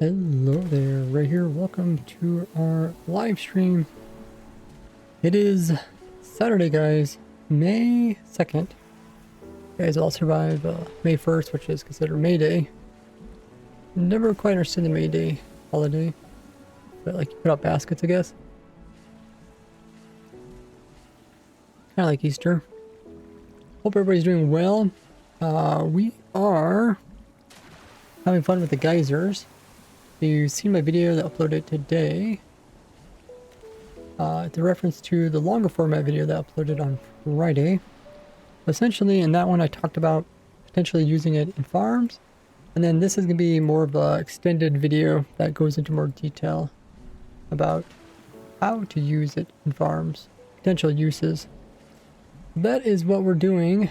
Hello there, right here. Welcome to our live stream. It is Saturday, guys, May 2nd. You guys all survive May 1st, which is considered May Day. Never quite understood the May Day holiday, but like you put out baskets, I guess. Kind of like Easter. Hope everybody's doing well. We are having fun with the geysers. You've seen my video that I uploaded today. It's a reference to the longer format video that I uploaded on Friday. Essentially, in that one I talked about potentially using it in farms. And then this is going to be more of an extended video that goes into more detail about how to use it in farms. Potential uses. That is what we're doing.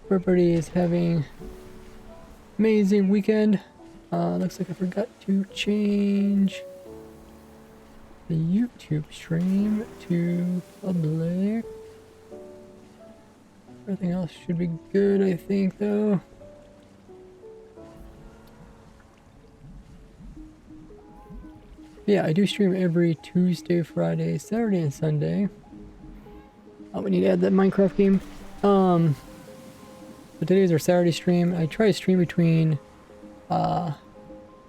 Everybody is having amazing weekend. Looks like I forgot to change the YouTube stream to public. Everything else should be good, I think, though. Yeah, I do stream every Tuesday, Friday, Saturday, and Sunday. Oh, we need to add that Minecraft game. So today's our Saturday stream. I try to stream between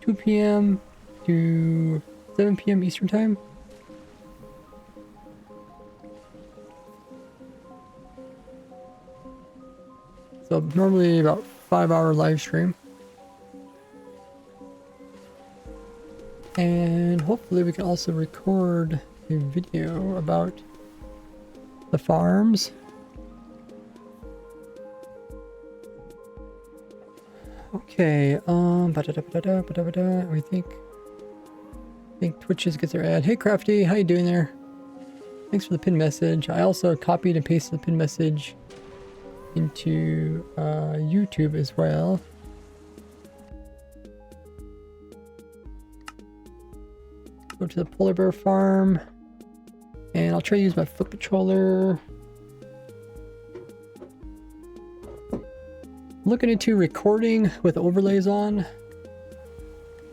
2 p.m. to 7 p.m. Eastern time. So normally about 5-hour live stream. And hopefully we can also record a video about the farms. Okay, we think Twitches gets their ad. Hey Crafty, how you doing there? Thanks for the pin message. I also copied and pasted the pin message into YouTube as well. Go to the polar bear farm, and I'll try to use my foot controller. Looking into recording with overlays on.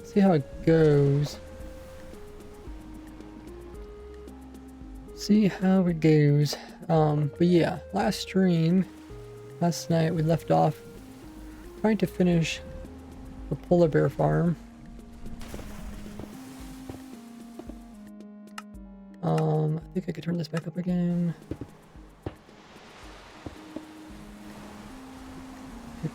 See how it goes. See how it goes. But yeah, last night we left off trying to finish the polar bear farm. I think I could turn this back up again. Let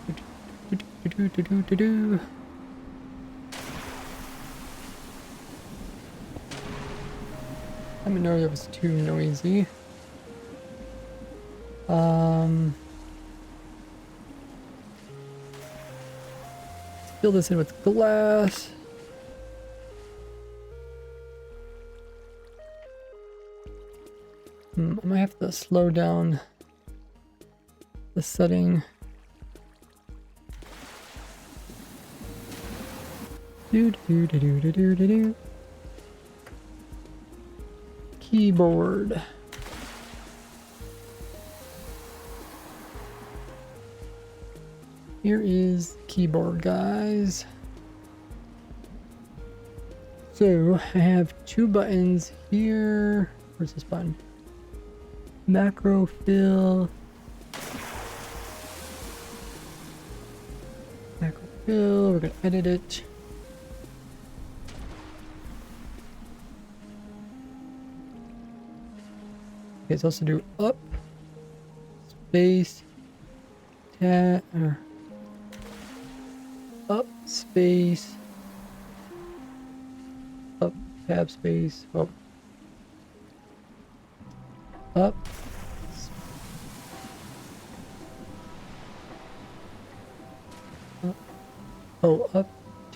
me know if it was too noisy. Fill this in with glass. I might have to slow down the setting. Keyboard. Here is keyboard, guys. So I have two buttons here. Where's this button? Macro fill. Macro fill. We're gonna edit it. Okay, let's also do up, space, tab, up, space, up, tab, space, oh, up, oh, up,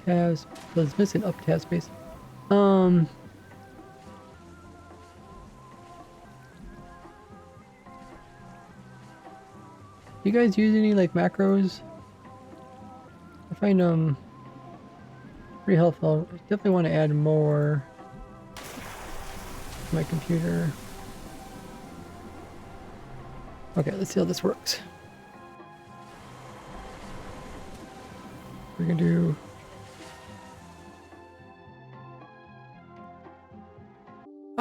tabs, so it's missing up, tab, space, you guys use any like macros? I find them pretty helpful. I definitely want to add more to my computer. Okay, let's see how this works. We're gonna do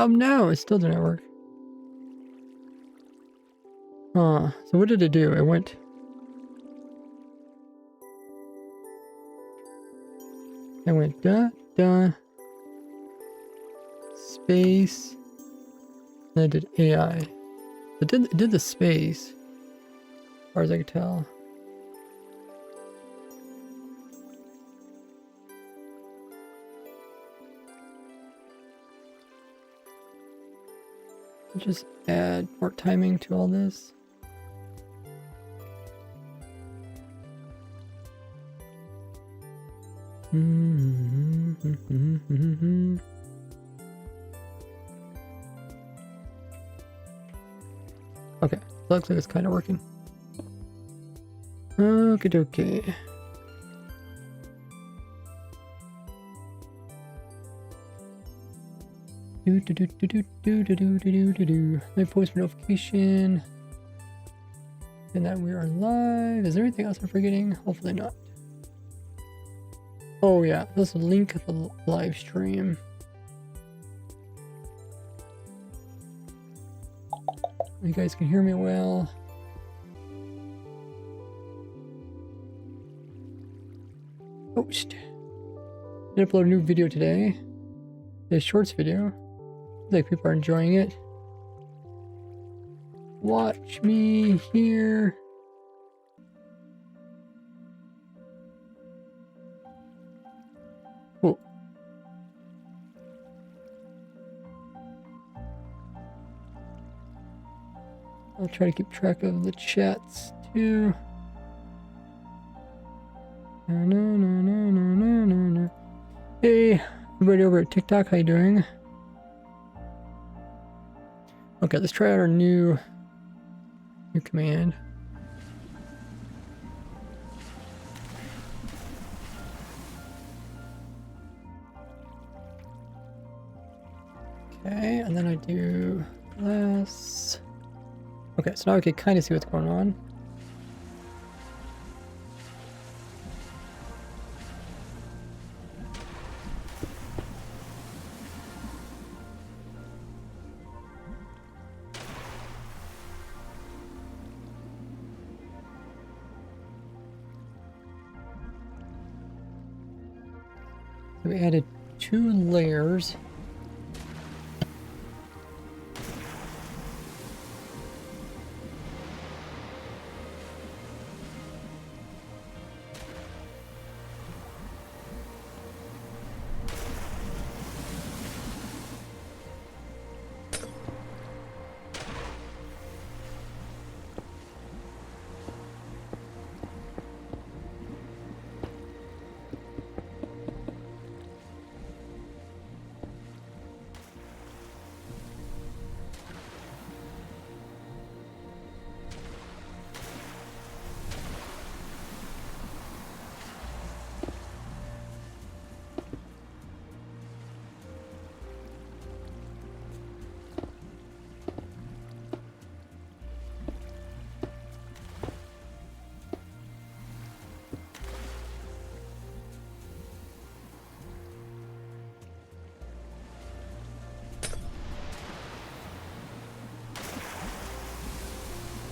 Oh no, it still didn't work. So what did it do? It went... da, da. Space. And I did AI. It did the space. As far as I could tell. Just add more timing to all this. Okay, looks like it's kind of working. Okie dokie. My post notification. And that we are live. Is there anything else I'm forgetting? Hopefully not. Oh yeah, let's link the live stream. You guys can hear me well. Post. Did upload a new video today. A shorts video. Looks like people are enjoying it. Watch me here. Cool. I'll try to keep track of the chats too. No. Hey, everybody over at TikTok, how you doing? Okay, let's try out our new command. Okay, and then I do less. Okay, so now I can kind of see what's going on. So we added 2 layers.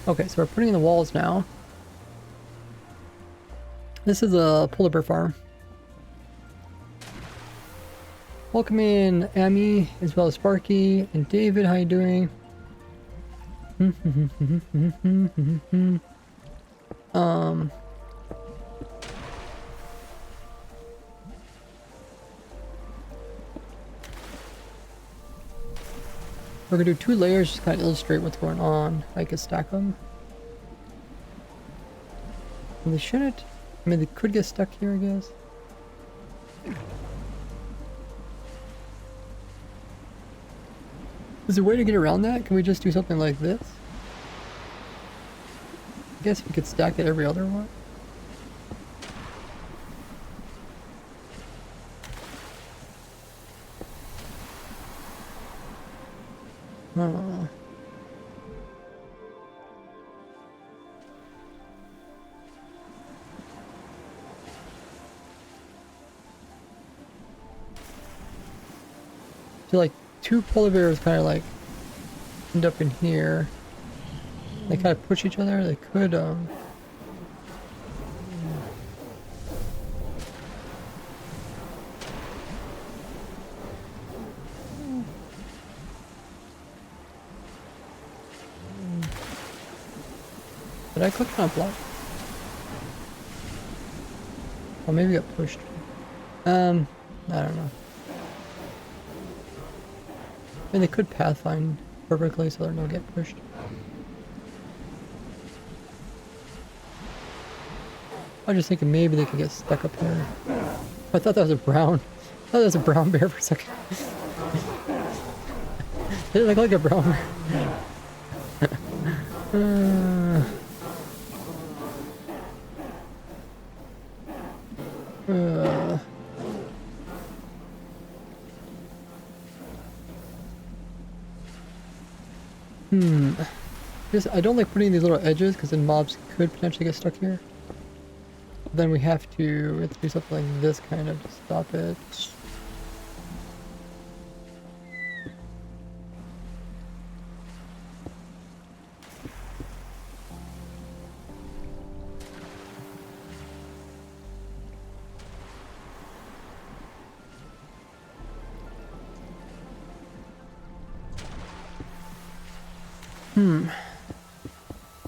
Okay, so we're putting in the walls now. This is a polar bear farm. Welcome in, Amy, as well as Sparky and David. How you doing? We're gonna do 2 layers just kind of illustrate what's going on. I could stack them. And they shouldn't. I mean, they could get stuck here, I guess. Is there a way to get around that? Can we just do something like this? I guess we could stack it every other one. Oh. I feel like two polar bears kind of like end up in here. They kind of push each other. They could did I click on a block? Oh, maybe it got pushed. I don't know. I mean, they could pathfind perfectly so they don't get pushed. I was just thinking maybe they could get stuck up here. I thought that was a brown. I thought that was a brown bear for a second. Did it look like a brown bear? I don't like putting these little edges because then mobs could potentially get stuck here. Then we have to do something like this kind of to stop it.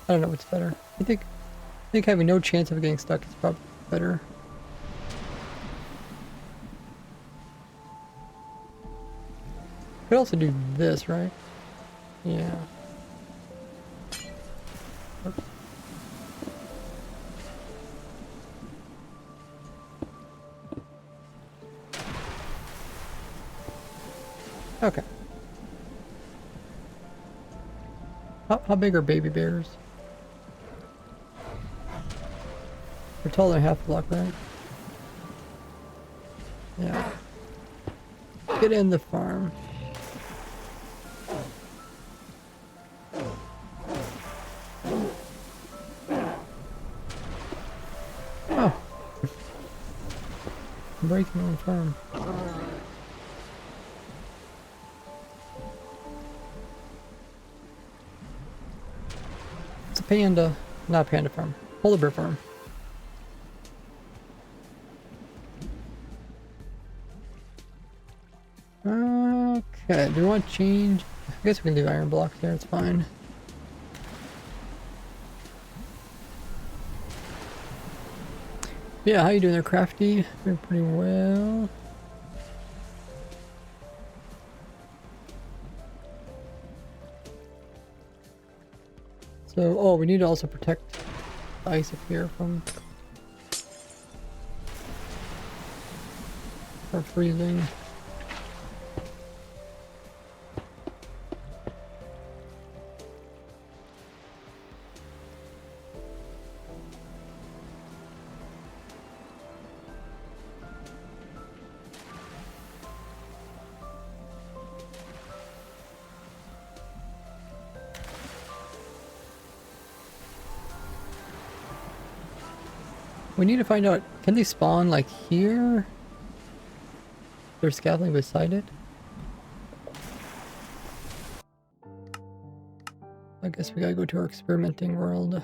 I don't know what's better. I think having no chance of getting stuck is probably better. Could also do this, right? Yeah. Okay. How big are baby bears? They're taller than half a block, right? Yeah. Get in the farm. Oh. I'm breaking on the farm. It's a panda. Not a panda farm. Polar bear farm. Okay, do we want to change? I guess we can do iron blocks there, it's fine. Yeah, how you doing there, Crafty? Doing pretty well. So, oh, we need to also protect the ice up here from freezing. We need to find out, can they spawn like here? They're scavenging beside it? I guess we gotta go to our experimenting world.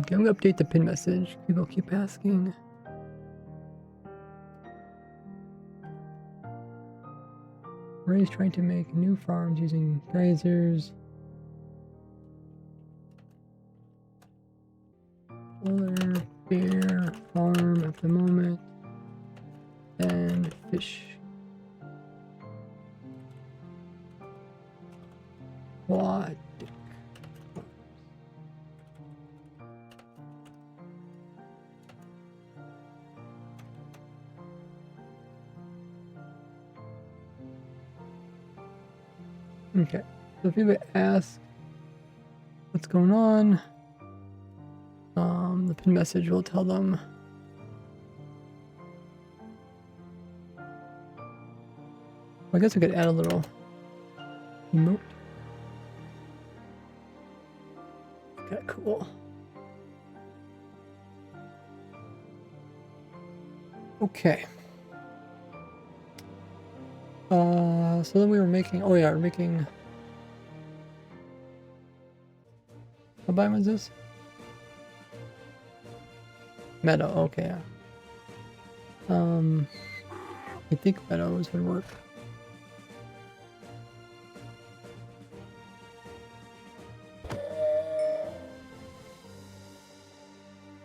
Can we update the pin message? People keep asking. Ray's trying to make new farms using geysers. Polar bear farm at the moment. And fish. What? Okay, so if people ask what's going on, the pin message will tell them. I guess we could add a little emote. Okay, cool. Okay. So then we were making, oh yeah, we're making, what biome is this? Meadow, okay. I think meadows would work.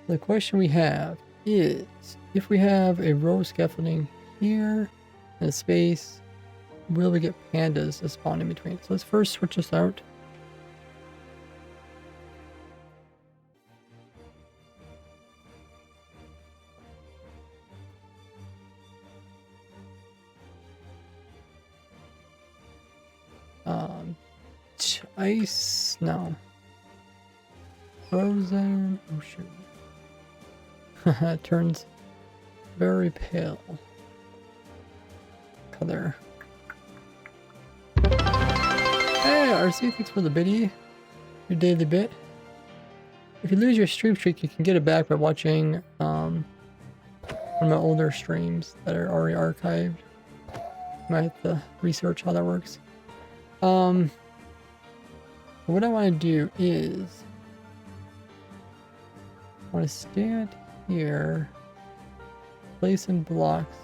The question we have is, if we have a row scaffolding here and a space, will we get pandas to spawn in between? So let's first switch this out. Ice, no. Frozen, oh shoot. It turns very pale color. Hey, RC, thanks for the biddy. Your daily bit. If you lose your stream streak, you can get it back by watching one of my older streams that are already archived. Might have to research how that works. What I want to do is I want to stand here, place in blocks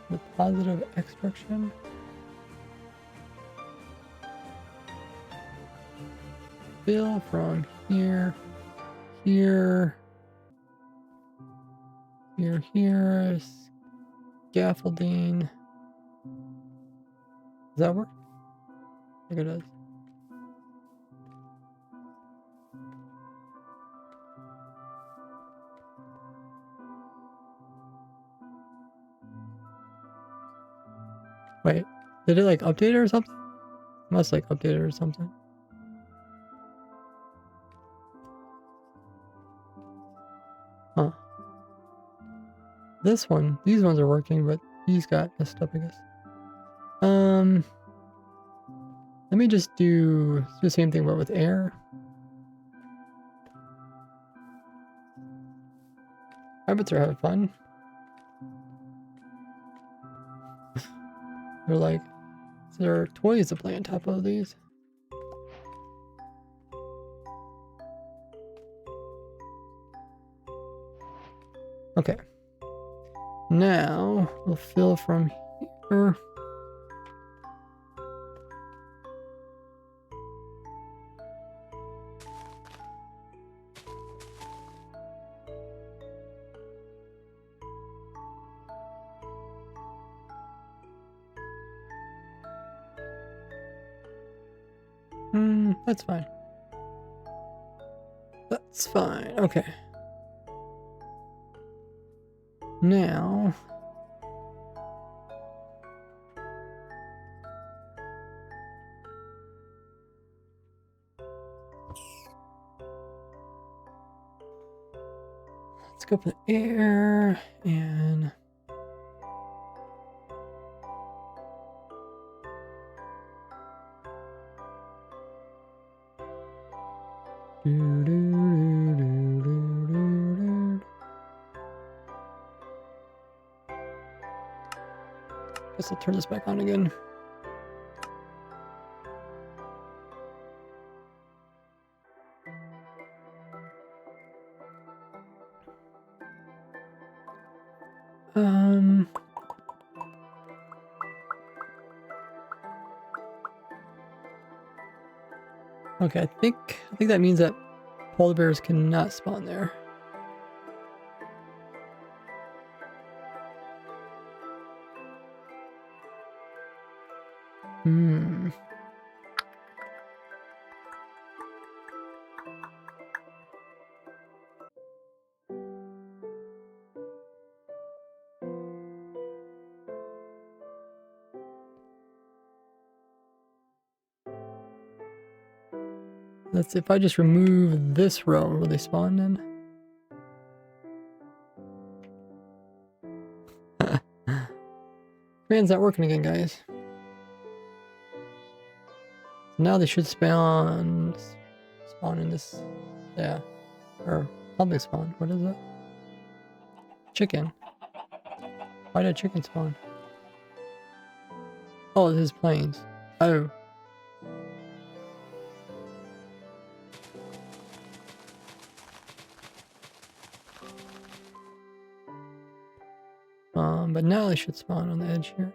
with positive extraction. Fill from here, here, here, scaffolding. Does that work? I think it does. Wait, did it like update it or something? It must like update it or something. Huh. This one, these ones are working, but these got messed up, I guess. Let me just do the same thing but with air. Rabbits are having fun. They're like, there are toys to play on top of these. Okay. Now we'll fill from here. That's fine. That's fine. Okay. Now let's go for the air and guess I'll turn this back on again. Okay, I think that means that polar bears cannot spawn there. That's if I just remove this row, will they spawn then? Command's not working again, guys. Now they should spawn in this, yeah, or public spawn. What is it? Chicken. Why did chicken spawn? Oh, this is planes. Oh. But now they should spawn on the edge here.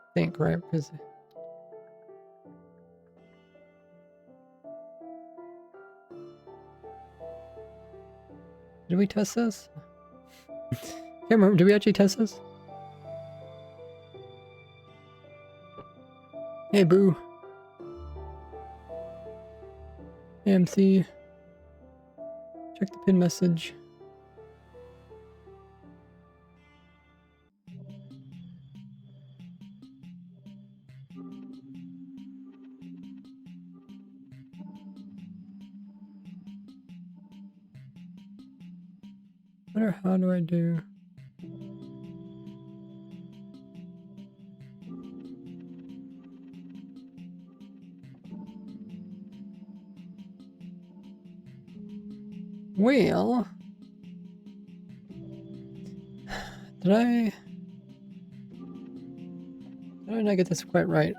I think, right? Because did we test this? Can't remember. Did we actually test this? Hey, boo. AMC. Check the pin message. I wonder how do I do? Well, did I not get this quite right?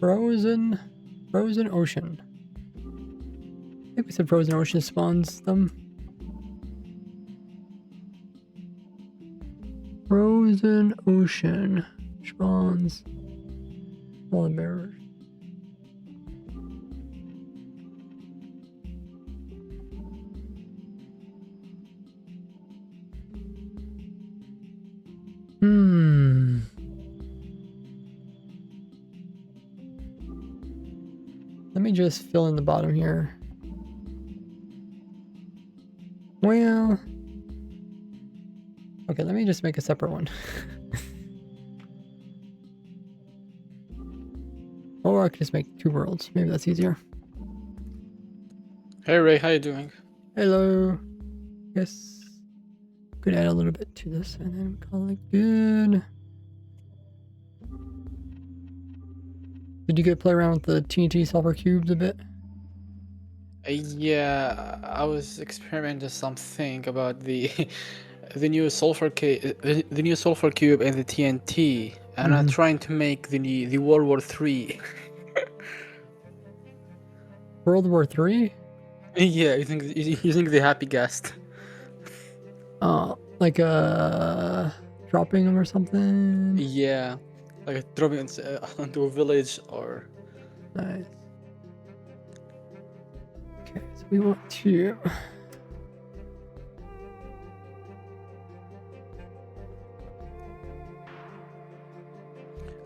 Frozen ocean. I think we said frozen ocean spawns them. Frozen ocean spawns all the bearers. Let me just fill in the bottom here. Well, okay, let me just make a separate one. Or I could just make 2 worlds. Maybe that's easier. Hey Ray, how you doing? Hello. Yes. Could add a little bit to this and then call it good. Did you get play around with the TNT sulfur cubes a bit? Yeah, I was experimenting something about the the new sulfur cube and the TNT, and I'm trying to make the World War III. World War III? Yeah, using the happy guest. Like dropping them or something? Yeah, like dropping onto a village or. Nice. Okay, so we want to.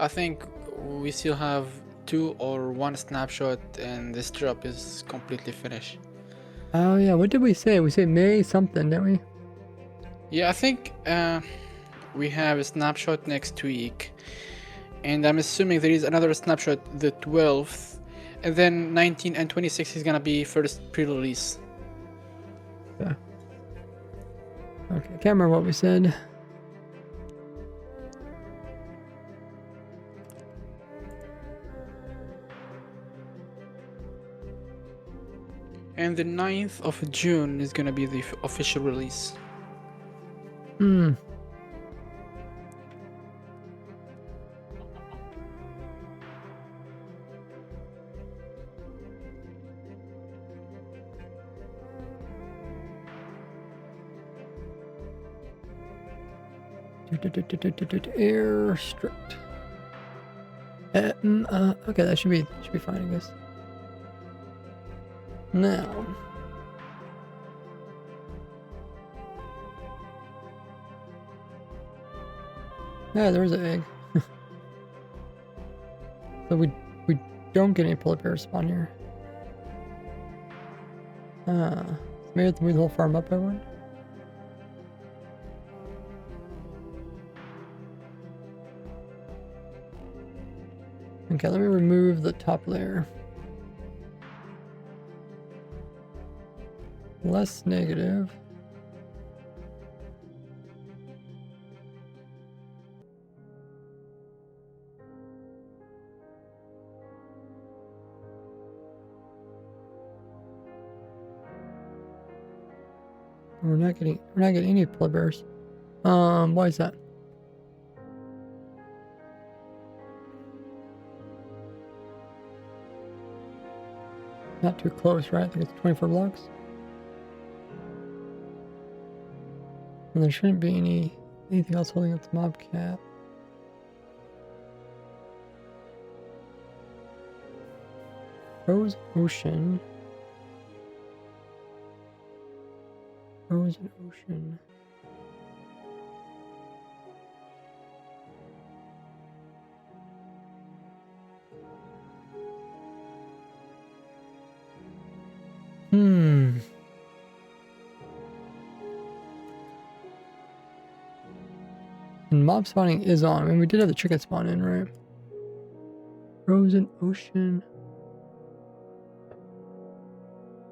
I think we still have 2 or 1 snapshot, and this drop is completely finished. Oh yeah, what did we say? We said May something, didn't we? Yeah, I think we have a snapshot next week, and I'm assuming there is another snapshot the 12th, and then 19 and 26 is gonna be first pre-release. Yeah. Okay, I can't remember what we said. And the 9th of June is gonna be the official release. Air strict. Okay, that should be fine, I guess. Now, yeah, there's an egg. So we don't get any polar bears spawn here. So maybe I have to move the whole farm up by one. Okay, let me remove the top layer. Less negative. We're not getting any plebbears. Why is that? Not too close, right? I think it's 24 blocks. And there shouldn't be anything else holding up the mob cap. Frozen Ocean. Frozen Ocean. And mob spawning is on. I mean, we did have the chicken spawn in, right? Frozen Ocean.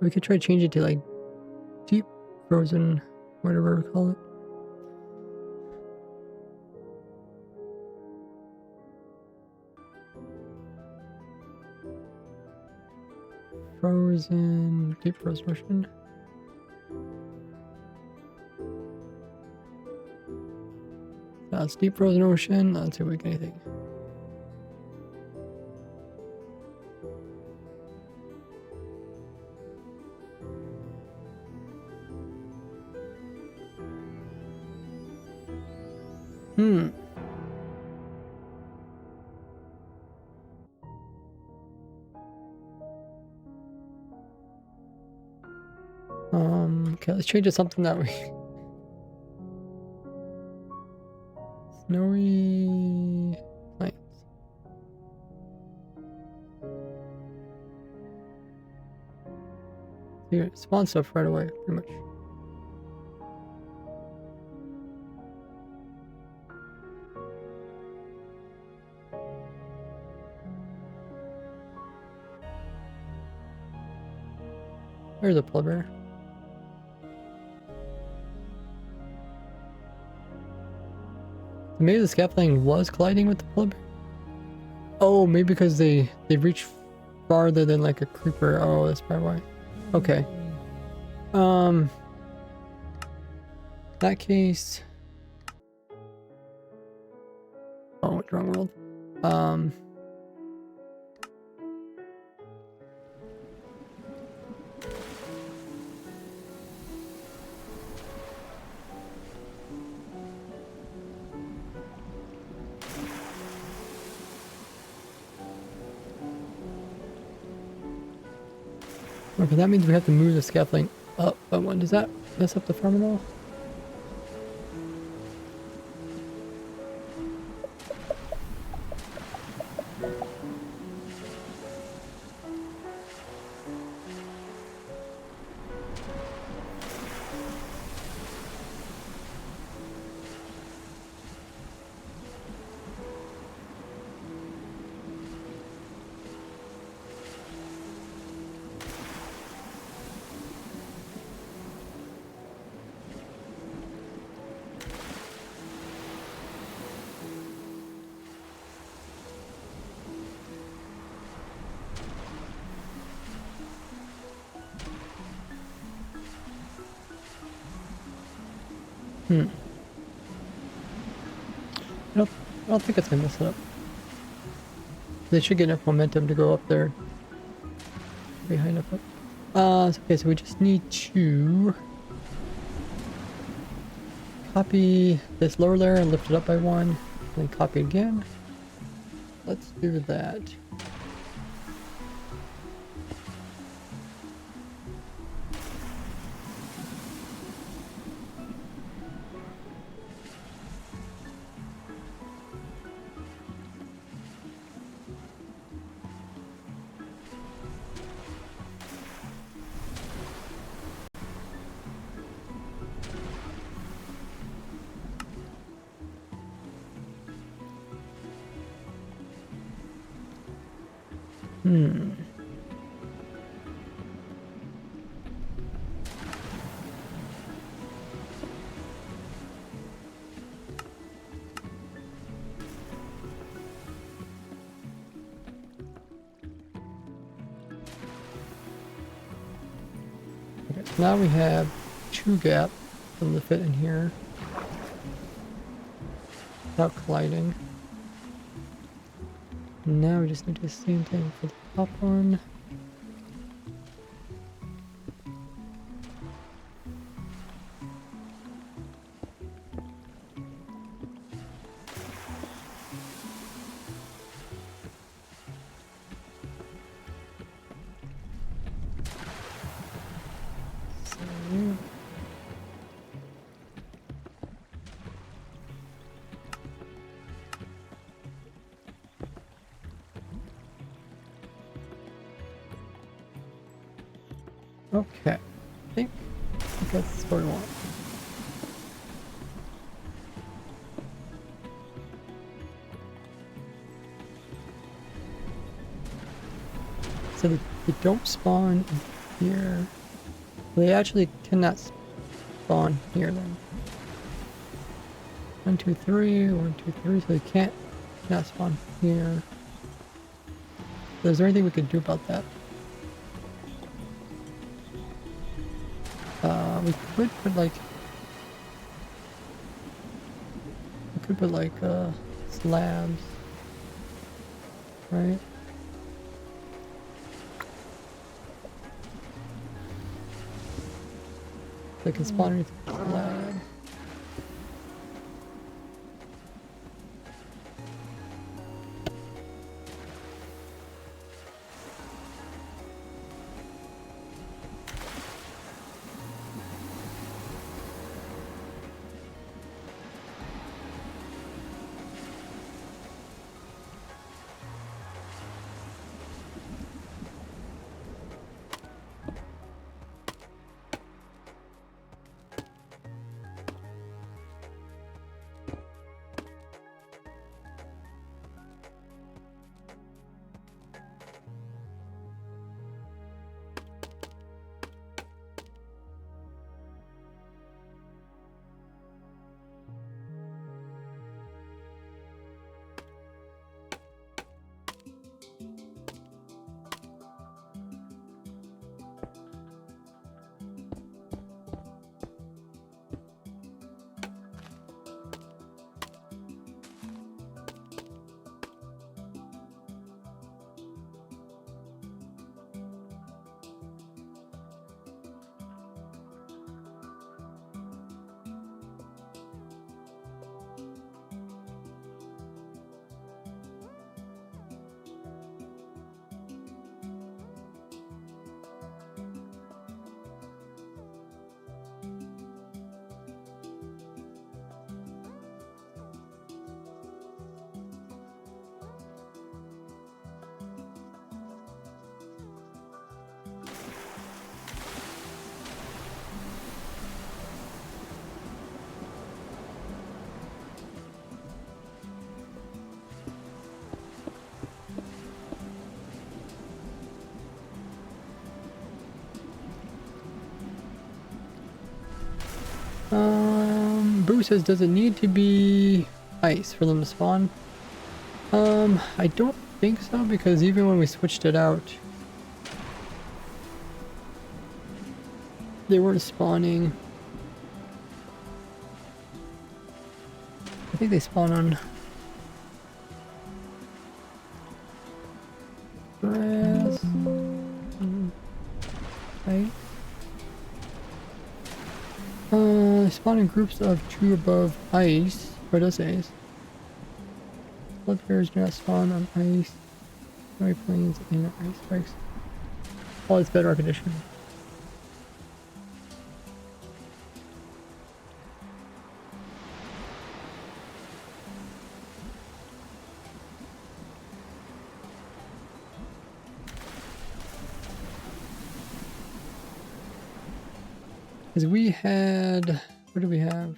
We could try to change it to like deep frozen, whatever we call it. Frozen, deep frozen ocean. That's deep frozen ocean. Let's see if we get anything. Okay, let's change it to something that we... Snowy plains. Here, spawn stuff right away, pretty much. There's a plebber. Maybe the scaffolding was colliding with the plebber. Oh, maybe because they reach farther than like a creeper. Oh, that's probably why. Okay. That case. Oh, wrong world. Okay, that means we have to move the scaffolding up. But when does that mess up the farm at all? I don't think it's gonna mess it up. They should get enough momentum to go up there. Behind up. Okay, so we just need to copy this lower layer and lift it up by one, then copy it again. Let's do that. Okay, so now we have 2 gaps for them to fit in here without colliding. Now we just need to do the same thing for the top one. So, okay, I think that's what we want. So they don't spawn here. They actually cannot spawn here then. 1, 2, 3, 1, 2, 3, so they cannot spawn here. So is there anything we could do about that? We could put like slabs, right? They can spawn anything slab. Boo says, does it need to be ice for them to spawn? I don't think so, because even when we switched it out, they weren't spawning. I think they spawn on grass. Right. They spawn in groups of 2 above ice. Or does it ice? Blood bears do not spawn on ice. Snowy plains and ice spikes. Oh, it's better condition. Because we had, what do we have?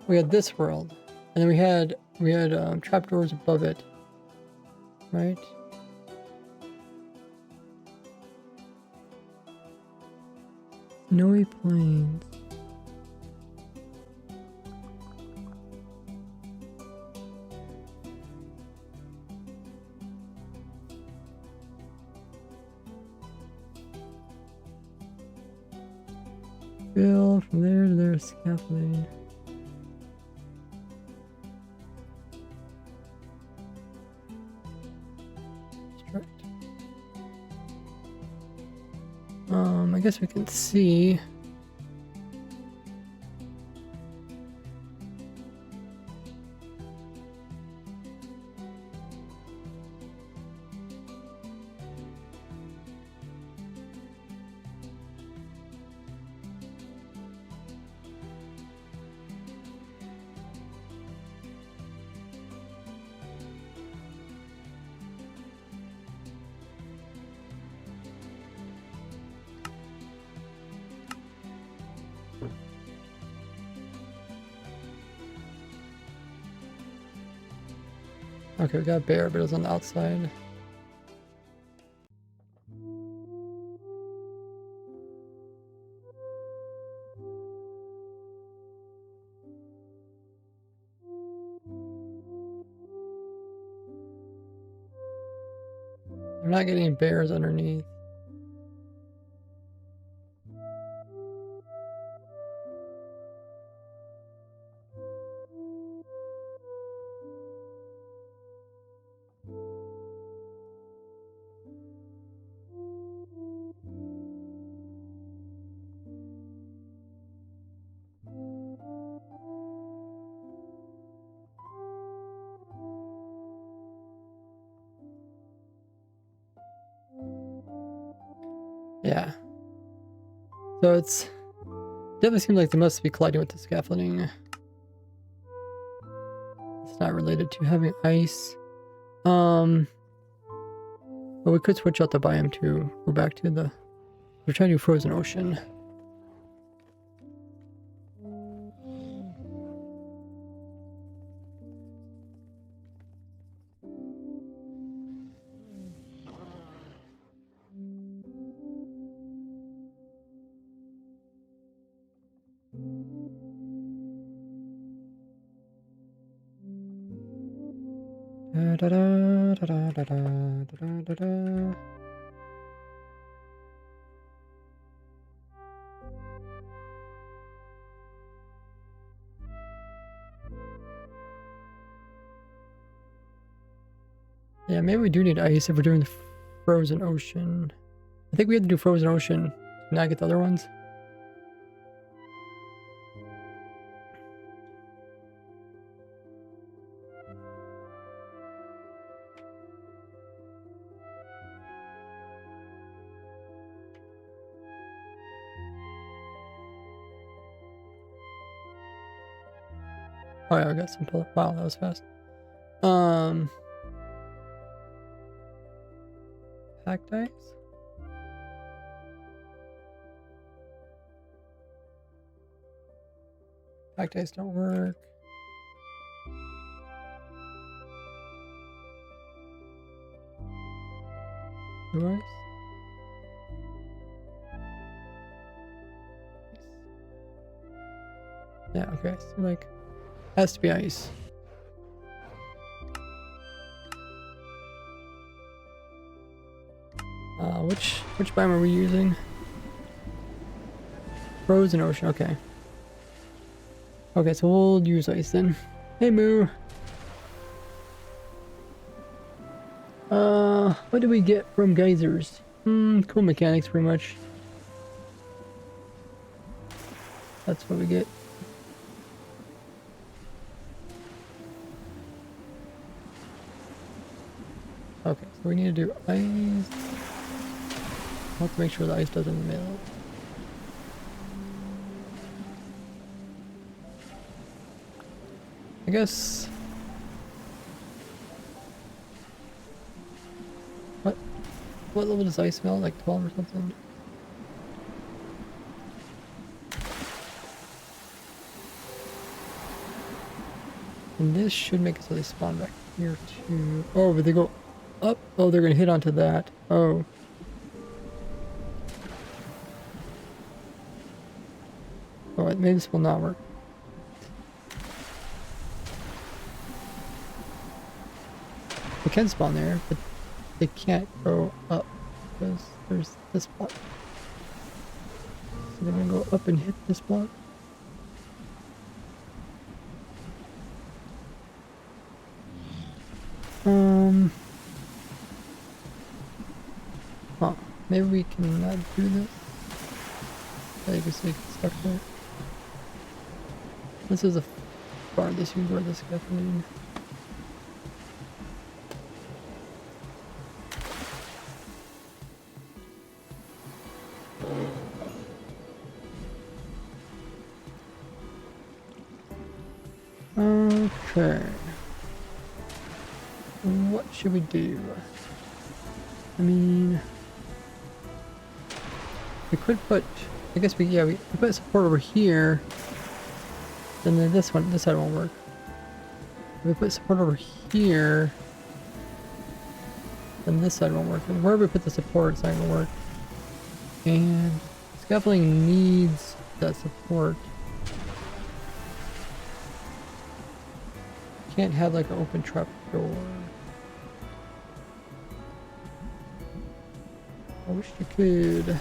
we had this world, and then we had trapdoors above it, right? Snowy plains. Bill, from there to there, scaffolding. I guess we can see. Okay, we got a bear, but it was on the outside. I'm not getting bears underneath. Yeah. So it's definitely seems like they must be colliding with the scaffolding. It's not related to having ice. But we could switch out the biome to go back to the. We're trying to do frozen ocean. Da, da, da, da, da, da, da, da, da. Yeah, maybe we do need ice if we're doing the frozen ocean. I think we have to do frozen ocean. Now get the other ones. Oh yeah, I got some pull. Wow, that was fast. Packed ice? Packed ice don't work. Blue ice? Yeah, okay, so like, has to be ice. Which biome are we using? Frozen ocean, okay. Okay, so we'll use ice then. Hey Moo! What do we get from geysers? Cool mechanics pretty much. That's what we get. Okay, so we need to do ice. I'll have to make sure the ice doesn't melt. I guess... What level does ice melt? Like 12 or something? And this should make it so they spawn back here too. Oh, but they go up. Oh, they're gonna hit onto that. Oh. Oh, maybe this will not work. They can spawn there, but they can't go up because there's this block. So they're gonna go up and hit this block. Huh. Maybe we can not do this. Yeah, you can see it gets stuck there. This is the farthest you can go this gasoline. Okay. What should we do? I mean, we could put, I guess we put support over here. Then this side won't work. If we put support over here, then this side won't work. And wherever we put the support, it's not gonna work. And scaffolding needs that support. Can't have like an open trap door. I wish you could.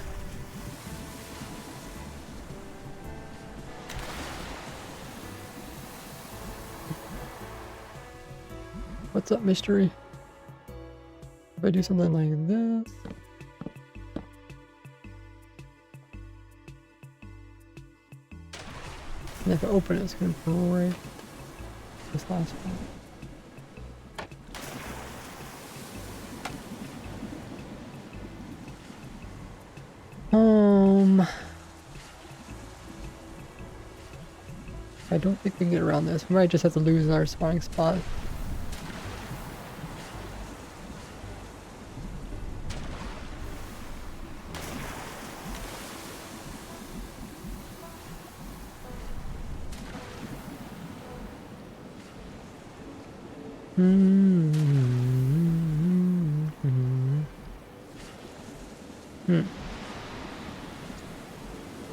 What's up, mystery? If I do something like this. And if I open it, it's going to break this last one. I don't think we can get around this. We might just have to lose our spawning spot.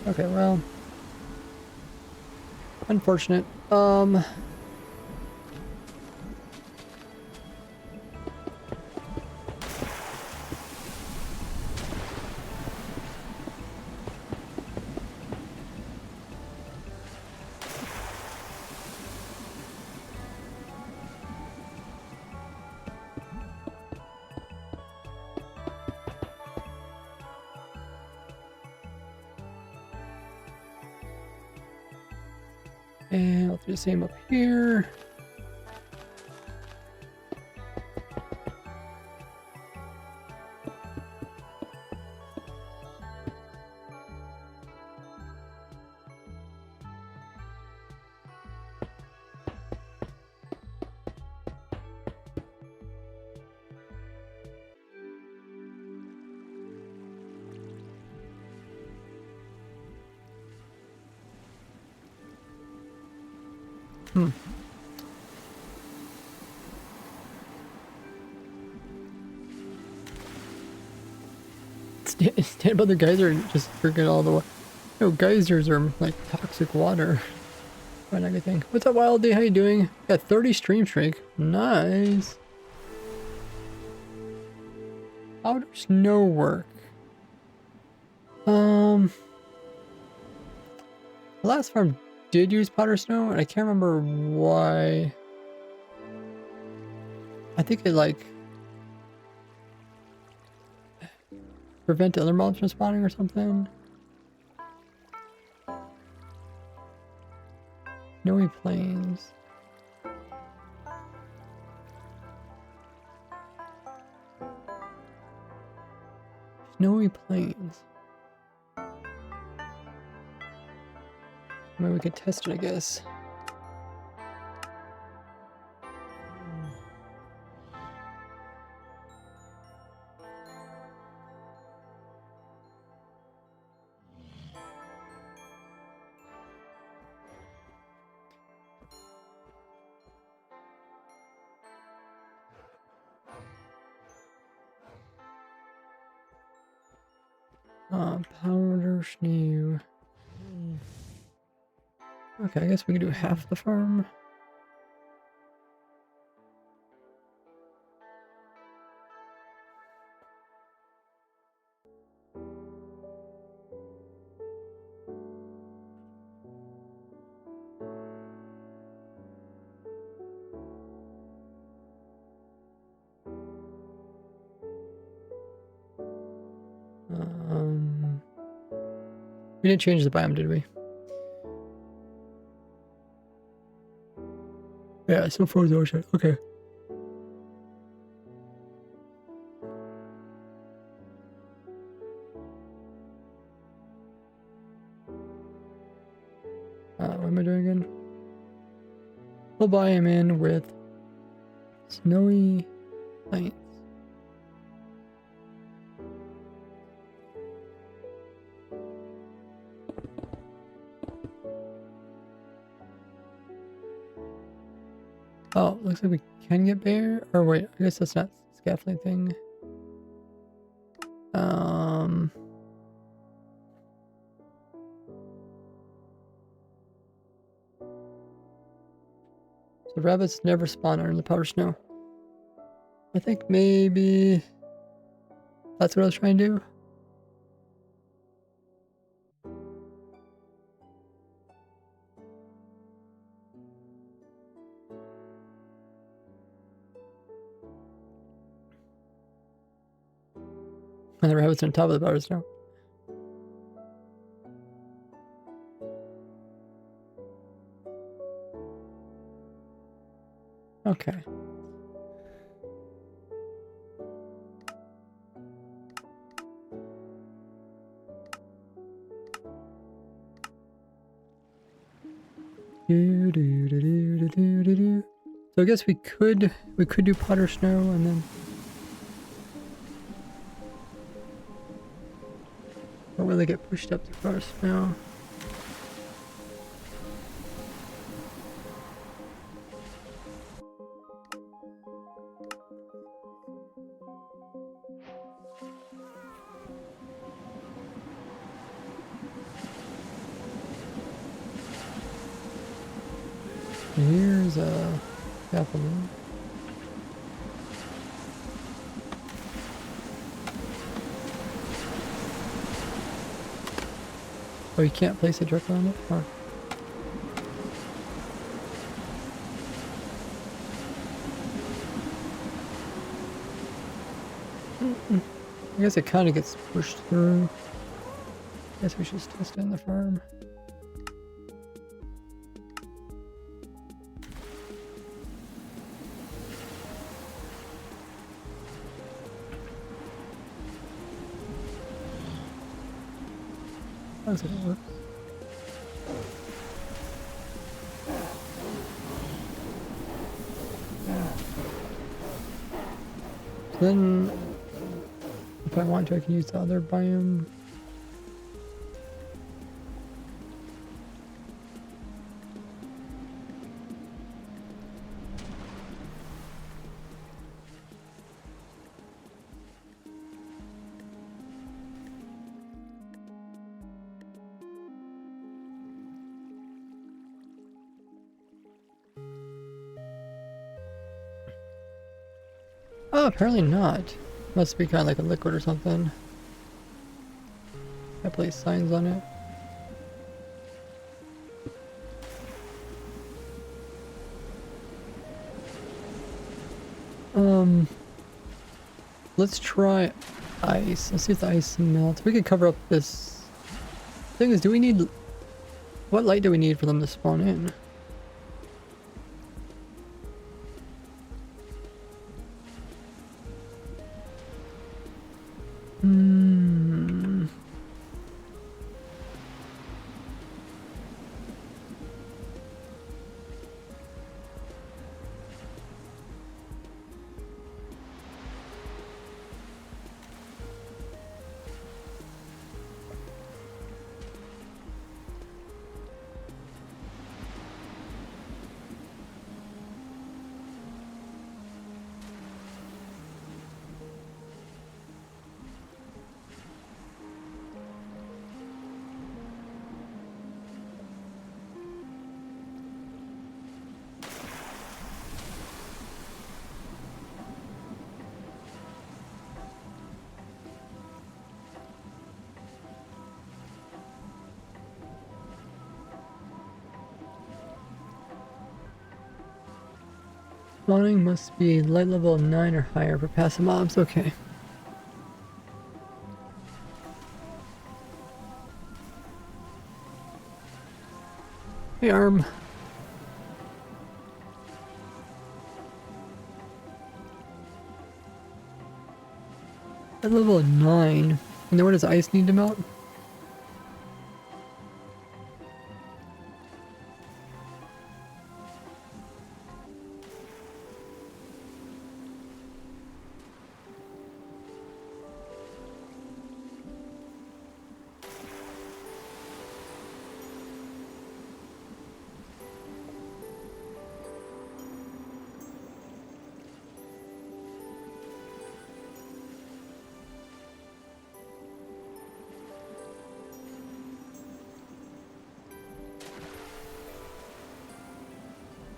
Okay, well, unfortunate. And I'll do the same up here. Stand above the geyser and just forget all the water. No, geysers are like toxic water. And everything. What's up, Wild Day? How you doing? Got 30 stream streak. Nice. How does snow work? The last farm did use powder snow, and I can't remember why. I think it like prevent other mobs from spawning or something. Snowy plains. Snowy plains. Maybe we could test it, I guess. Powder Schnee. Okay, I guess we can do half the farm. We didn't change the biome, did we? Yeah, so frozen ocean. Okay. What am I doing again? Full biome in with snowy plains. Oh, looks like we can get bear. Or wait, I guess that's not scaffolding thing. So rabbits never spawn under the powder snow. I think maybe that's what I was trying to do. And the rabbits on top of the powder snow. Okay. So I guess we could do powder snow and then. Or will they get pushed up to powder snow? Here's a scaffolding. Oh, you can't place it directly on it? Or... I guess it kind of gets pushed through. I guess we should still stay in the farm. Looks like it works. So then, if I want to, I can use the other biome. Oh, apparently not. Must be kind of like a liquid or something. I place signs on it. Let's try ice. Let's see if the ice melts. We could cover up this. Thing is, do we need... What light do we need for them to spawn in? Spawning must be light level 9 or higher for passive mobs. Okay. Hey, Arm. At level 9. And then what does ice need to melt?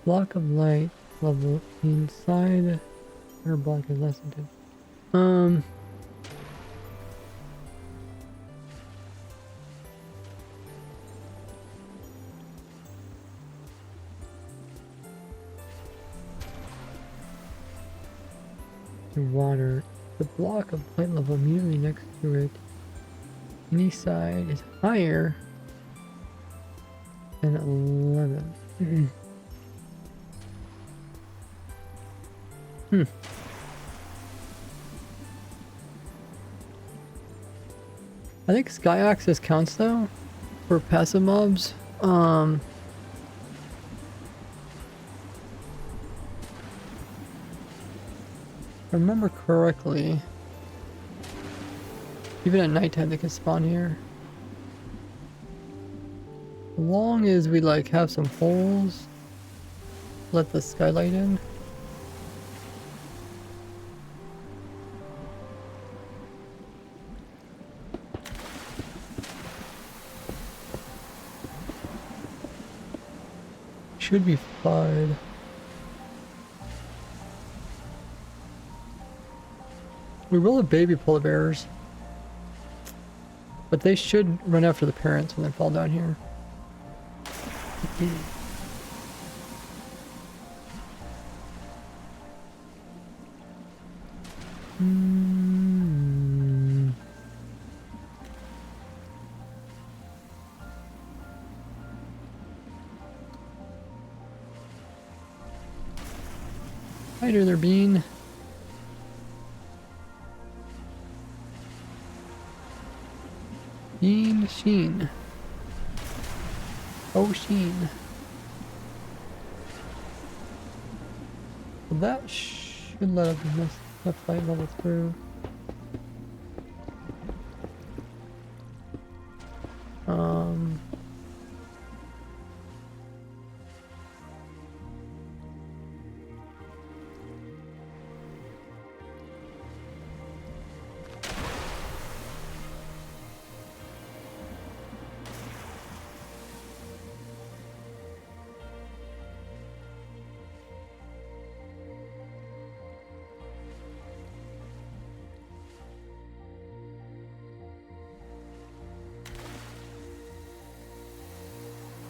Block of light level inside or block is less than 10. Water. The block of light level immediately next to it. Any side is higher than 11. I think sky access counts though for passive mobs. If I remember correctly, even at nighttime they can spawn here. As long as we like have some holes, let the skylight in. Should be fine. We will have baby polar bears, but they should run after the parents when they fall down here. Hi there, Bean. Bean Sheen. Oh, Sheen. Well, that should let us enough light level through.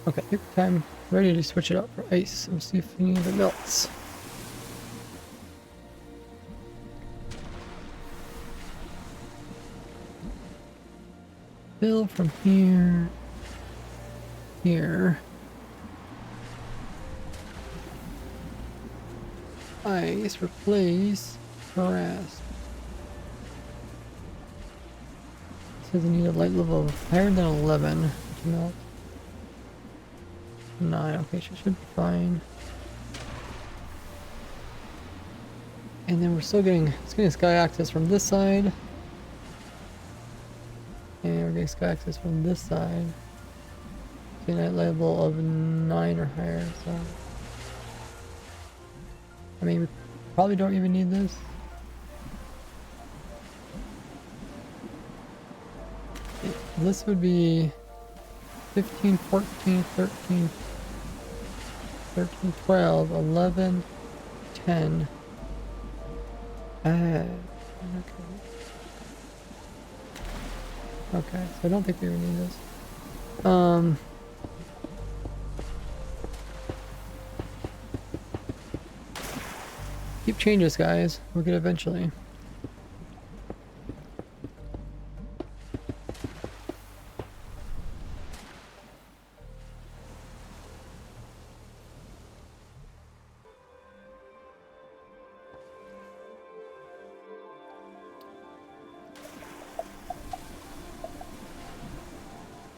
Okay, take time. Ready to switch it up for ice. We'll see if any of it melts. Fill from here. Here. Ice replace harass. It says I need a light level higher than 11 to melt. 9, okay, she should be fine. And then we're still getting, sky access from this side. And we're getting sky access from this side. Getting a level of 9 or higher, so. I mean, we probably don't even need this. This would be 15, 14, 13, 12, 11, 10. Okay. Okay, so I don't think we even need this. Keep changes, guys. We'll get it eventually.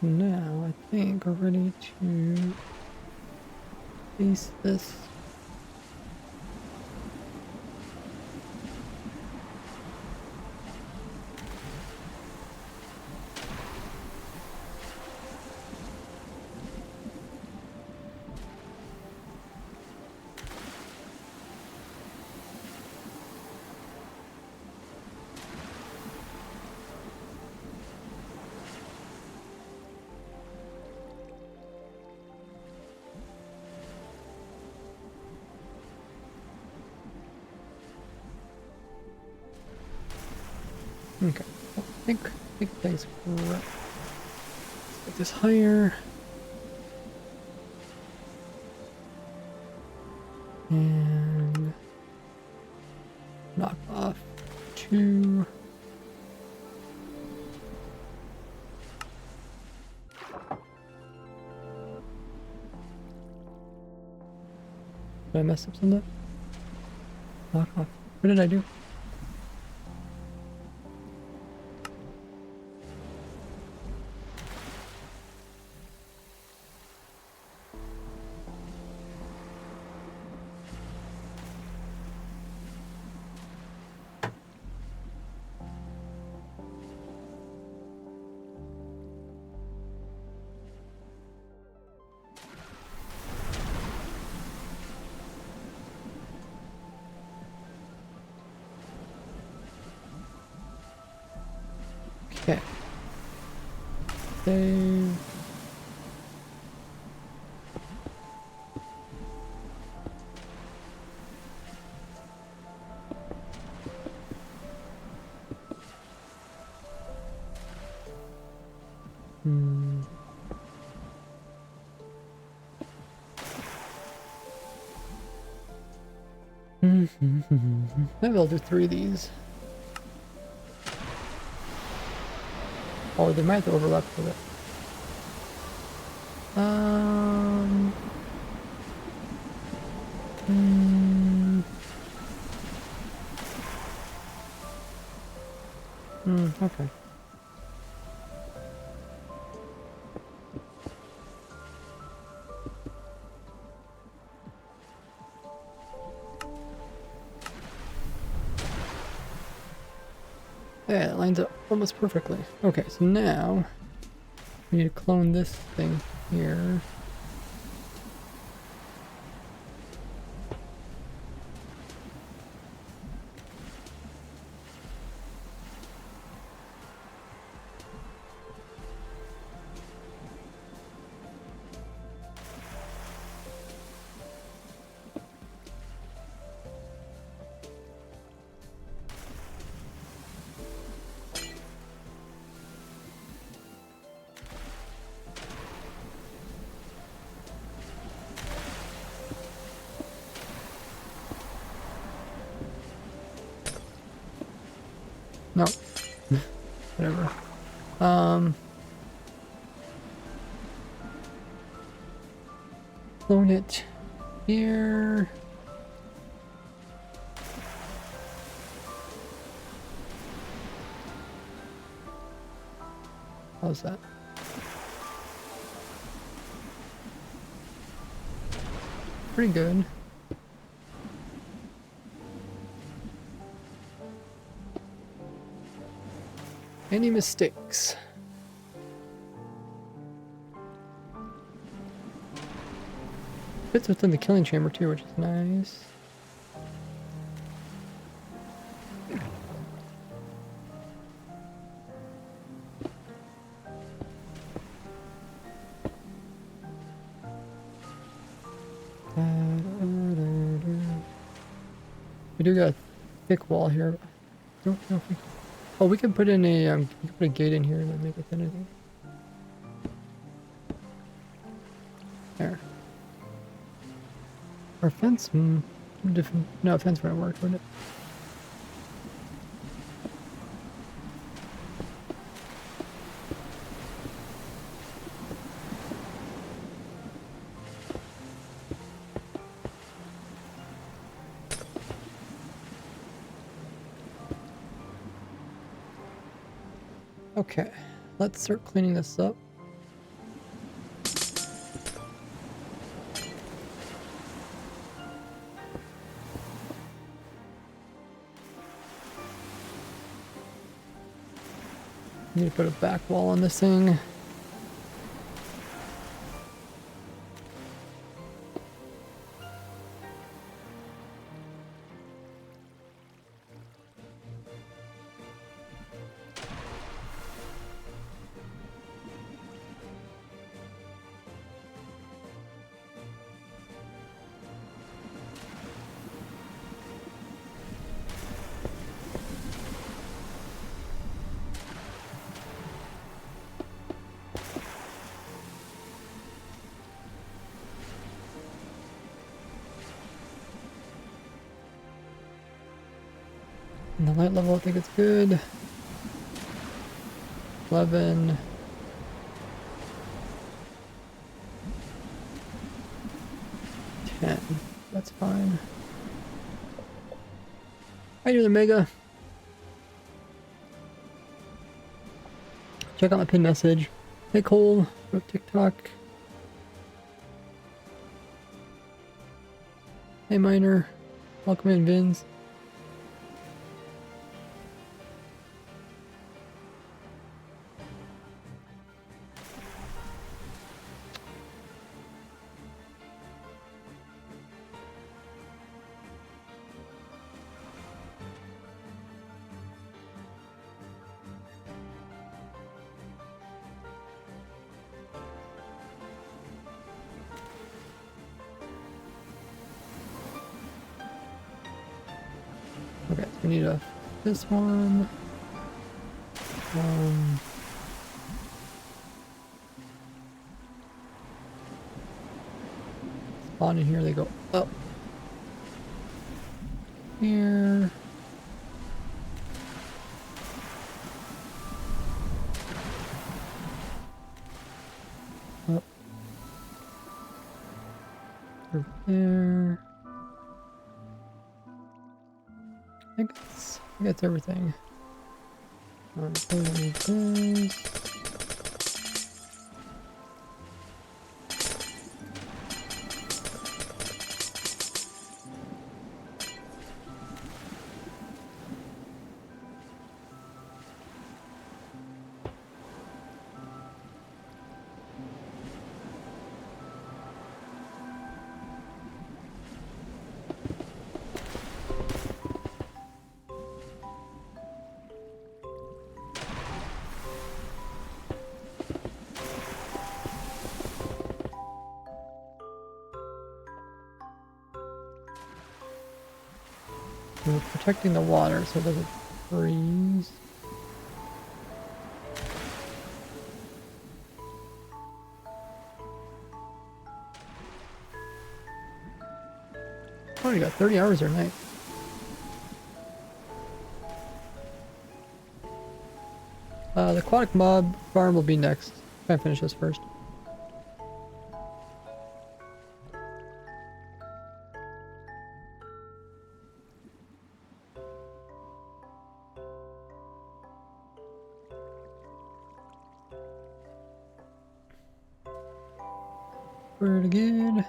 Now, I think we're ready to place this. Okay, I think things right. Let's get this higher. And knock off 2. Did I mess up something? Knock off. What did I do? Okay. Save. Maybe I'll do 3 of these. Or they might have to overlap with it. Okay. Yeah, it lines up almost perfectly. Okay, so now we need to clone this thing here. No. Whatever. Clone it here. How's that? Pretty good. Any mistakes? Fits within the killing chamber too, which is nice. We do got a thick wall here. Don't know if we... Oh, we can put in a we can put a gate in here and make it thin, I think. There. Our fence, No offense when it worked, wouldn't it? Okay, let's start cleaning this up. Need to put a back wall on this thing. And the light level, I think it's good. 11. That's fine. Hi there, Mega. Check out my pin message. Hey Cole, go TikTok. Hey Miner, welcome in Vins. Okay, so we need this one. Spawn in here, they go up. Here. Up. Over there. I think that's everything. This. We're protecting the water so it doesn't freeze. Oh, you got 30 hours or night. The aquatic mob farm will be next. Gotta finish this first. Pretty good.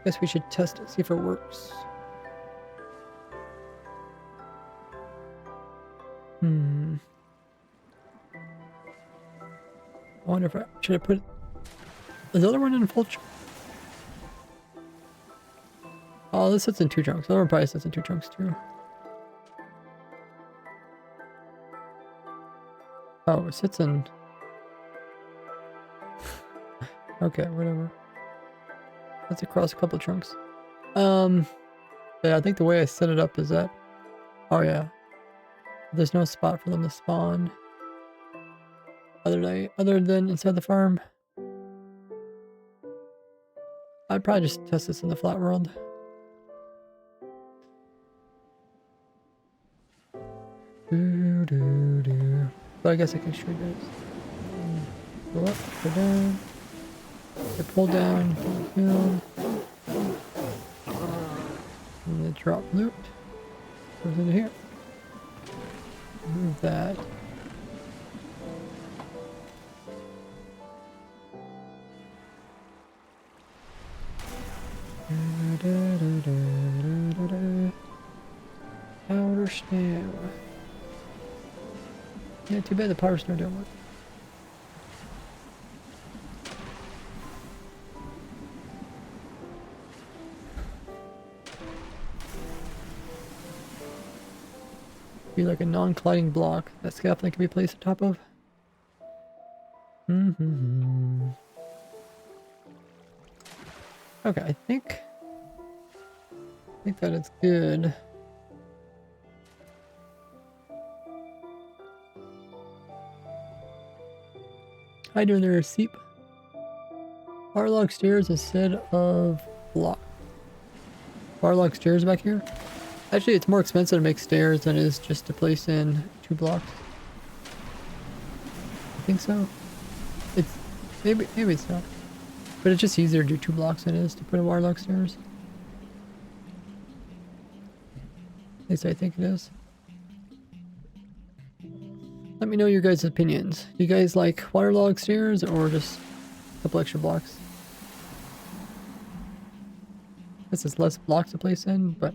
Guess we should test it, see if it works. I wonder if I should have put the other one in full. Oh, this sits in 2 chunks. The other one probably sits in 2 chunks too. Oh, it sits in. Okay, whatever. That's across a couple of chunks. Yeah, I think the way I set it up is that. Oh yeah, There's no spot for them to spawn. Other than inside the farm. I'd probably just test this in the flat world. But I guess I can show you guys. Go up, go down. They pull down, kill. And they drop loot. Goes into here. Move that. Powder snow. Yeah, too bad the powder snow don't work. Be like a non-colliding block that scaffolding can be placed on top of. Okay, I think that it's good. How you doing there, Seep? Bar-log stairs instead of block. Bar-log stairs back here? Actually, it's more expensive to make stairs than it is just to place in 2 blocks. I think so. It's maybe it's not. But it's just easier to do 2 blocks than it is to put a bar-log stairs. At least I think it is. Let me know your guys' opinions. Do you guys like waterlog stairs or just a couple extra blocks? This is less blocks to place in, but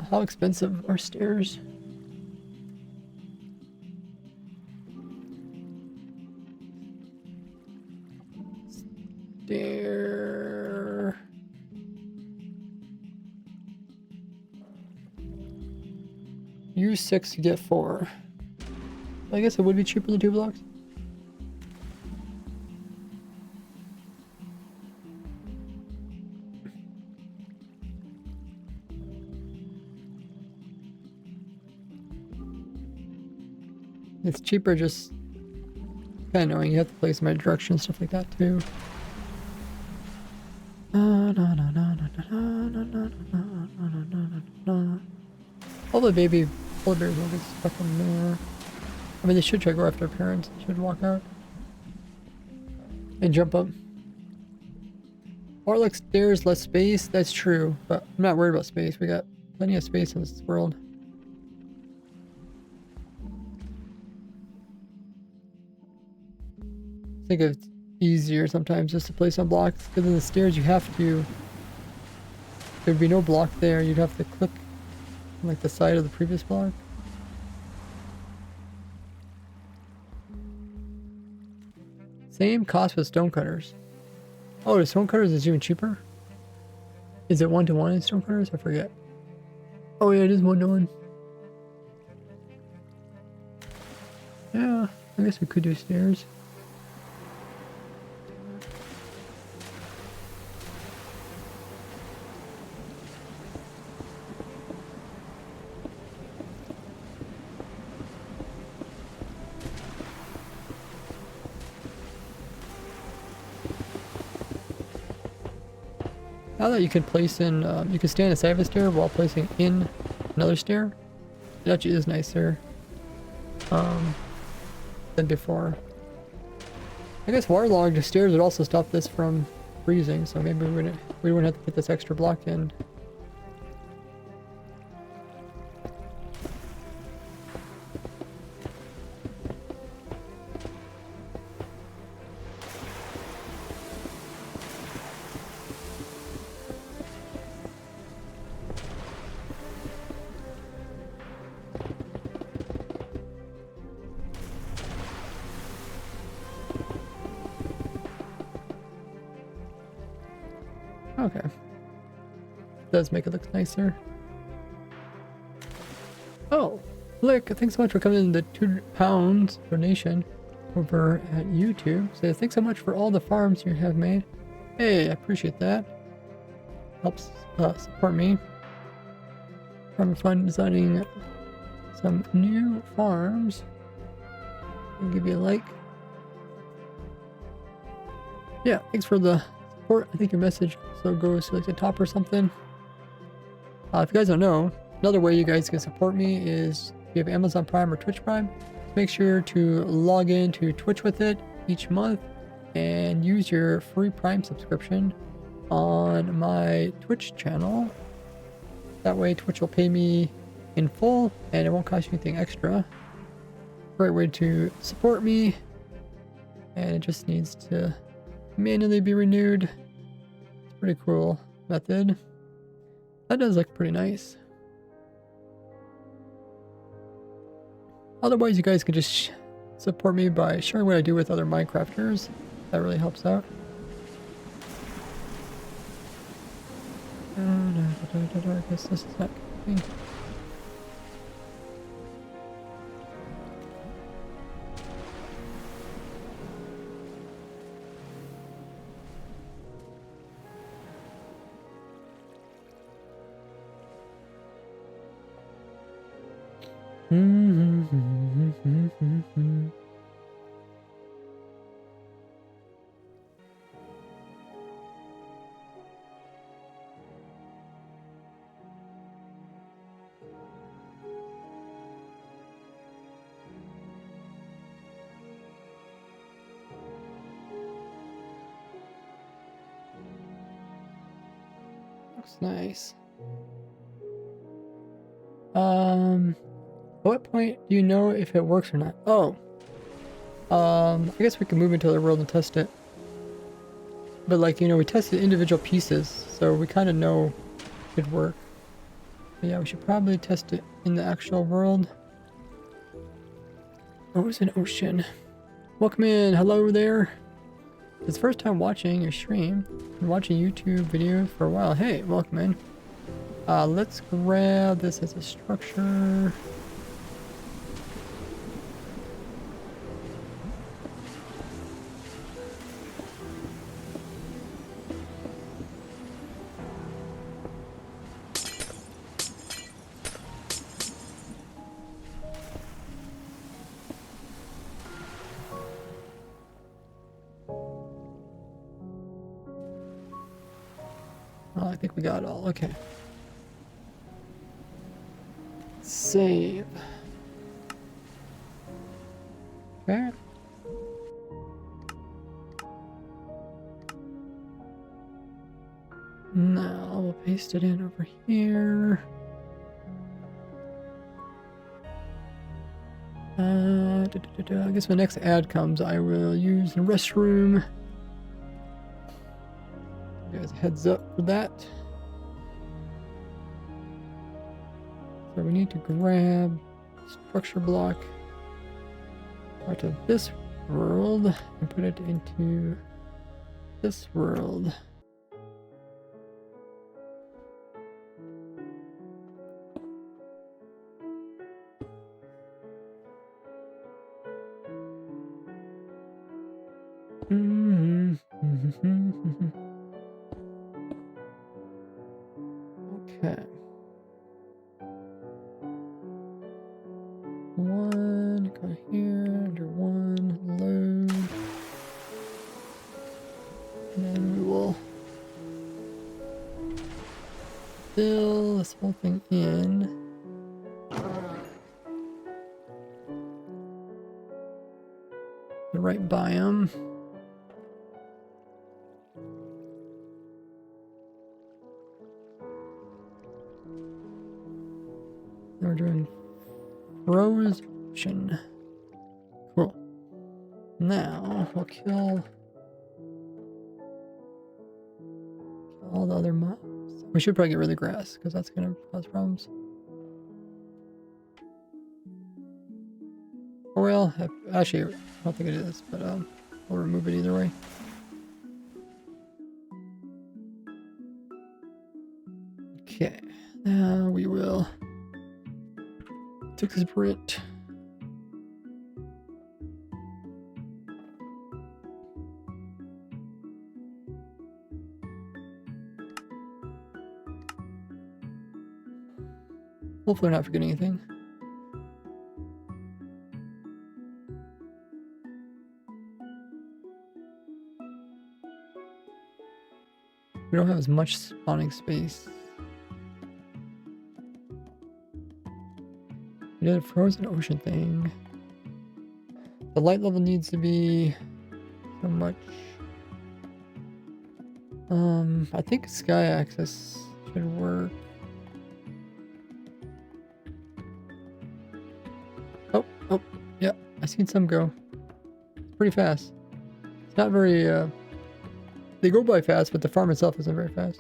how expensive are stairs? Stair. Use 6 to get 4. I guess it would be cheaper than 2 blocks. It's cheaper, just kind of knowing you have to place my direction and stuff like that too. All the baby polar bears will get stuck in there. I mean, they should try to go after their parents. They should walk out and jump up. Or like stairs, less space. That's true, but I'm not worried about space. We got plenty of space in this world. I think it's easier sometimes just to place on blocks, because in the stairs you have to, there'd be no block there, you'd have to click on like the side of the previous block. Same cost with stonecutters. Oh, the stonecutters is even cheaper? Is it 1-to-1 in stonecutters? I forget. Oh yeah, it is 1-to-1. Yeah, I guess we could do stairs. Now that you can place in, you can stand inside of a stair while placing in another stair. It actually is nicer than before. I guess waterlogged stairs would also stop this from freezing, so maybe we wouldn't have to put this extra block in. Okay. Does make it look nicer. Oh, Flick, thanks so much for coming in the £2 donation over at YouTube. So thanks so much for all the farms you have made. Hey, I appreciate that. Helps support me. Farm fun designing some new farms. I'll give you a like. Yeah, thanks for the support. I think your message also goes to like the top or something. If you guys don't know, another way you guys can support me is if you have Amazon Prime or Twitch Prime, make sure to log in to Twitch with it each month and use your free Prime subscription on my Twitch channel. That way Twitch will pay me in full and it won't cost you anything extra. Great way to support me, and it just needs to manually be renewed. It's a pretty cool method. That does look pretty nice. Otherwise, you guys can just support me by sharing what I do with other Minecrafters. That really helps out. I guess this is not coming. Looks nice. At what point do you know if it works or not? Oh. I guess we can move into the world and test it. But like, you know, we tested individual pieces, so we kind of know it would work. But yeah, we should probably test it in the actual world. Oh, it's an ocean. Welcome in. Hello there. It's the first time watching your stream. Been watching YouTube videos for a while. Hey, welcome in. Let's grab this as a structure. Oh, I think we got it all. Okay. Save. Okay. Now we'll paste it in over here. I guess when the next ad comes, I will use the restroom. You guys, heads up for that. So we need to grab structure block out of this world and put it into this world. Okay. One, go here, under one, load. And then we will fill this whole thing in. The right biome. We're doing frozen. Cool. Now we'll kill all the other mobs. We should probably get rid of the grass because that's gonna cause problems. Or well, actually, I don't think it is, but we'll remove it either way. Okay, now we will take this Brit. Hopefully, we're not forgetting anything. We don't have as much spawning space. We did a frozen ocean thing. The light level needs to be so much. I think sky access should work. Oh, yeah, I seen some go. It's pretty fast. It's not very, they go by fast, but the farm itself isn't very fast.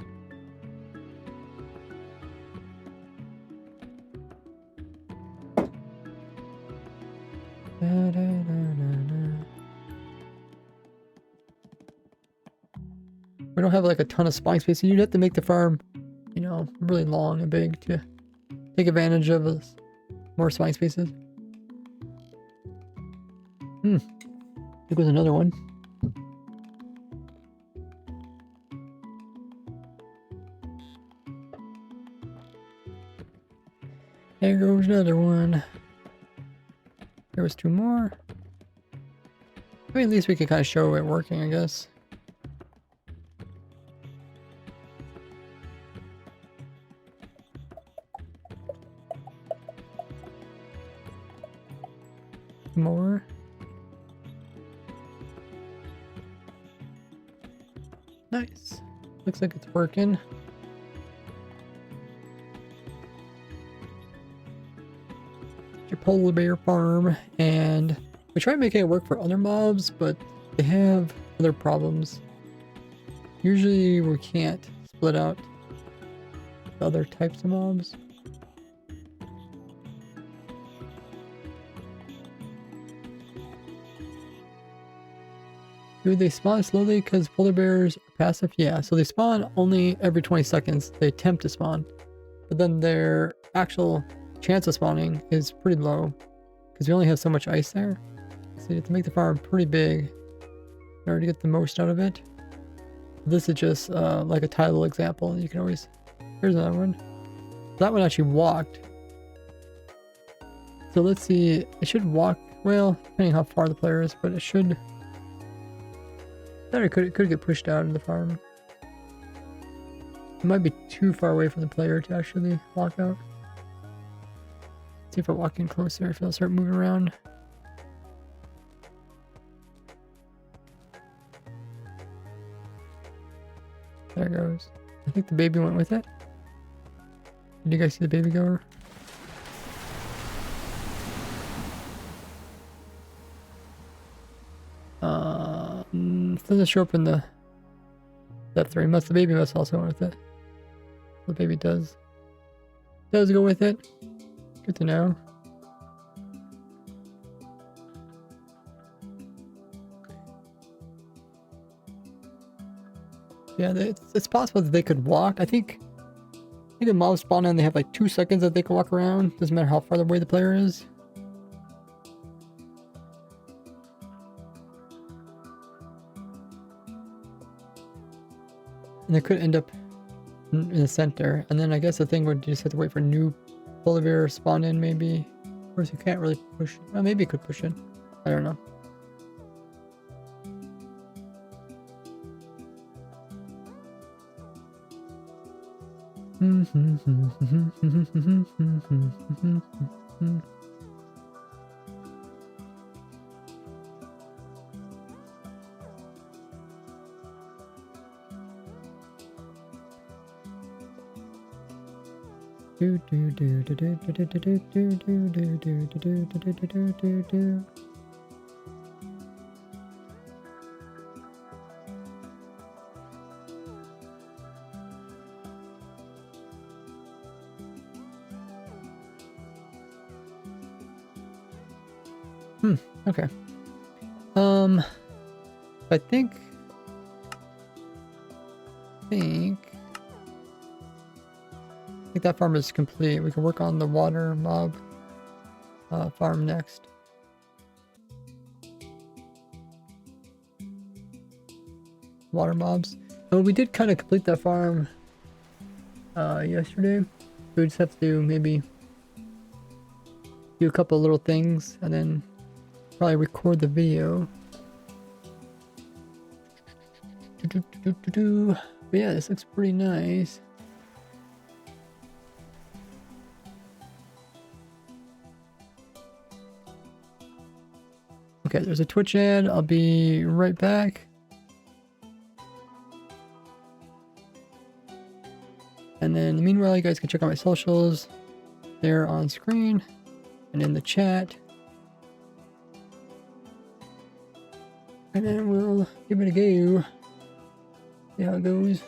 We don't have like a ton of spawning space, so you'd have to make the farm, you know, really long and big to take advantage of more spawning spaces. There goes another one. There goes another one. There was 2 more. I mean, at least we could kind of show it working, I guess. More. Nice. Looks like it's working. Your polar bear farm, and we try making it work for other mobs, but they have other problems. Usually we can't split out the other types of mobs. Do they spawn slowly because polar bears are passive? Yeah, so they spawn only every 20 seconds. They attempt to spawn, but then their actual chance of spawning is pretty low because we only have so much ice there. So you have to make the farm pretty big in order to get the most out of it. This is just like a title example. You can always... Here's another one. That one actually walked. So let's see. It should walk, well, depending how far the player is, but it should... It could get pushed out of the farm. It might be too far away from the player to actually walk out. Let's see if we're walking closer, if it'll start moving around. There it goes. I think the baby went with it. Did you guys see the baby goer? It doesn't show up in the depth 3. The baby must also go with it. The baby does go with it. Good to know. Yeah, it's possible that they could walk. I think the mobs spawn in, they have like 2 seconds that they can walk around. Doesn't matter how far away the player is. And they could end up in the center. And then I guess the thing would just have to wait for new polar bear spawn in, maybe. Of course, you can't really push. Well, maybe you could push in. I don't know. Okay. I think that farm is complete. We can work on the water mob farm next. Water mobs. Oh, we did kind of complete that farm yesterday. We just have to maybe do a couple little things and then probably record the video. But yeah, this looks pretty nice. Okay, there's a Twitch ad. I'll be right back. And then meanwhile, you guys can check out my socials. They're on screen and in the chat. And then we'll give it a go. See how it goes.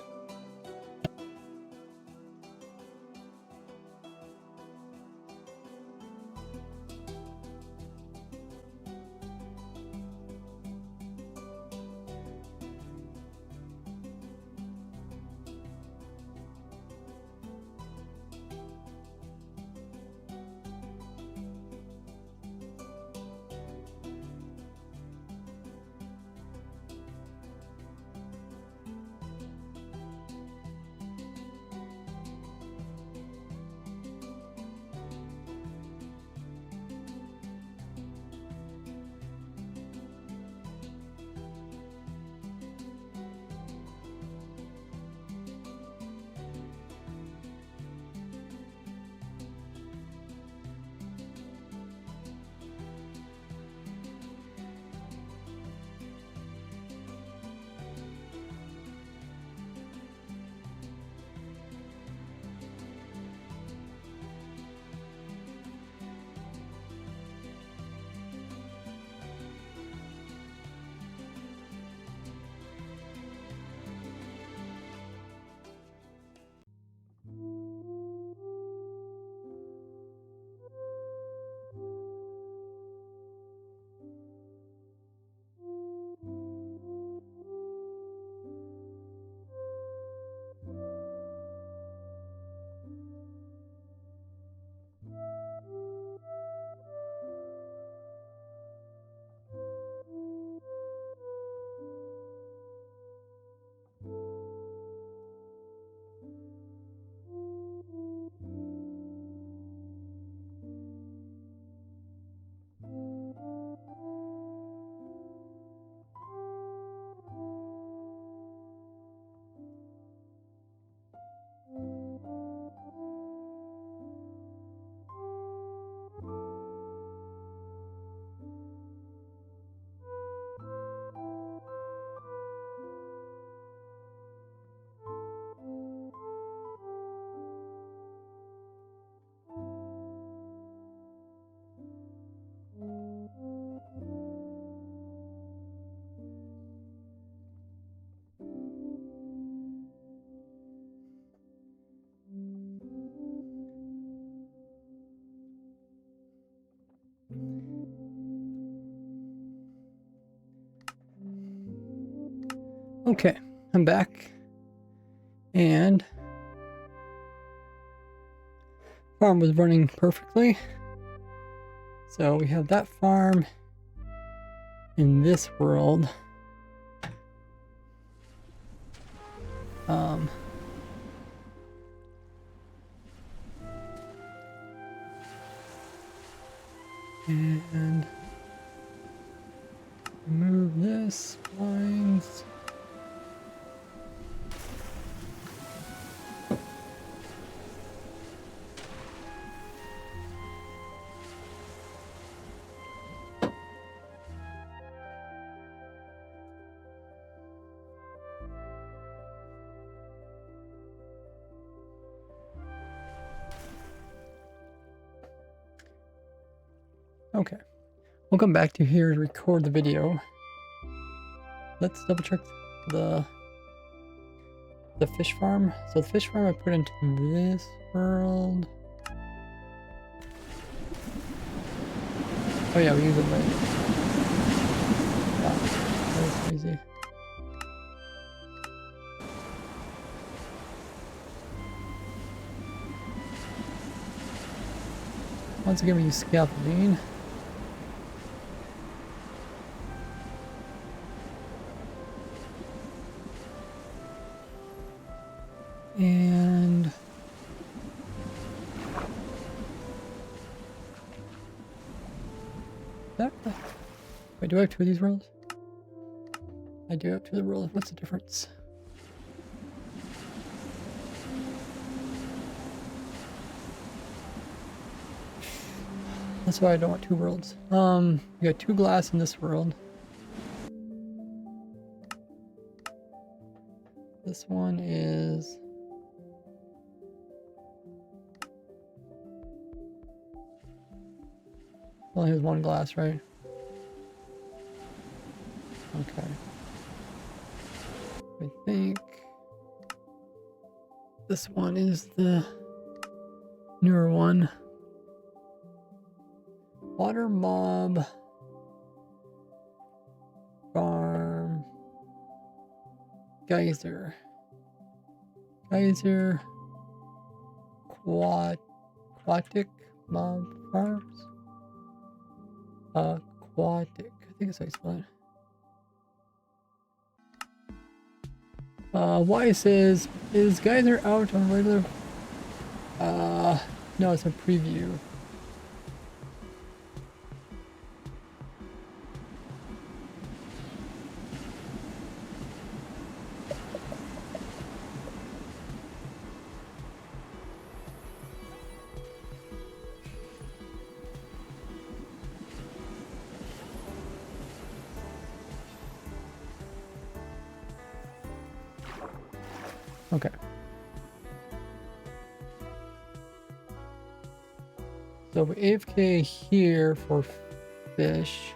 Okay, I'm back. And farm was running perfectly. So we have that farm in this world. And remove this lines. Okay, we'll come back to here to record the video. Let's double check the fish farm. So the fish farm I put into this world. Oh yeah, we use it right. Wow, that was crazy. Once again, we use scaffolding. And that, wait, do I have two of these worlds? I do have two of the worlds. What's the difference? That's why I don't want two worlds. We got two glass in this world. This one is only has one glass, right? Okay. I think this one is the newer one. Water mob farm Geyser aquatic mob farms aquatic, I think that's how you spell it. Y says, is Geyser out on regular? No, it's a preview. Okay. So we AFK here for fish.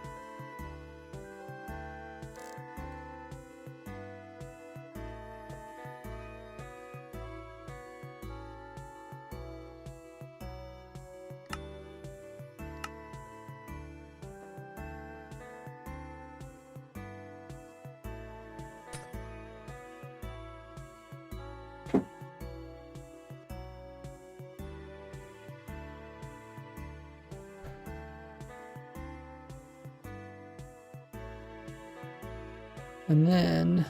And then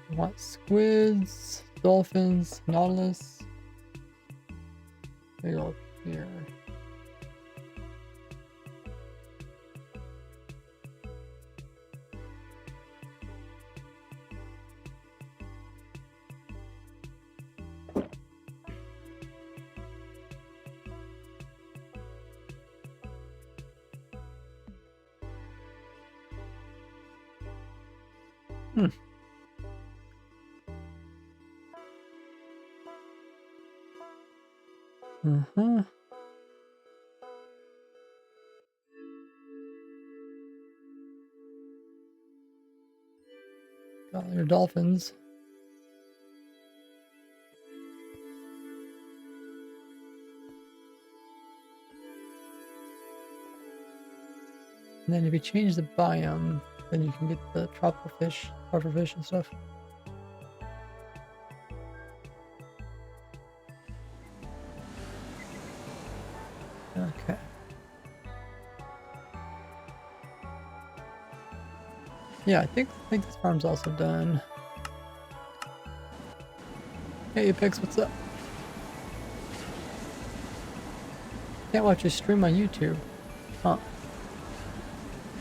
I want squids, dolphins, nautilus. They go up here. Uh-huh. Got your dolphins. And then if you change the biome, then you can get the tropical fish, pufferfish and stuff. Okay. Yeah, I think this farm's also done. Hey Apex, what's up? Can't watch your stream on YouTube. Huh.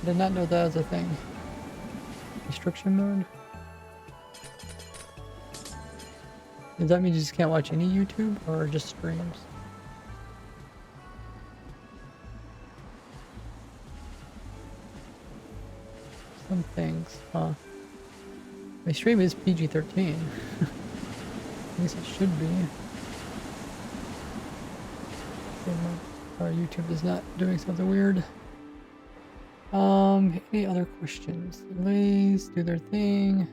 I did not know that was a thing. Restriction mode? Does that mean you just can't watch any YouTube or just streams? Some things, huh? My stream is PG-13. At least it should be. Our YouTube is not doing something weird. Any other questions? Delays do their thing.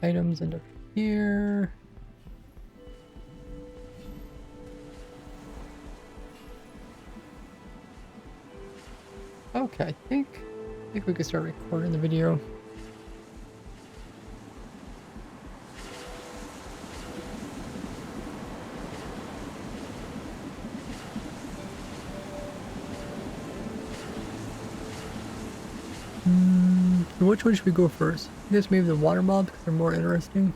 Items end up here. Okay, I think we can start recording the video. So which one should we go first? I guess maybe the water mobs because they're more interesting.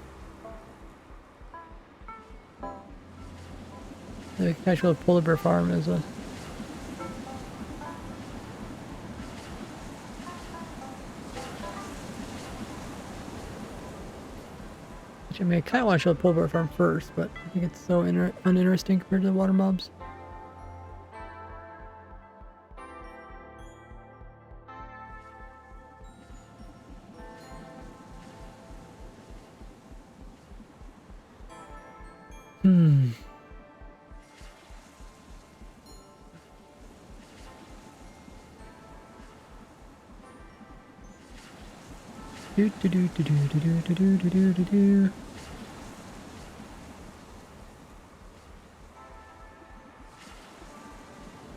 The actual polar bear farm is a... Actually, I mean, I kind of want to show the polar bear farm first, but I think it's so uninteresting compared to the water mobs. Hmm. Do do do do do do do do do do do do.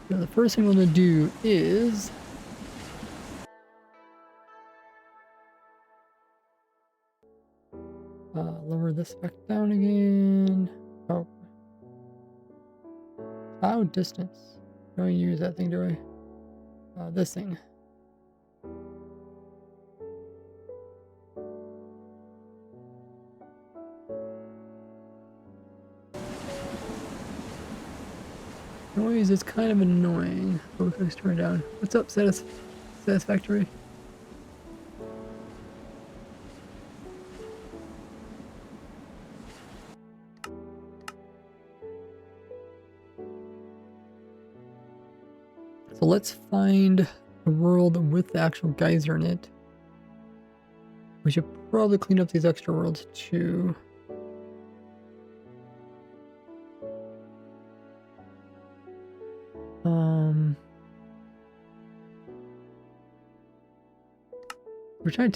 So the first thing I'm gonna do is lower this back down again. Oh, cloud distance. Don't use that thing, do I? This thing. Noise is kind of annoying. Oh, let's turn it down. What's up, Satisfactory? So let's find a world with the actual geyser in it. We should probably clean up these extra worlds too. We're trying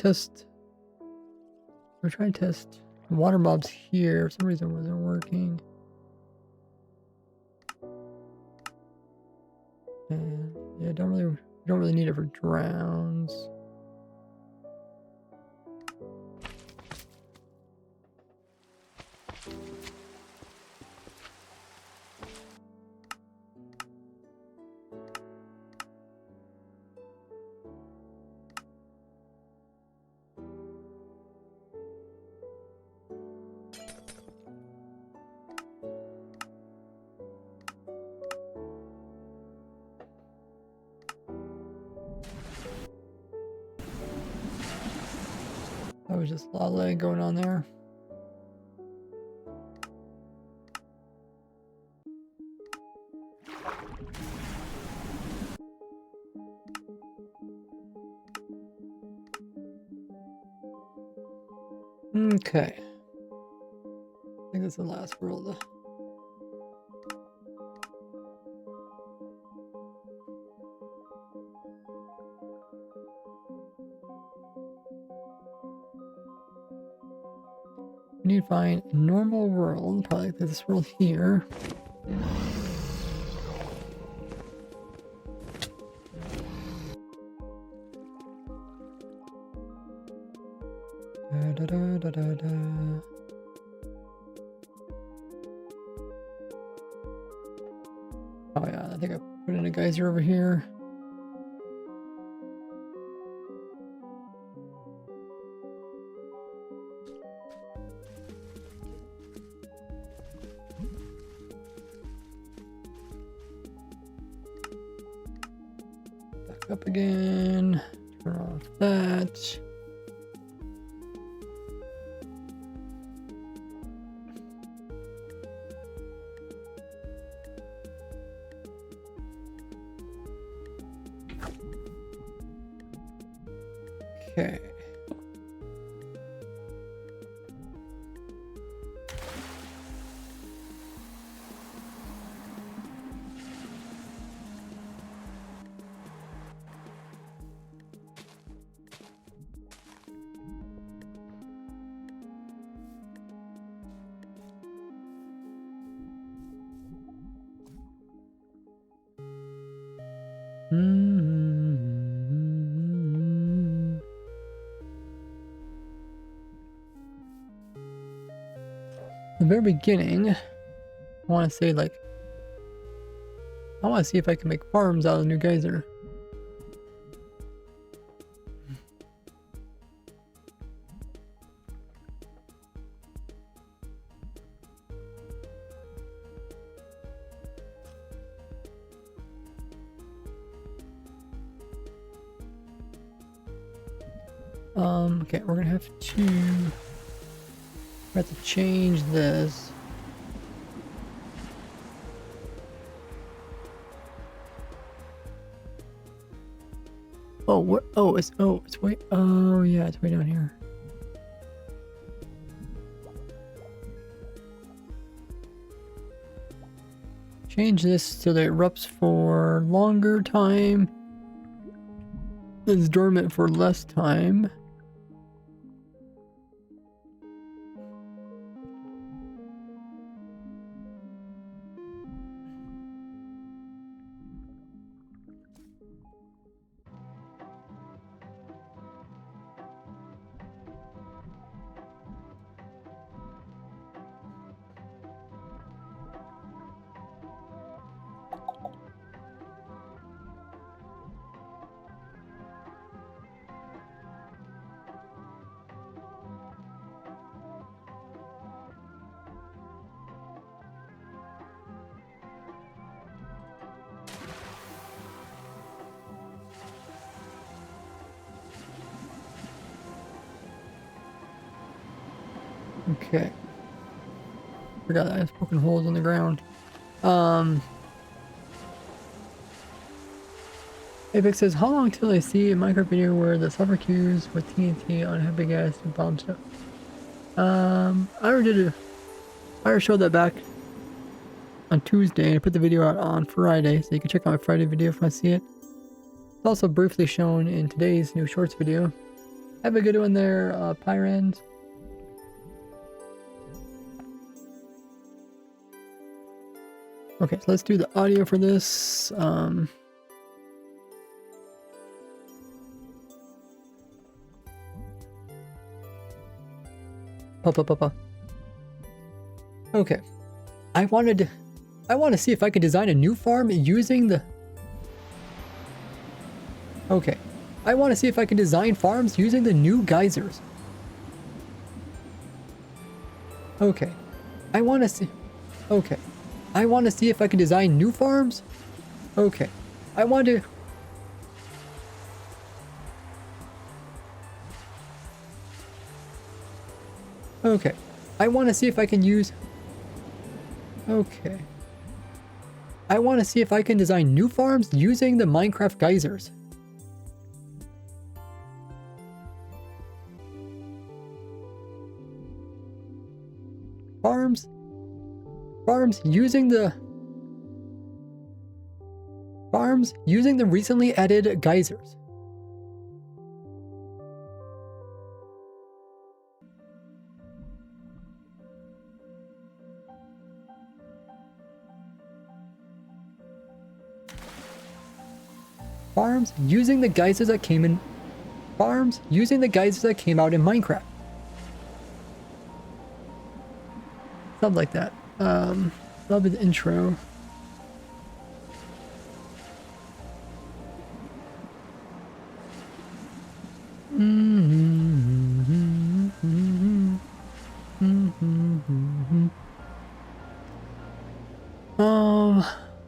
to test water mobs here. For some reason it wasn't working. And yeah, don't really need it for drowns. That was just a lot of lag going on there. Okay. I think that's the last world. We need to find a normal world, probably like this world here. Da, da, da, da, da, da. Oh yeah, I think I put in a geyser over here. Back up again. Turn off that. Okay. The very beginning, I want to say like, I want to see if I can make farms out of the new geyser. Okay, we're gonna have to have to change this. Oh, what? Oh, it's way. Oh, yeah, it's way down here. Change this so that it erupts for longer time. It's dormant for less time. Okay. Forgot I was poking holes in the ground. Apex says, how long till I see a Minecraft video where the sulfur cubes with TNT on heavy gas and bomb stuff? I already showed that back on Tuesday and I put the video out on Friday, so you can check out my Friday video if you want to see it. It's also briefly shown in today's new shorts video. Have a good one there, Pyrans. Okay, so let's do the audio for this. Okay. I want to see if I could design a new farm using the... Okay. I want to see if I can design farms using the new geysers. Okay. I want to see... Okay. I want to see if I can design new farms. Okay. I want to... Okay. I want to see if I can use... Okay. I want to see if I can design new farms using the Minecraft geysers. Farms using the... Farms using the recently added geysers. Farms using the geysers that came in... Farms using the geysers that came out in Minecraft. Something like that. That'll be the intro.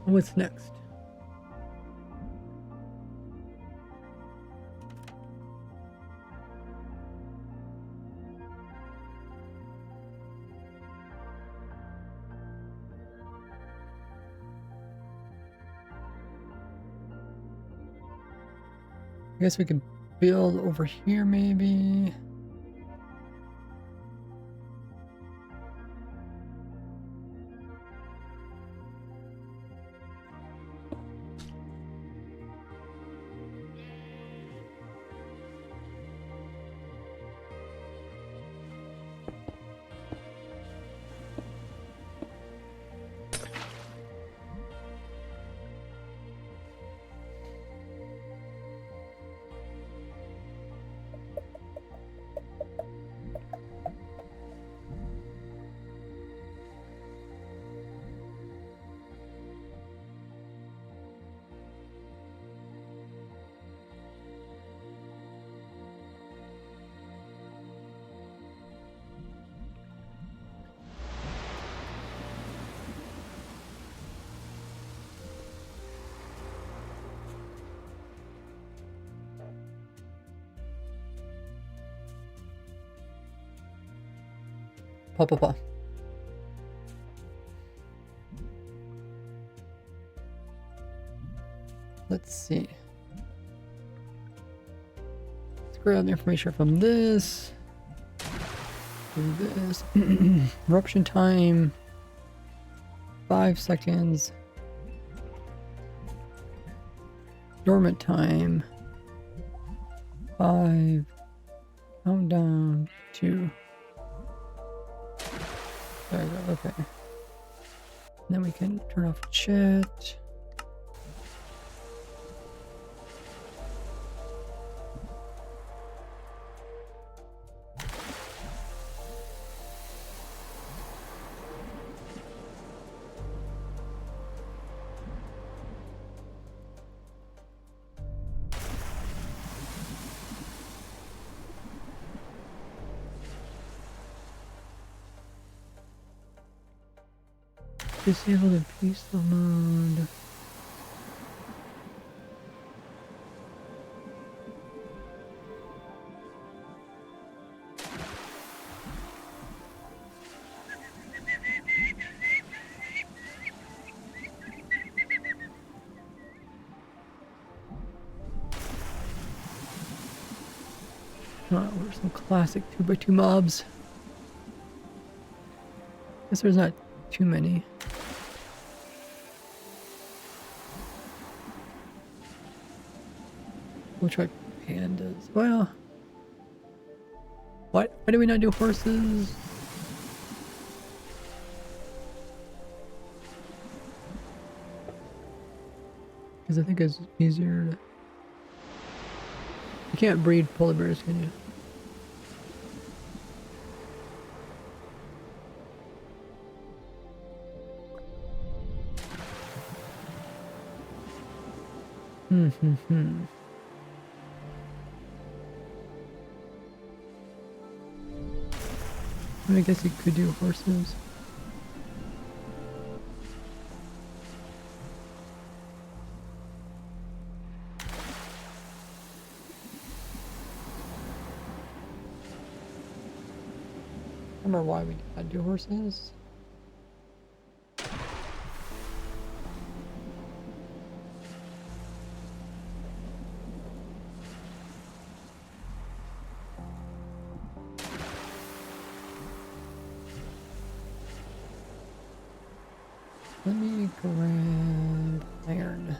What's next? I guess we could build over here maybe. Pa pa pa. Let's see. Let's grab the information from this. Do this. Eruption time. 5 seconds. Dormant time. 5. Countdown. 2. There we go. Okay. And then we can turn off chat. Disable the peaceful mode. We're some classic 2x2 mobs. Guess there's not too many. We'll try pandas. Well, why do we not do horses? Because I think it's easier to... You can't breed polar bears, can you? I guess you could do horses. I don't remember why we did not do horses. Let me grab iron.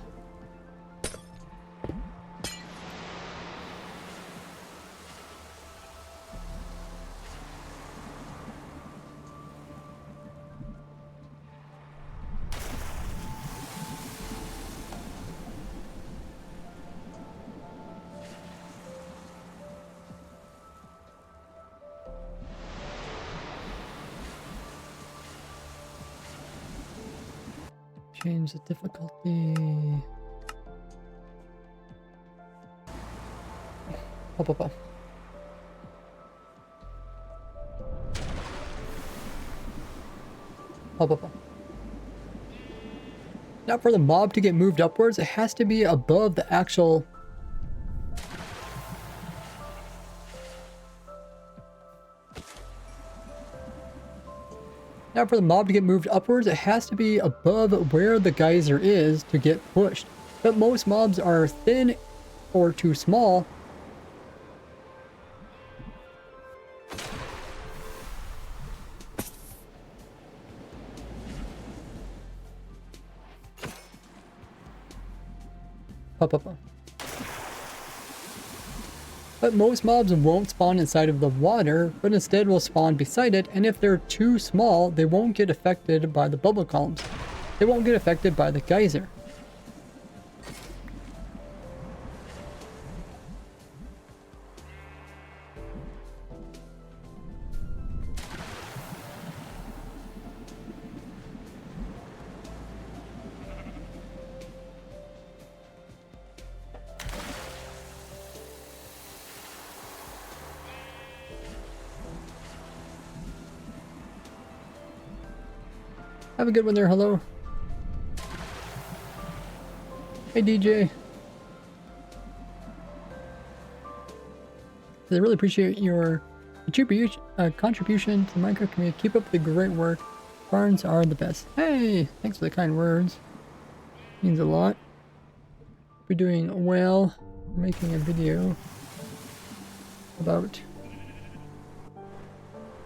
Change the difficulty. Up, up, up. Up, up, up. Now for the mob to get moved upwards, it has to be above the actual... Now for the mob to get moved upwards, it has to be above where the geyser is to get pushed. But most mobs are thin or too small. Up, up, up. But most mobs won't spawn inside of the water, but instead will spawn beside it, and if they're too small, they won't get affected by the bubble columns. They won't get affected by the geyser. Have a good one there, hello. Hey DJ. I really appreciate your contribution to the Minecraft community. Keep up the great work. Farms are the best. Hey, thanks for the kind words. Means a lot. We're doing well. Making a video about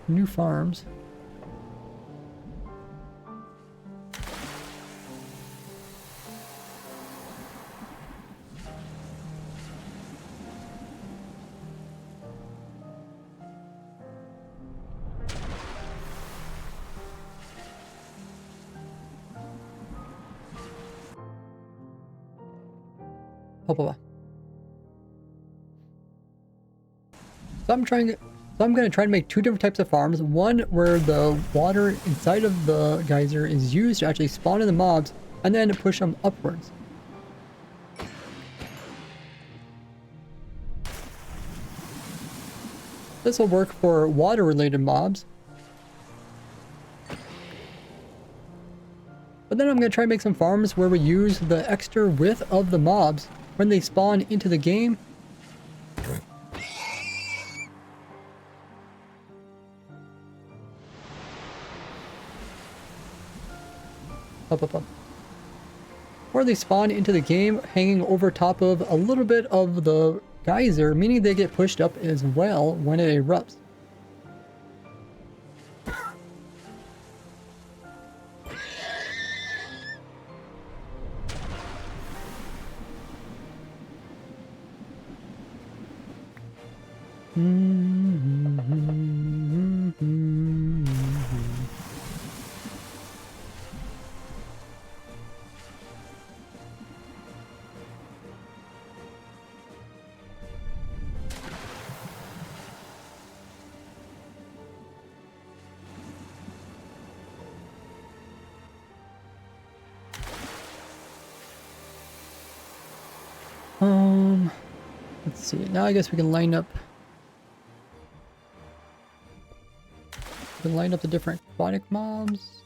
new farms. Blah, blah, blah. So I'm gonna try to make two different types of farms. One where the water inside of the geyser is used to actually spawn in the mobs, and then push them upwards. This will work for water-related mobs. But then I'm gonna try to make some farms where we use the extra width of the mobs when they spawn into the game. Up. Or they spawn into the game hanging over top of a little bit of the geyser, meaning they get pushed up as well when it erupts. Let's see. Now I guess we can line up. We can line up the different aquatic mobs.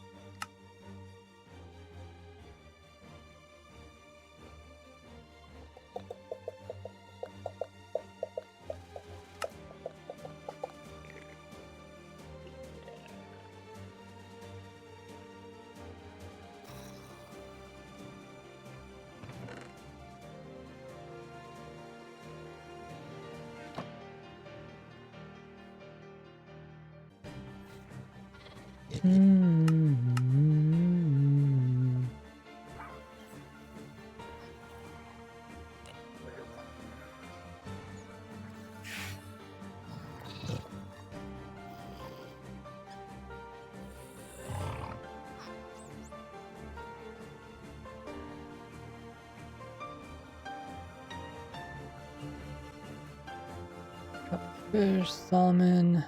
Fish, salmon.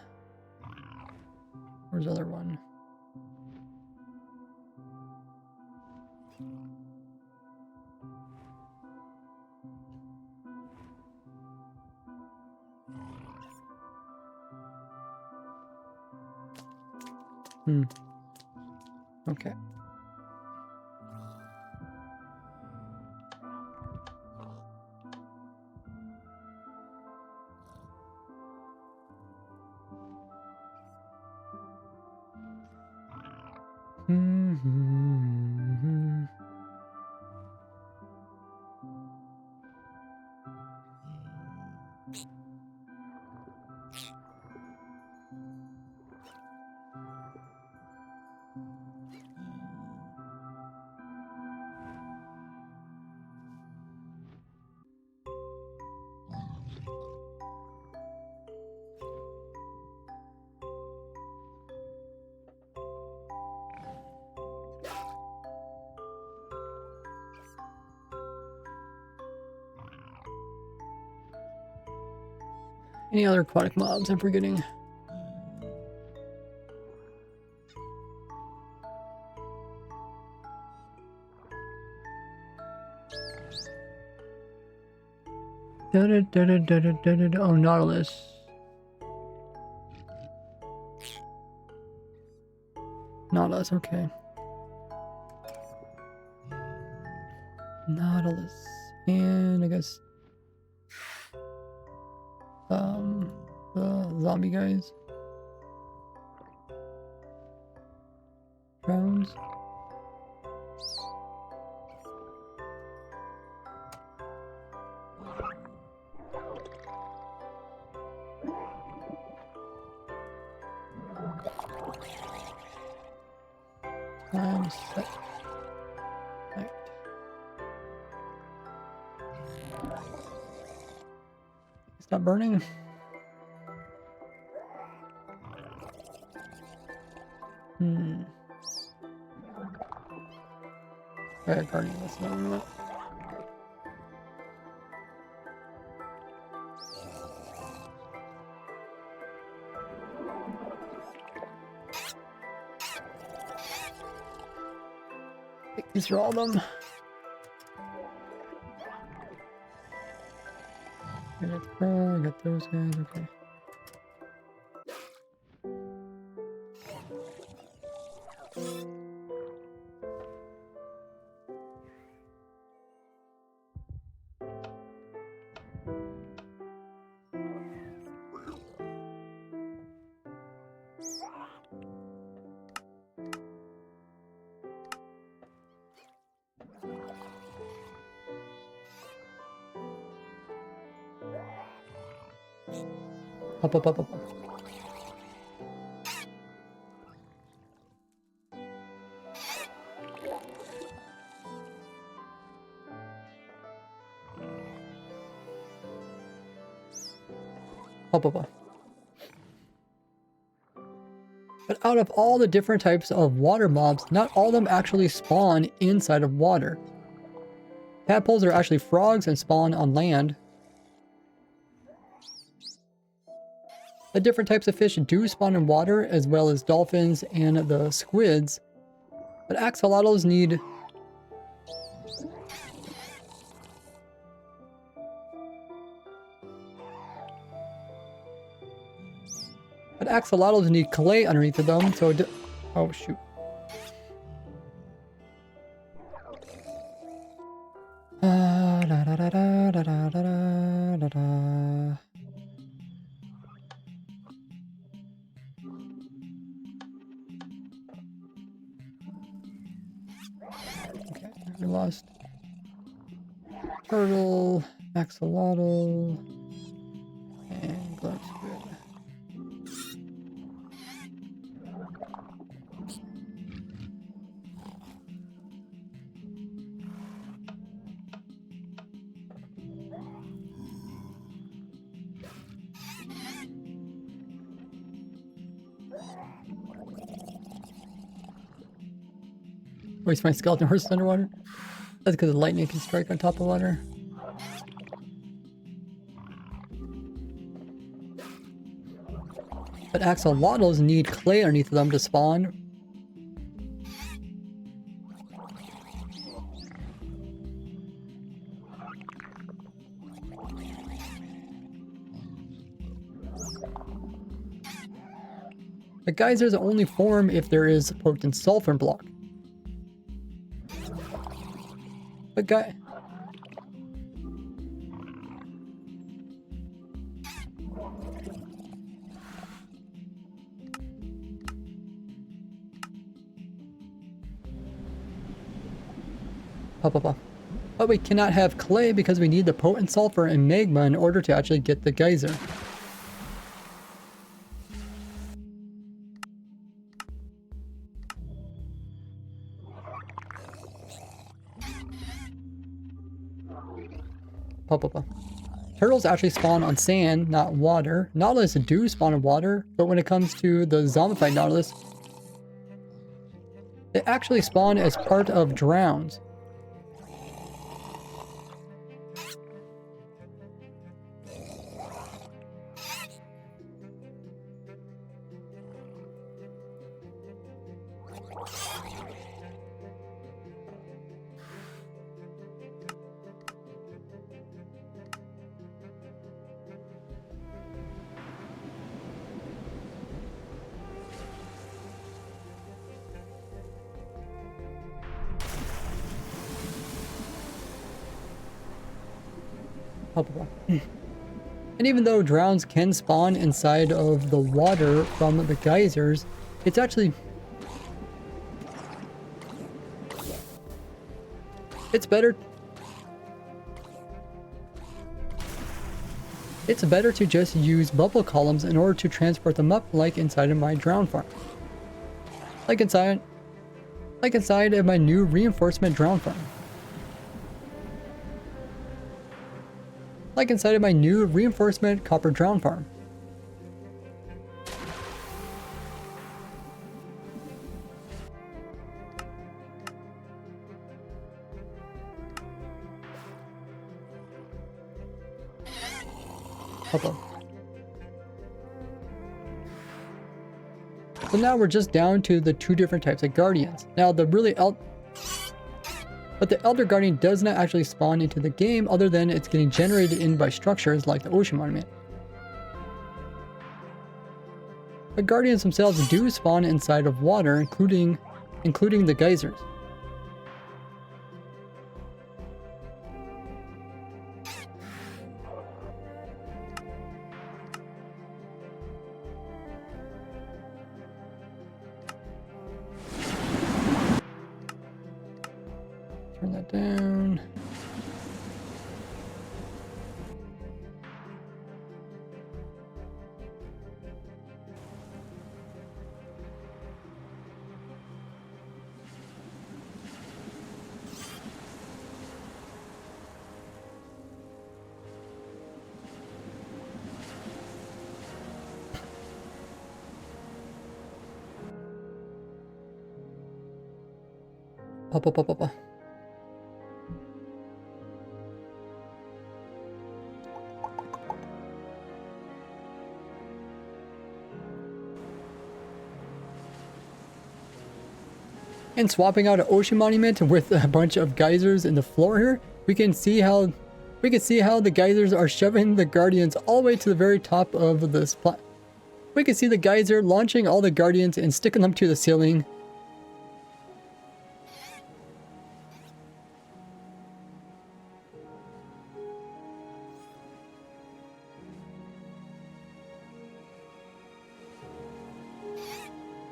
Where's the other one? Okay. Any other aquatic mobs I'm forgetting? Oh, Nautilus. Nautilus, okay. Nautilus. And I guess the zombie guys. Rounds. Time set. Right. Stop burning. Alright, guardian, let's know. These are all of them. I got the crow, I got those guys, okay. Up, up, up, up. Up, up, up. But out of all the different types of water mobs, not all of them actually spawn inside of water. Tadpoles are actually frogs and spawn on land. The different types of fish do spawn in water, as well as dolphins and the squids. But axolotls need... But axolotls need clay underneath of them, so... Oh, shoot. Da, da, da, da, da, da, da, da, da. Okay, we lost turtle, axolotl, and glow squid. Always find skeleton horses underwater. That's because the lightning can strike on top of water. But axolotls need clay underneath them to spawn. The geysers only form if there is potent sulfur block. But guy... But we cannot have clay because we need the potent sulfur and magma in order to actually get the geyser. Turtles actually spawn on sand, not water. Nautilus do spawn in water, but when it comes to the zombified Nautilus, they actually spawn as part of drowns. And even though drowns can spawn inside of the water from the geysers, it's actually... It's better to just use bubble columns in order to transport them up, like inside of my drown farm. Like inside of my new reinforcement drown farm. Like inside of my new reinforcement copper drown farm. So now we're just down to the two different types of guardians. Now the Elder Guardian does not actually spawn into the game, other than it's getting generated in by structures like the Ocean Monument. The Guardians themselves do spawn inside of water, including the geysers. Turn that down. Papa. And swapping out an Ocean Monument with a bunch of geysers in the floor here, we can see how the geysers are shoving the Guardians all the way to the very top of this plot. We can see the geyser launching all the Guardians and sticking them to the ceiling.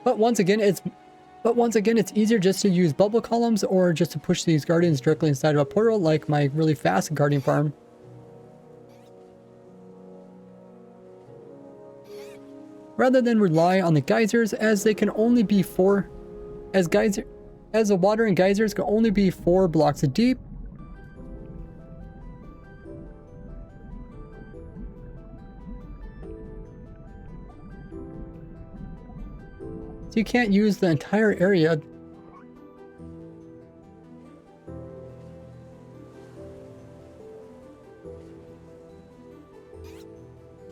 But once again, it's easier just to use bubble columns or just to push these Guardians directly inside of a portal, like my really fast Guardian farm. Rather than rely on the geysers, as they can only be as the water and geysers can only be 4 blocks deep. So you can't use the entire area.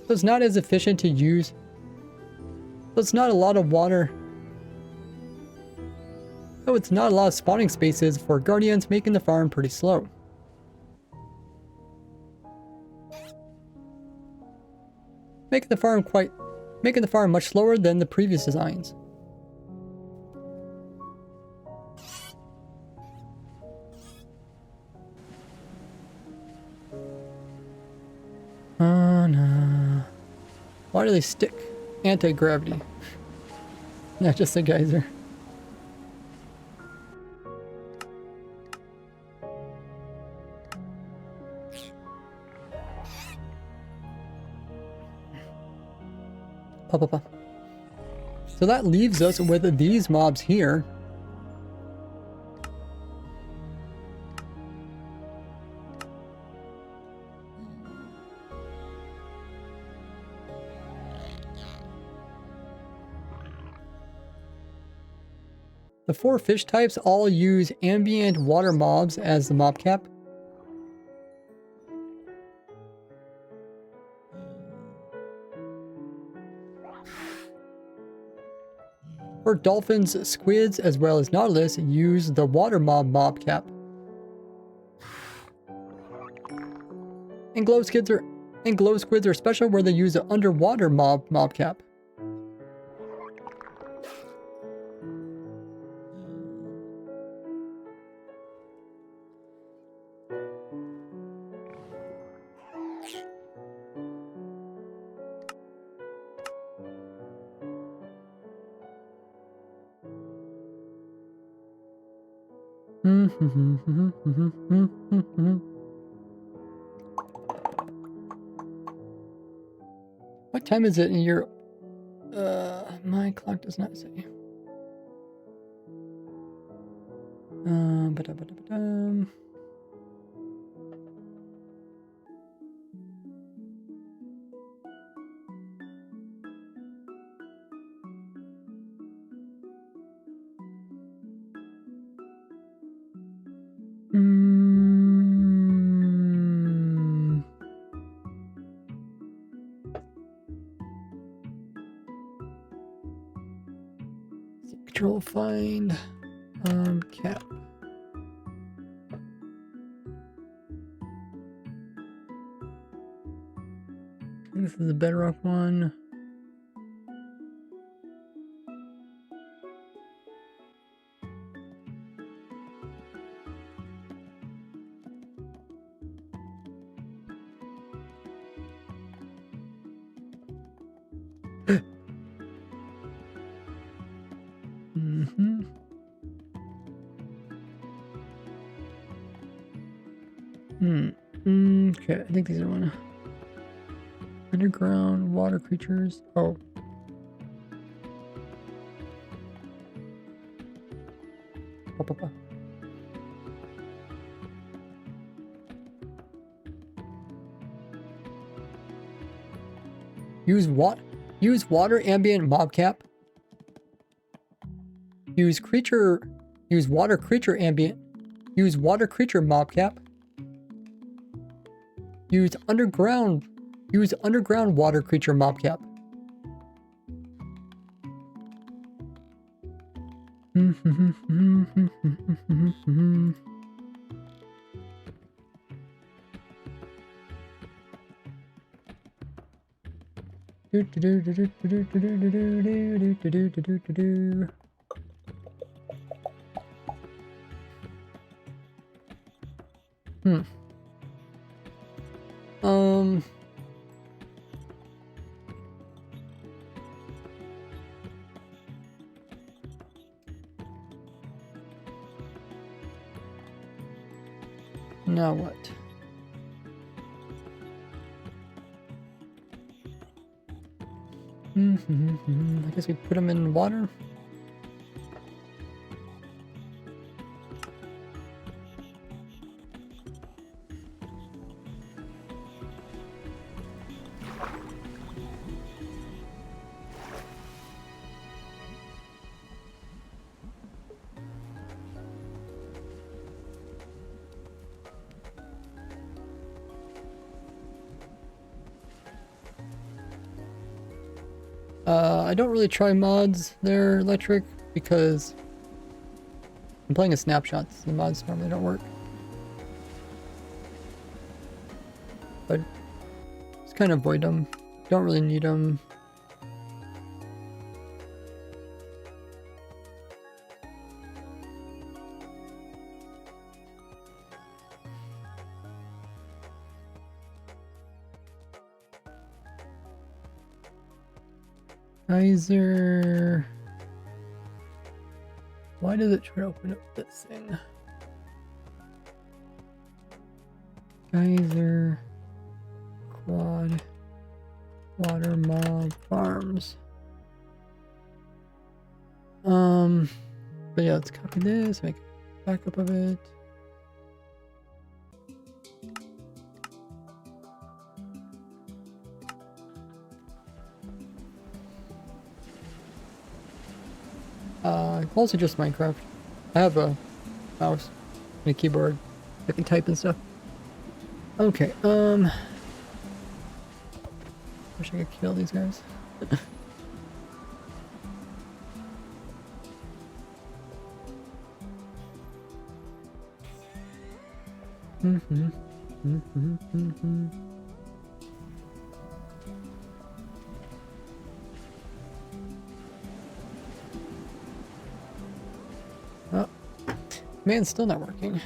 So it's not as efficient to use. So it's not a lot of water. So it's not a lot of spawning spaces for Guardians, making the farm pretty slow. Making the farm much slower than the previous designs. Oh no. Why do they stick? Anti-gravity. Not just a geyser. Pa. So that leaves us with these mobs here. The 4 fish types all use ambient water mobs as the mob cap. For dolphins, squids, as well as nautilus use the water mob cap. And glow squids are special, where they use the underwater mob cap. What time is it in your... my clock does not say. Ba-da-ba-da-ba-dum. Control find cap. This is the bedrock one. Okay, I think these are one. Underground water creatures. Oh. Pa. Use water ambient mob cap. Use water creature ambient. Use water creature mob cap. Use underground water creature mob cap. Now what? I guess we put them in water. I don't really try mods there, Electric, because I'm playing a snapshot, so the mods normally don't work. But just kind of avoid them. Don't really need them. Geyser. Why does it try to open up this thing? Geyser Quad Water Mob Farms. But yeah, let's copy this, make a backup of it. Also just Minecraft. I have a mouse and a keyboard. I can type and stuff. Okay, wish I could kill these guys. Oh, man, still not working.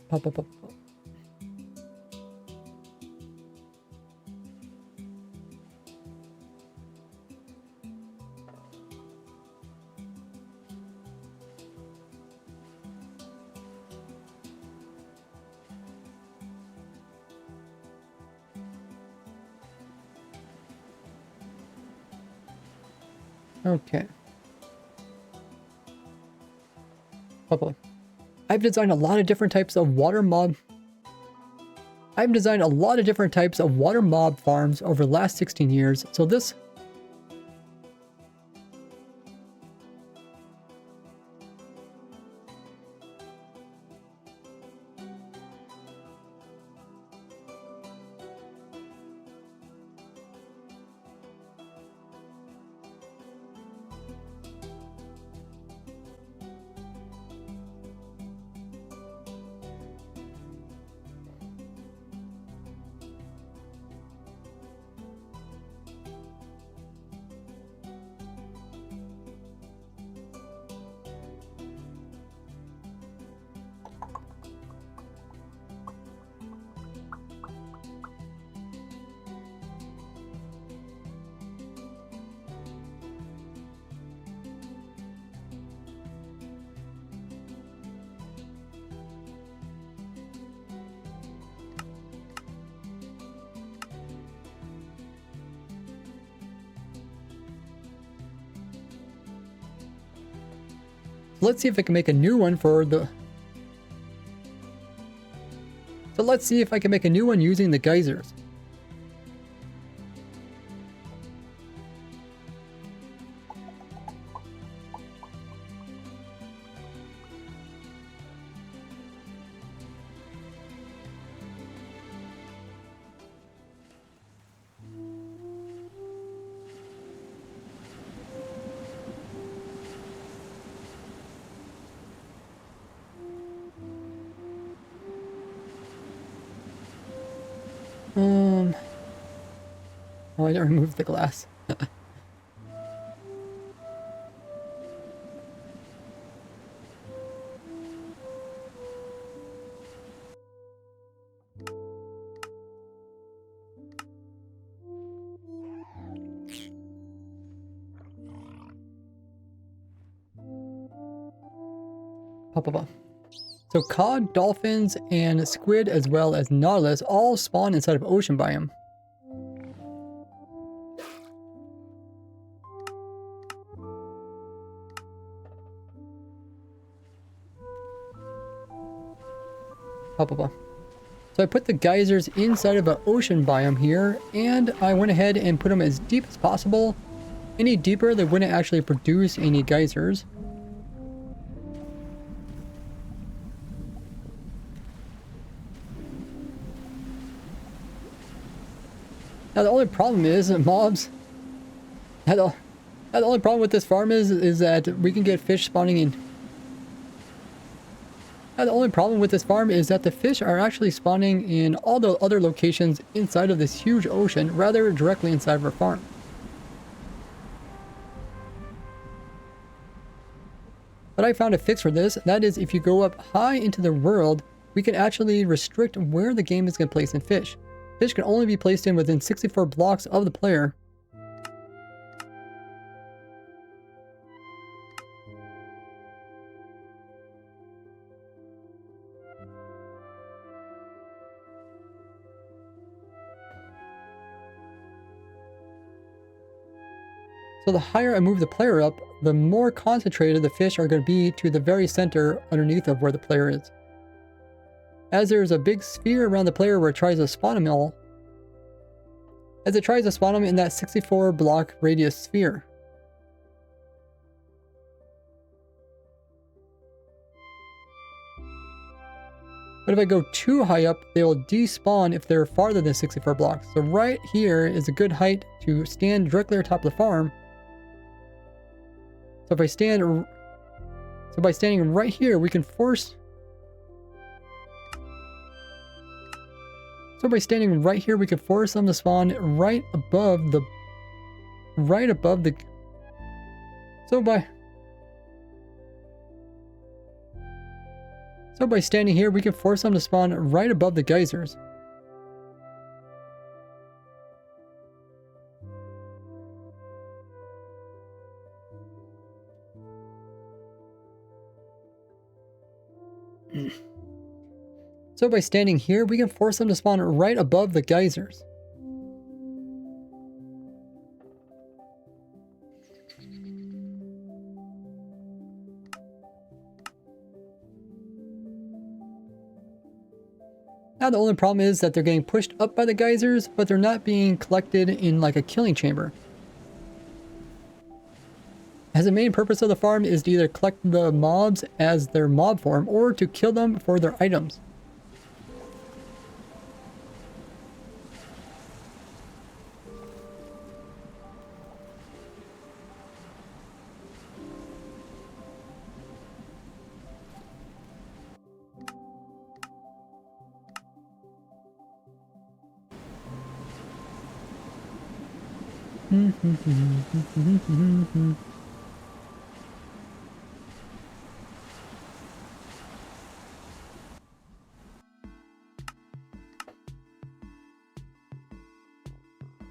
Pop, pop, pop, pop. Okay. Pop. I've designed a lot of different types of water mob. I've designed a lot of different types of water mob farms over the last 16 years, so this... Let's see if I can make a new one for the... So let's see if I can make a new one using the geysers. Oh, I didn't remove the glass. Pop. So cod, dolphins, and squid, as well as nautilus, all spawn inside of ocean biome. Pop. So I put the geysers inside of an ocean biome here, and I went ahead and put them as deep as possible. Any deeper, they wouldn't actually produce any geysers. Now the only problem is mobs. The only problem with this farm is that we can get fish spawning in. Now the only problem with this farm is that the fish are actually spawning in all the other locations inside of this huge ocean, rather directly inside of our farm. But I found a fix for this. That is, if you go up high into the world, we can actually restrict where the game is going to place in fish. Fish can only be placed in within 64 blocks of the player. So the higher I move the player up, the more concentrated the fish are going to be to the very center underneath of where the player is. As there's a big sphere around the player where it tries to spawn them all, as it tries to spawn them in that 64 block radius sphere. But if I go too high up, they will despawn if they're farther than 64 blocks. So right here is a good height to stand directly on top of the farm. So if I stand, so by standing right here, we can force. So by standing right here, we can force them to spawn right above the. So by standing here, we can force them to spawn right above the geysers. So by standing here, we can force them to spawn right above the geysers. Now the only problem is that they're getting pushed up by the geysers, but they're not being collected in like a killing chamber. As the main purpose of the farm is to either collect the mobs as their mob form or to kill them for their items.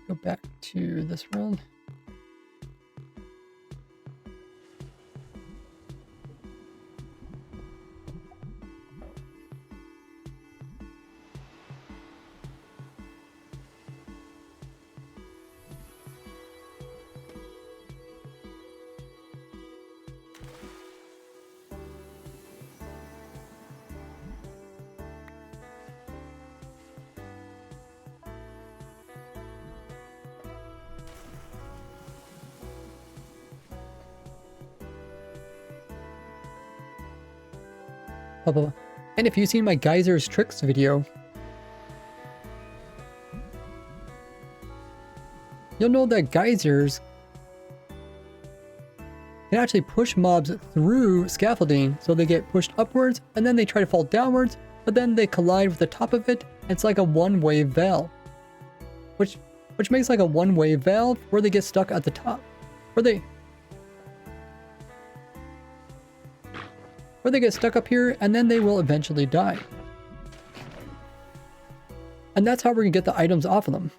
Go back to this world. Blah, blah, blah. And if you've seen my geysers tricks video, you'll know that geysers can actually push mobs through scaffolding, so they get pushed upwards and then they try to fall downwards, but then they collide with the top of it. It's like a one-way valve, which makes like a one-way valve where they get stuck at the top, where they get stuck up here, and then they will eventually die. And that's how we're gonna get the items off of them.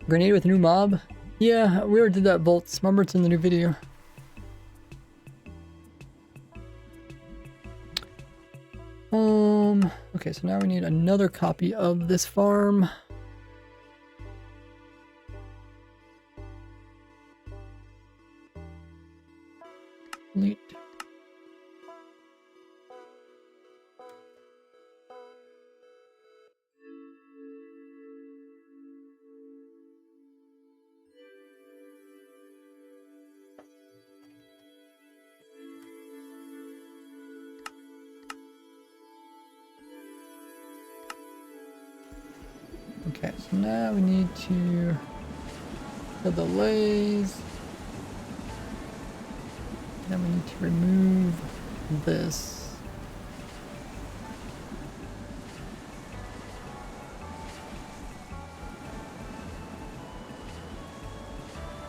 Grenade with a new mob? Yeah, we already did that, Bolts. Remember, it's in the new video. Okay, so now we need another copy of this farm. Complete. Okay, so now we need to fill the lays. Then we need to remove this.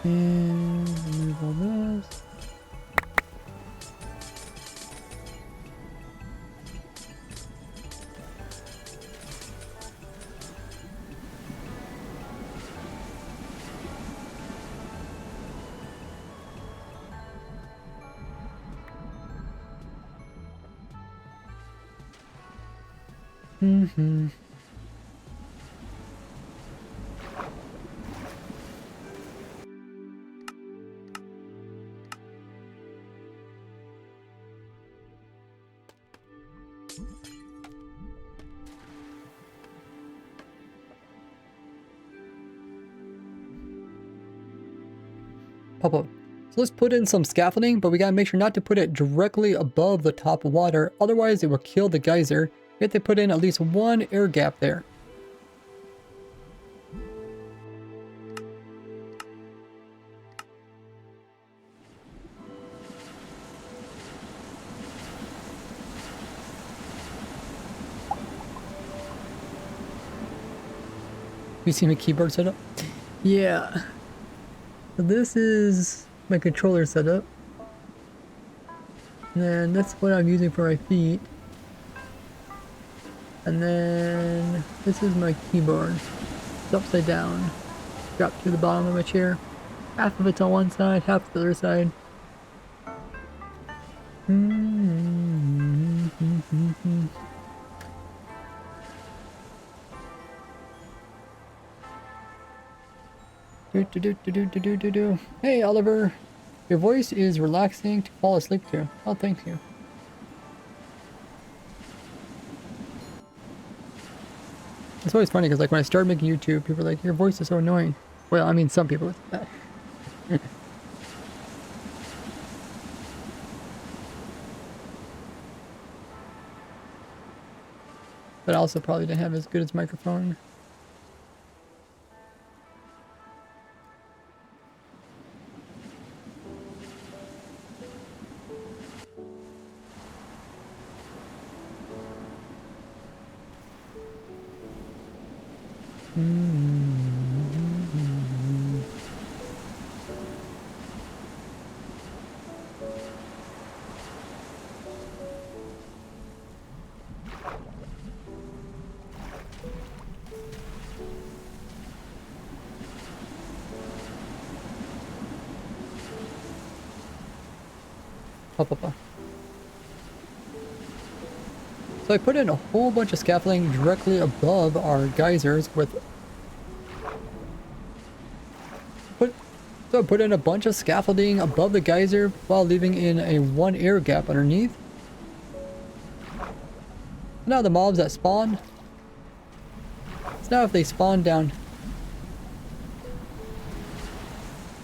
And remove all this. Pop up. So let's put in some scaffolding, but we gotta make sure not to put it directly above the top of water, otherwise it will kill the geyser. We have to put in at least one air gap there. You see my keyboard setup? Yeah. So this is my controller setup. And then that's what I'm using for my feet. And then this is my keyboard. It's upside down. Dropped to the bottom of my chair. Half of it's on one side, half the other side. Hey Oliver, your voice is relaxing to fall asleep to. Oh, thank you. It's always funny because like when I started making YouTube, people are like, your voice is so annoying. Well, I mean, some people. But I also probably didn't have as good as microphone. So I put in a whole bunch of scaffolding directly above our geysers with... So I put in a bunch of scaffolding above the geyser while leaving in a 1 air gap underneath. Now the mobs that spawn. So now if they spawn down...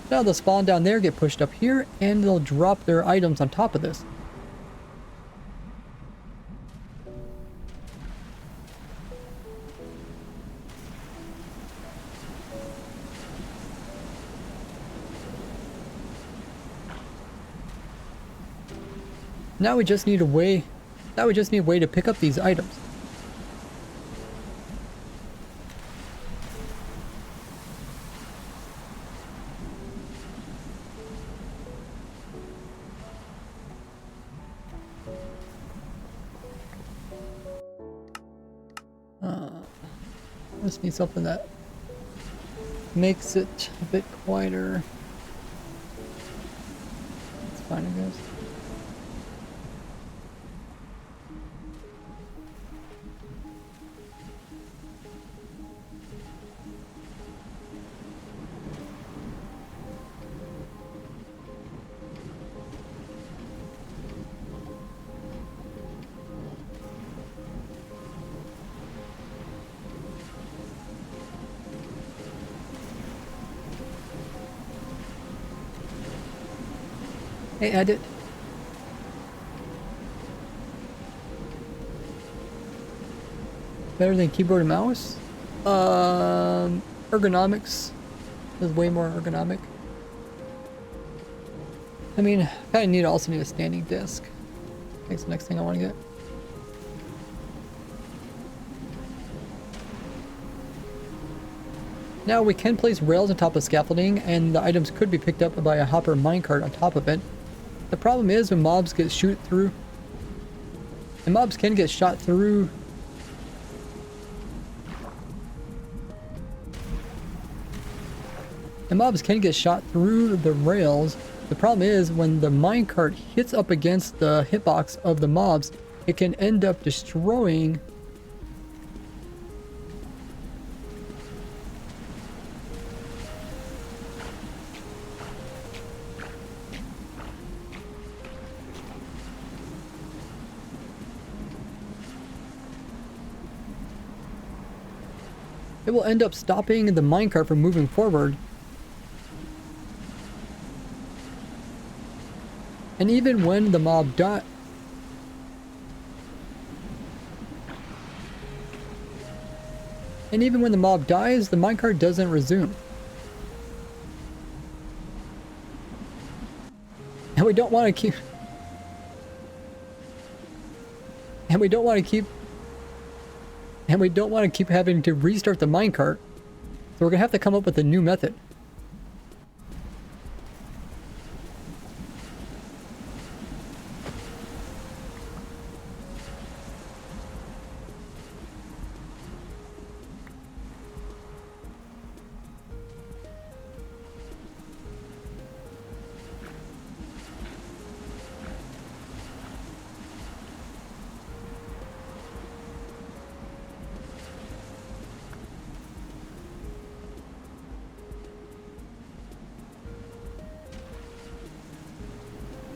Now they'll spawn down there, get pushed up here, and they'll drop their items on top of this. Now we just need a way. Now we just need a way to pick up these items. Just need something that makes it a bit quieter. It's fine, I guess. Hey, edit. Better than keyboard and mouse? Ergonomics is way more ergonomic. I mean, I kind of also need a standing desk. That's the next thing I want to get. Now we can place rails on top of scaffolding, and the items could be picked up by a hopper minecart on top of it. The problem is when mobs get shoot through, and mobs can get shot through. And mobs can get shot through the rails. The problem is when the minecart hits up against the hitbox of the mobs, it can end up destroying it will end up stopping the minecart from moving forward. And even when the mob dies, the minecart doesn't resume. And we don't want to keep... And we don't want to keep having to restart the minecart So we're gonna have to come up with a new method.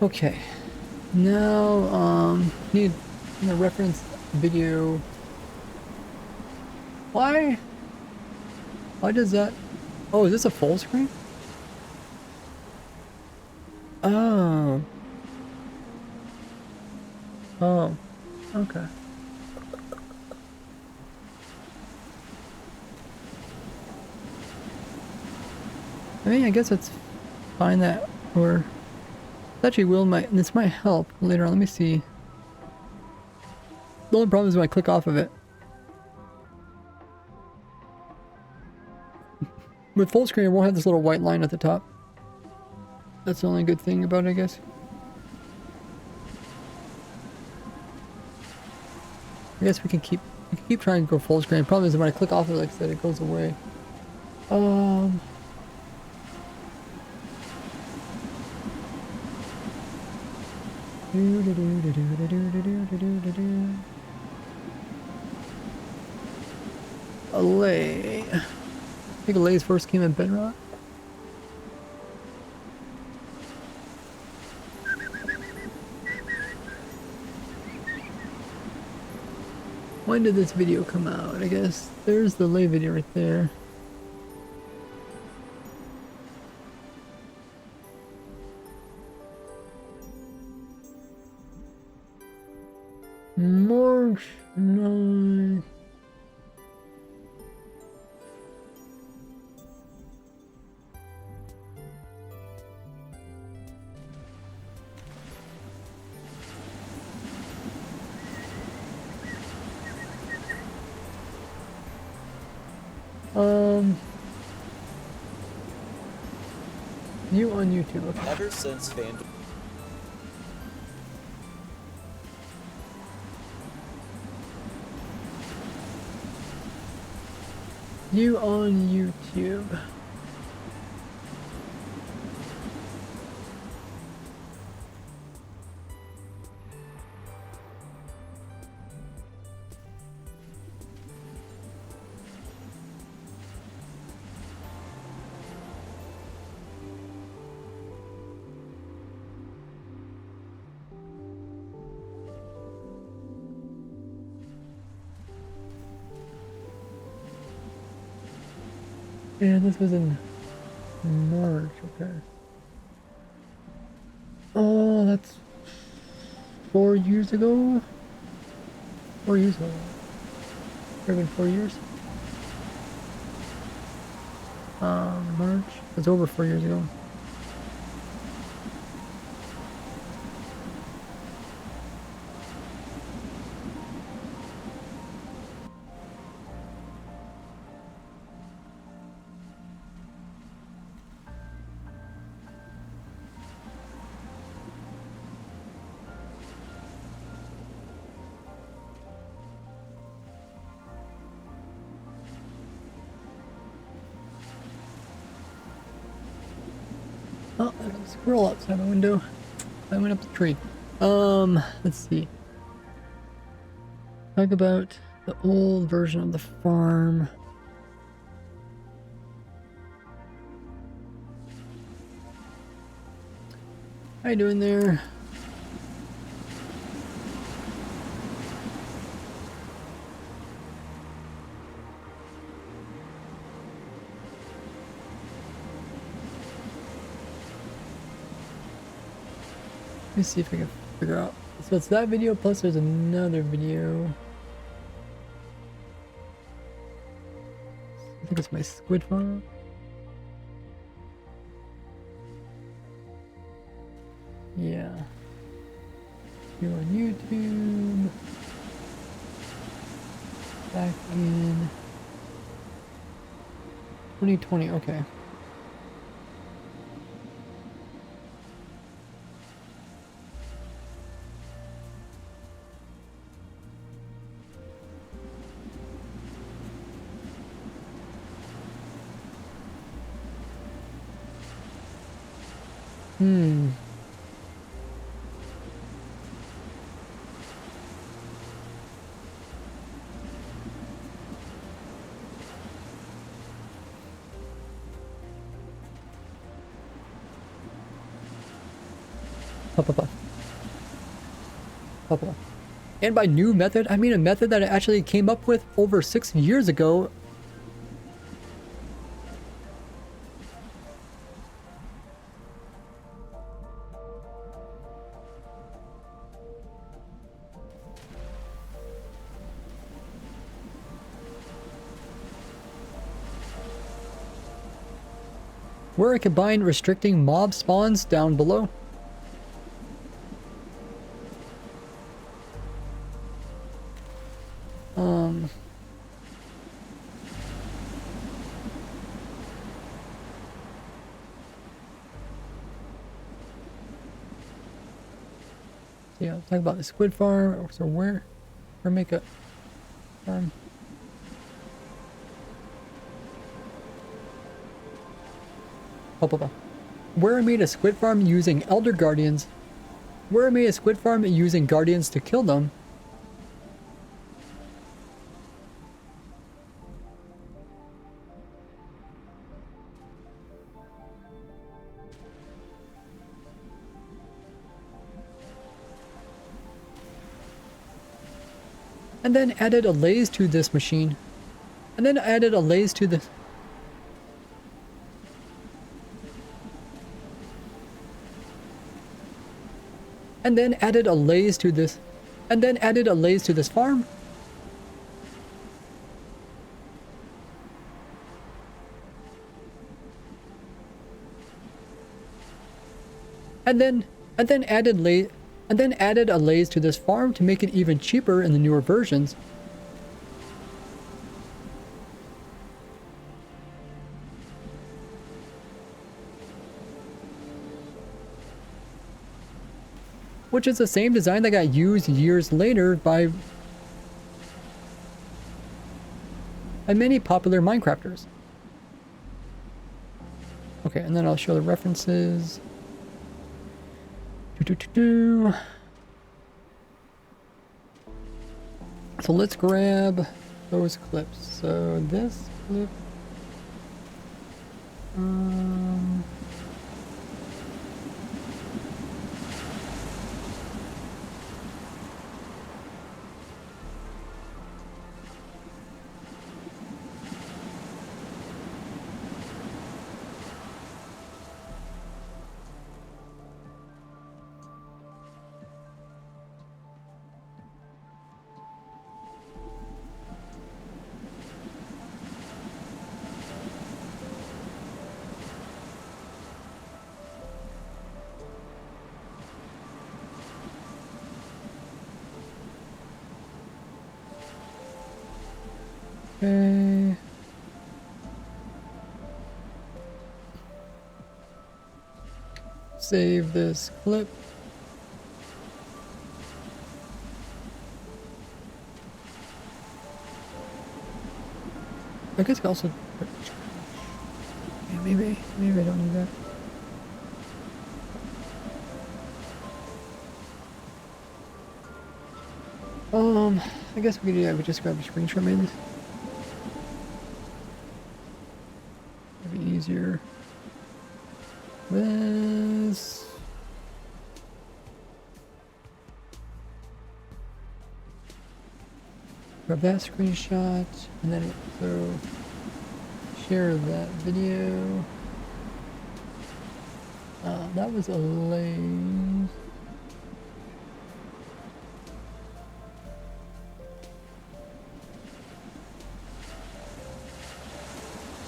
Okay, now need a reference video. Why does that? Oh, is this a full screen? Oh. Oh, okay. I mean, I guess it's fine that we're actually this might help later on. Let me see. The only problem is when I click off of it. With full screen, it won't have this little white line at the top. That's the only good thing about it, I guess. I guess we can keep trying to go full screen. The problem is when I click off of it, like I said, it goes away. Allay. I think Allay's first came in Bedrock. When did this video come out? I guess there's the Allay video right there. March 9th. You on YouTube. Okay. Ever since FanDuel. You on YouTube. Yeah, this was in March, okay. Oh, that's 4 years ago? 4 years ago. Could have been 4 years. March. It's over 4 years ago. Oh, there's a squirrel outside my window. I went up the tree. Let's see. Talk about the old version of the farm. How you doing there? Let me see if I can figure out. So it's that video plus there's another video. I think it's my squid farm. Yeah. You're on YouTube. Back in. 2020, okay. Hmm. Puff, puff, puff. Puff, puff. And by new method, I mean a method that I actually came up with over 6 years ago. Where I combine restricting mob spawns down below. Yeah, talk about the squid farm. So where make a farm? Oh, where I made a squid farm using elder guardians. Where I made a squid farm using guardians to kill them. And then added a laze to this machine. And then added a laze to the... And then added a laze to this... And then added a laze to this farm. And then added a laze to this farm to make it even cheaper in the newer versions. Which is the same design that got used years later by many popular Minecrafters. Okay, and then I'll show the references. So let's grab those clips. So this clip. Okay. Save this clip. I guess I also... Yeah, maybe I don't need that. I guess we could do that. We just grab a screenshot maybe. Maybe easier. This. Grab that screenshot and then so share that video. That was a lame.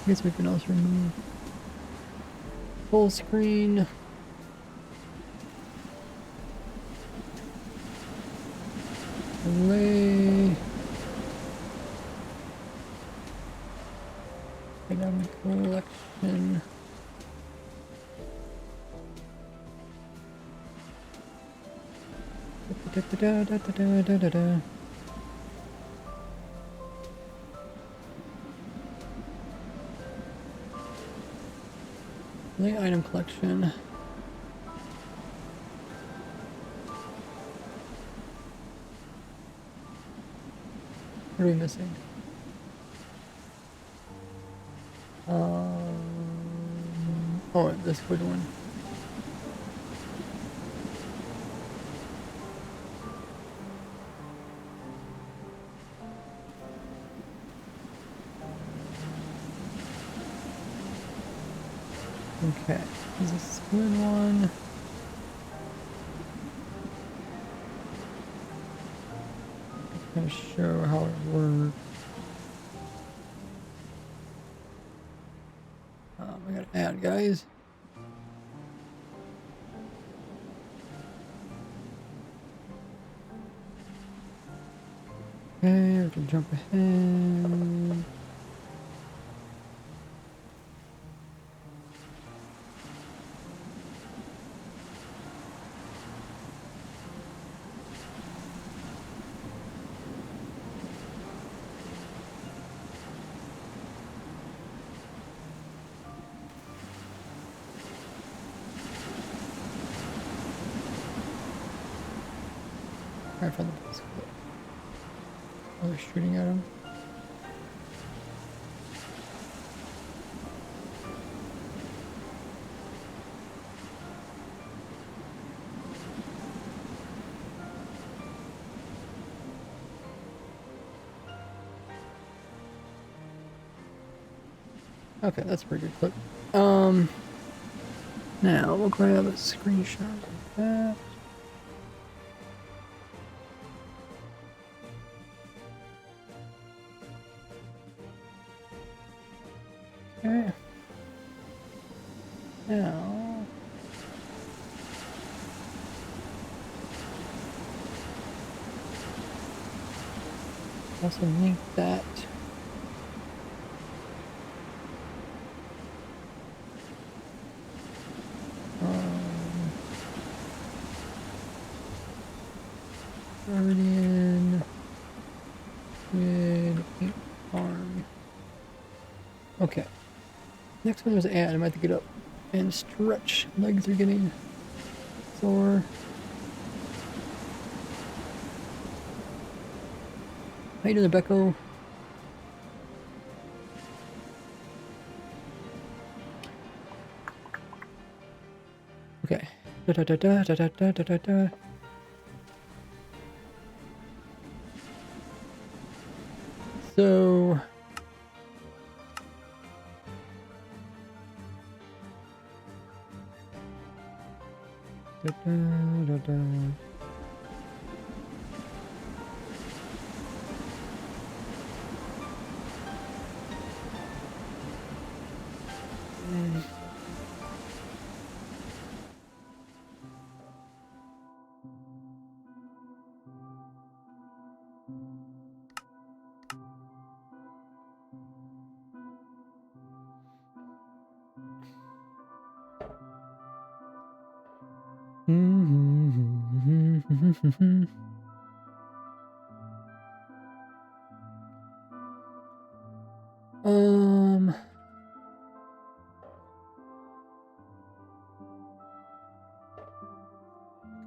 I guess we can also remove full screen. Delay. Item collection. Da-da-da-da-da-da-da-da. The item collection. What are we missing? Oh, this wood one. Okay, this is a squid one. Kind of show how it works. I gotta add, guys. Okay, we can jump ahead. I found the place. Oh, they're shooting at him. Okay, that's a pretty good clip. Now we'll grab a screenshot of that. Okay. Now. Also link that. Guardian with ink farm. Okay. Next one was ad. I might have to get up and stretch. Legs are getting sore. How you doing, Becco? Okay. Da da da da da da da da da. So. Da, da, da, da.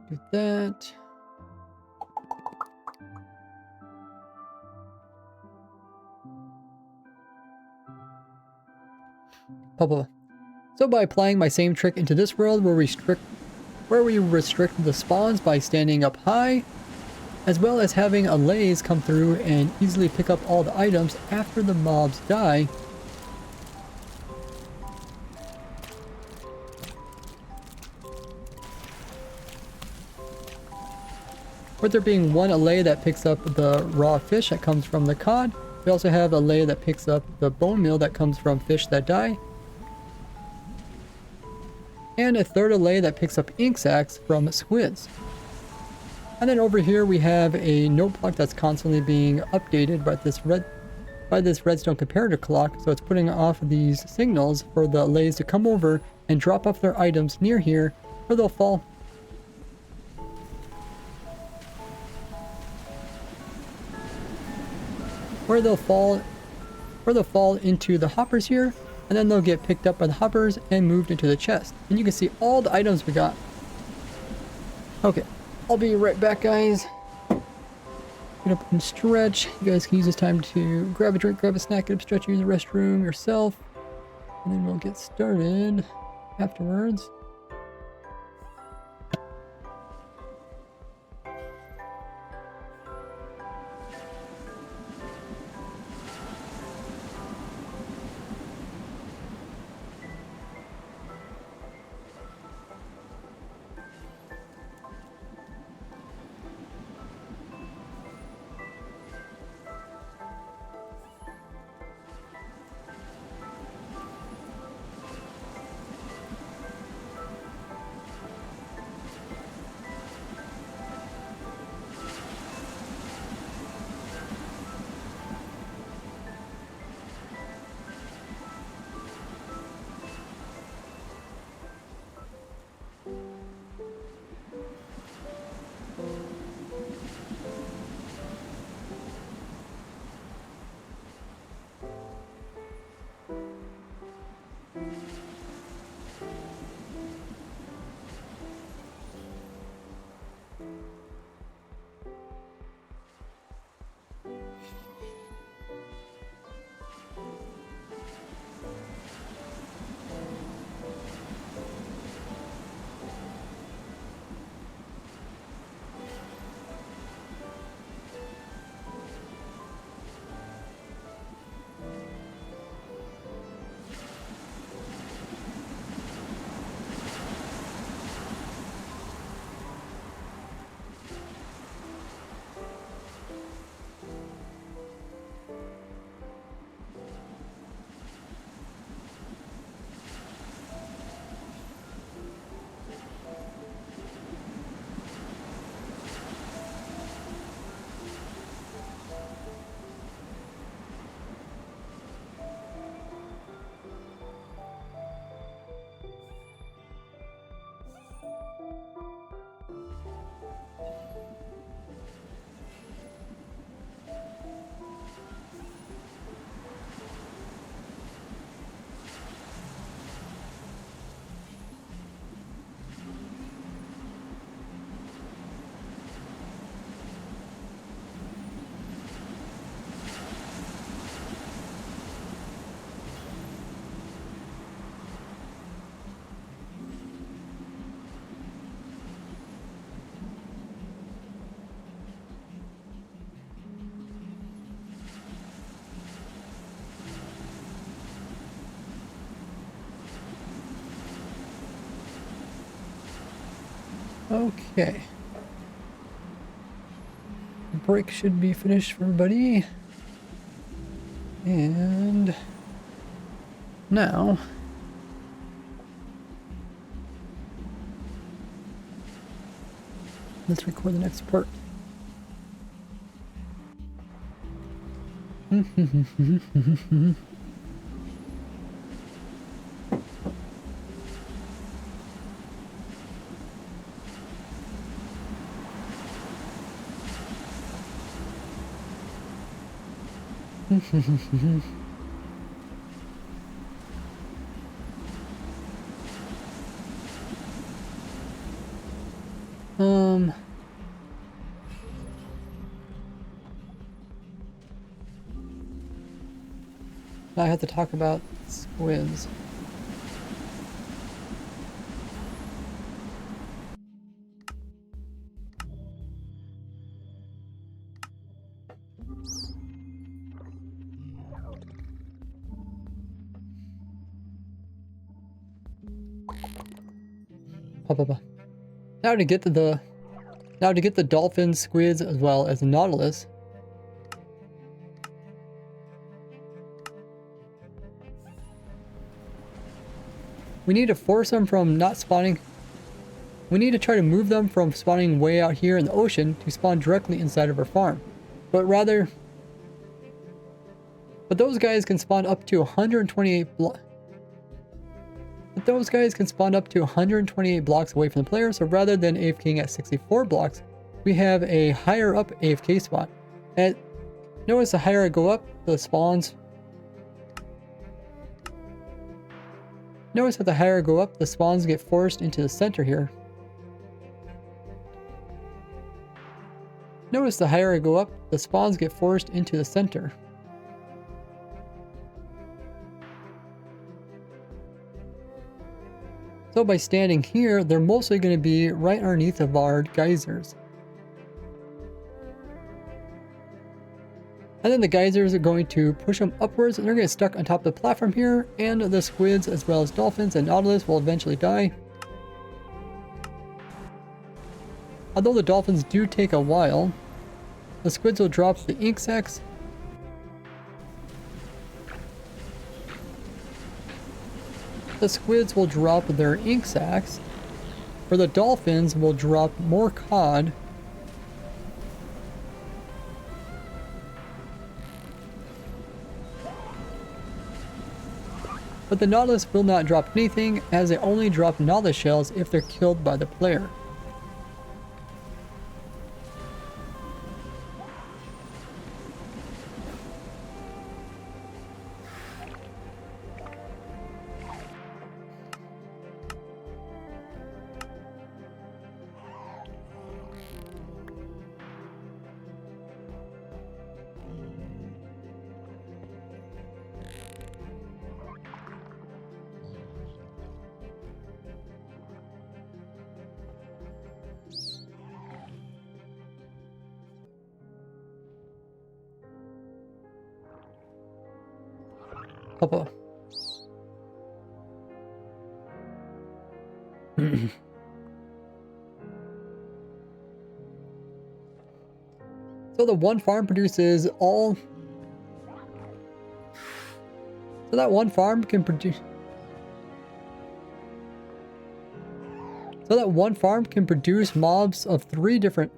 Do that. Blah. So by applying my same trick into this world where we restrict the spawns by standing up high, as well as having allays come through and easily pick up all the items after the mobs die. With there being one allay that picks up the raw fish that comes from the cod, we also have a allay that picks up the bone meal that comes from fish that die, and a third allay that picks up ink sacs from squids. And then over here we have a note block that's constantly being updated by this red by this redstone comparator clock, so it's putting off these signals for the lays to come over and drop off their items near here, or they'll fall. Or they'll fall into the hoppers here, and then they'll get picked up by the hoppers and moved into the chest. And you can see all the items we got. Okay, I'll be right back, guys. Get up and stretch. You guys can use this time to grab a drink, grab a snack, get up, stretch, use the restroom yourself. And then we'll get started afterwards. Okay. The break should be finished for everybody. And now let's record the next part. Now I have to talk about squids. Now to get the dolphins, squids, as well as the nautilus. We need to force them from not spawning. We need to try to move them from spawning way out here in the ocean to spawn directly inside of our farm. But rather, But those guys can spawn up to 128 blocks. But those guys can spawn up to 128 blocks away from the player, so rather than AFKing at 64 blocks, we have a higher up AFK spot. And notice the higher I go up, the spawns. Notice that the higher I go up, the spawns get forced into the center here. Notice the higher I go up, the spawns get forced into the center. So by standing here, they're mostly going to be right underneath of our geysers. And then the geysers are going to push them upwards, and they're going to get stuck on top of the platform here, and the squids as well as dolphins and nautilus will eventually die. Although the dolphins do take a while, the squids will drop the ink sacs. The squids will drop their ink sacs, where the dolphins will drop more cod. But the nautilus will not drop anything, as they only drop nautilus shells if they're killed by the player. Papa. So the one farm produces all. So that one farm can produce. So that one farm can produce mobs of 3 different.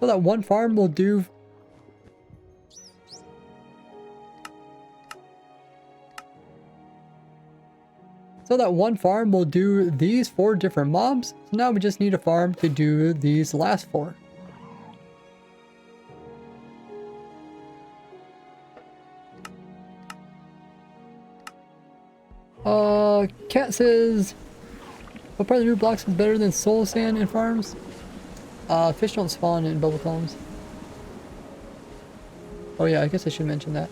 So that one farm will do. So that one farm will do these 4 different mobs. So now we just need a farm to do these last 4. Cat says, what part of the new blocks is better than soul sand in farms? Fish don't spawn in bubble columns. Oh yeah, I guess I should mention that.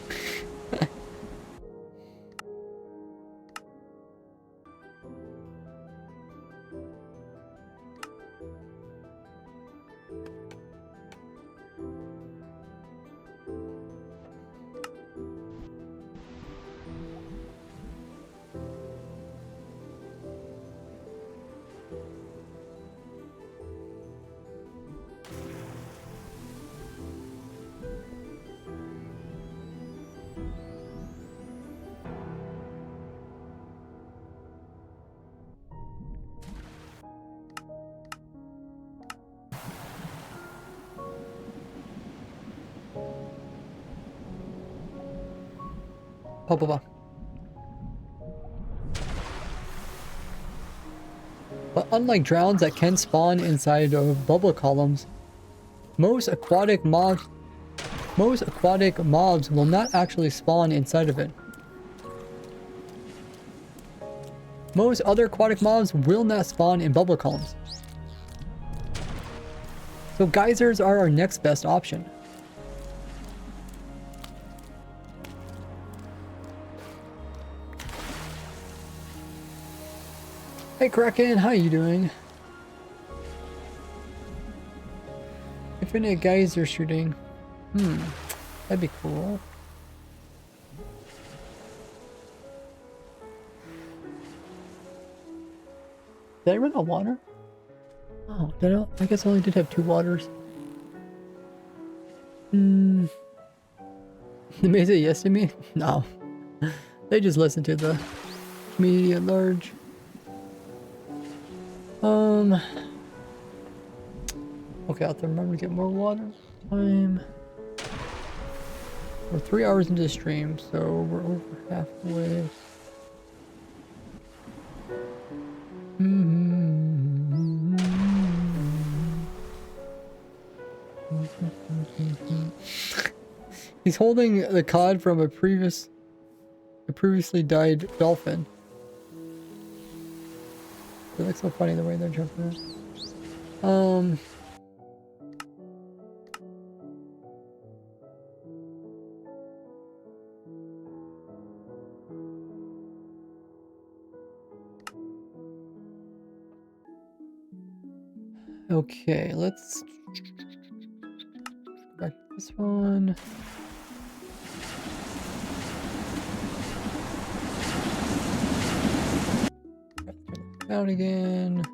Blah, blah, blah. But unlike drowns that can spawn inside of bubble columns, most aquatic mobs will not actually spawn inside of it. Most other aquatic mobs will not spawn in bubble columns. So geysers are our next best option. Hey Kraken, how you doing? Infinite geyser shooting. That'd be cool. Did I run out of water? Oh, did I guess I only did have 2 waters. Did they say yes to me? No. They just listen to the community at large. Okay, I have to remember to get more water. We're 3 hours into the stream, so we're over halfway. He's holding the cod from a previously died dolphin. It looks so funny the way they're jumping in. Okay, let's go back to this one. Down again.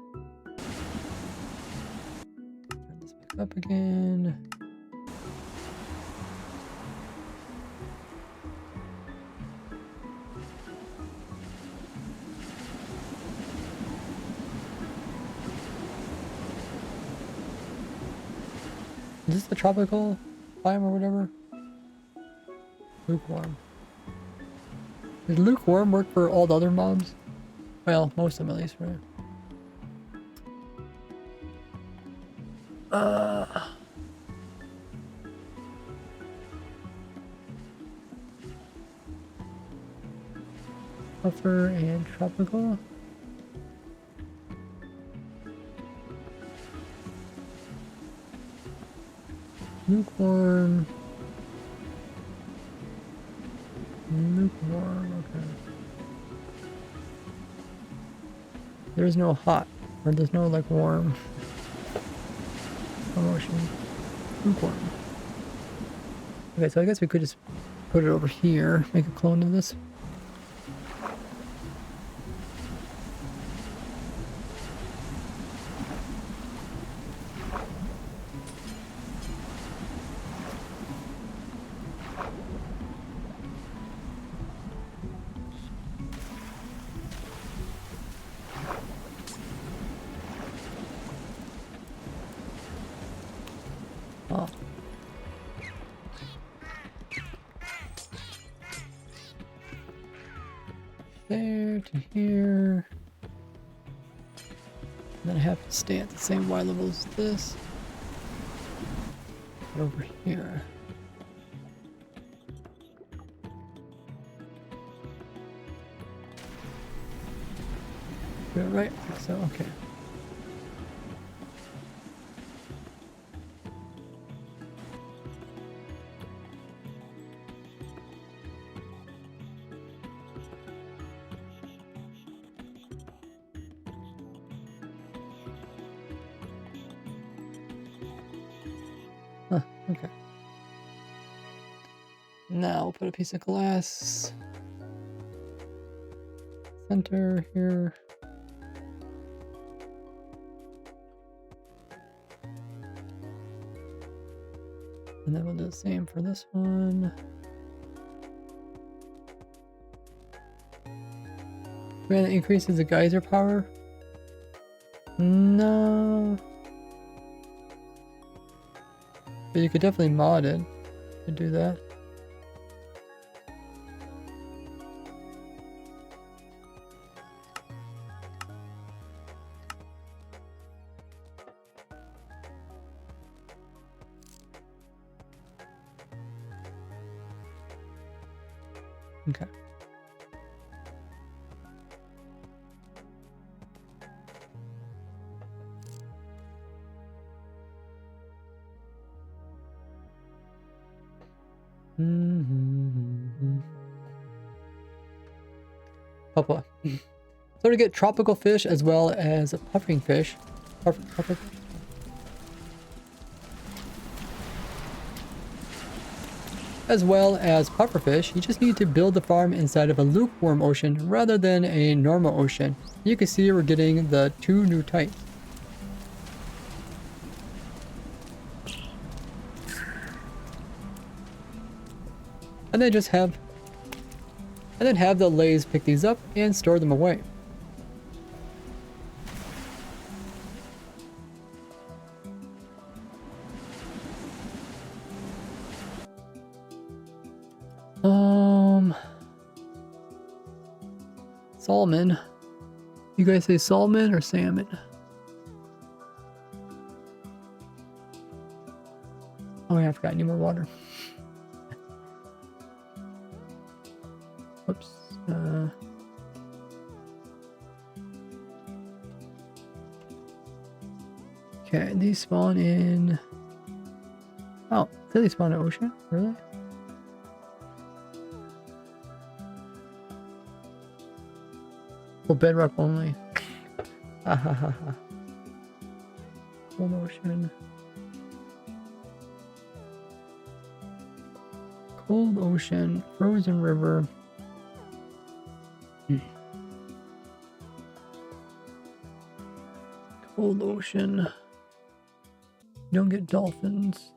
Turn this back up again. Is this the tropical biome or whatever? Lukewarm. Does lukewarm work for all the other mobs? Well, most of them at least, right? Buffer and tropical. Lukewarm. Lukewarm, okay. There's no hot, or there's no like warm promotion. Lukewarm. Okay, so I guess we could just put it over here, make a clone of this. Oh. There to here. And then I have to stay at the same Y level as this. But over here. Do it right? I think so, okay. Huh, okay. Now we'll put a piece of glass. Center here. And then we'll do the same for this one. Man, it increases the geyser power? No. But you could definitely mod it to do that. Okay. Papa. So to get tropical fish as well as puffing fish. Puffer. As well as pufferfish, you just need to build the farm inside of a lukewarm ocean rather than a normal ocean. You can see we're getting the 2 new types. And then have the lays pick these up and store them away. salmon. You guys say salmon or salmon? Oh yeah, I forgot. I need more water. Whoops. Okay, these spawn in... Oh, did they spawn in ocean? Really? Well, bedrock only. Ha ha ha ha. Cold ocean. Cold ocean. Frozen river. Cold ocean. You don't get dolphins.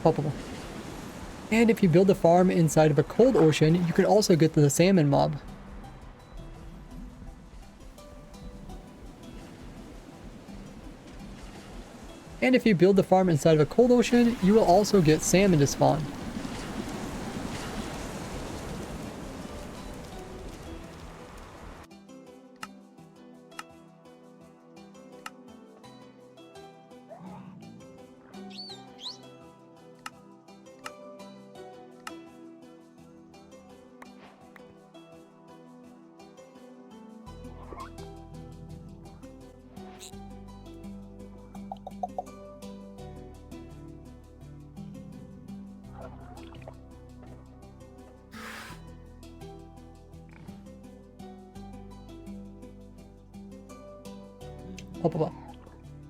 Poppable. And if you build a farm inside of a cold ocean, you can also get the salmon mob. And if you build the farm inside of a cold ocean, you will also get salmon to spawn.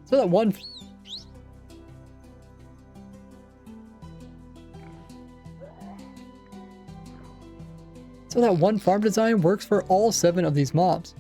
So that one... So that one farm design works for all 7 of these mobs.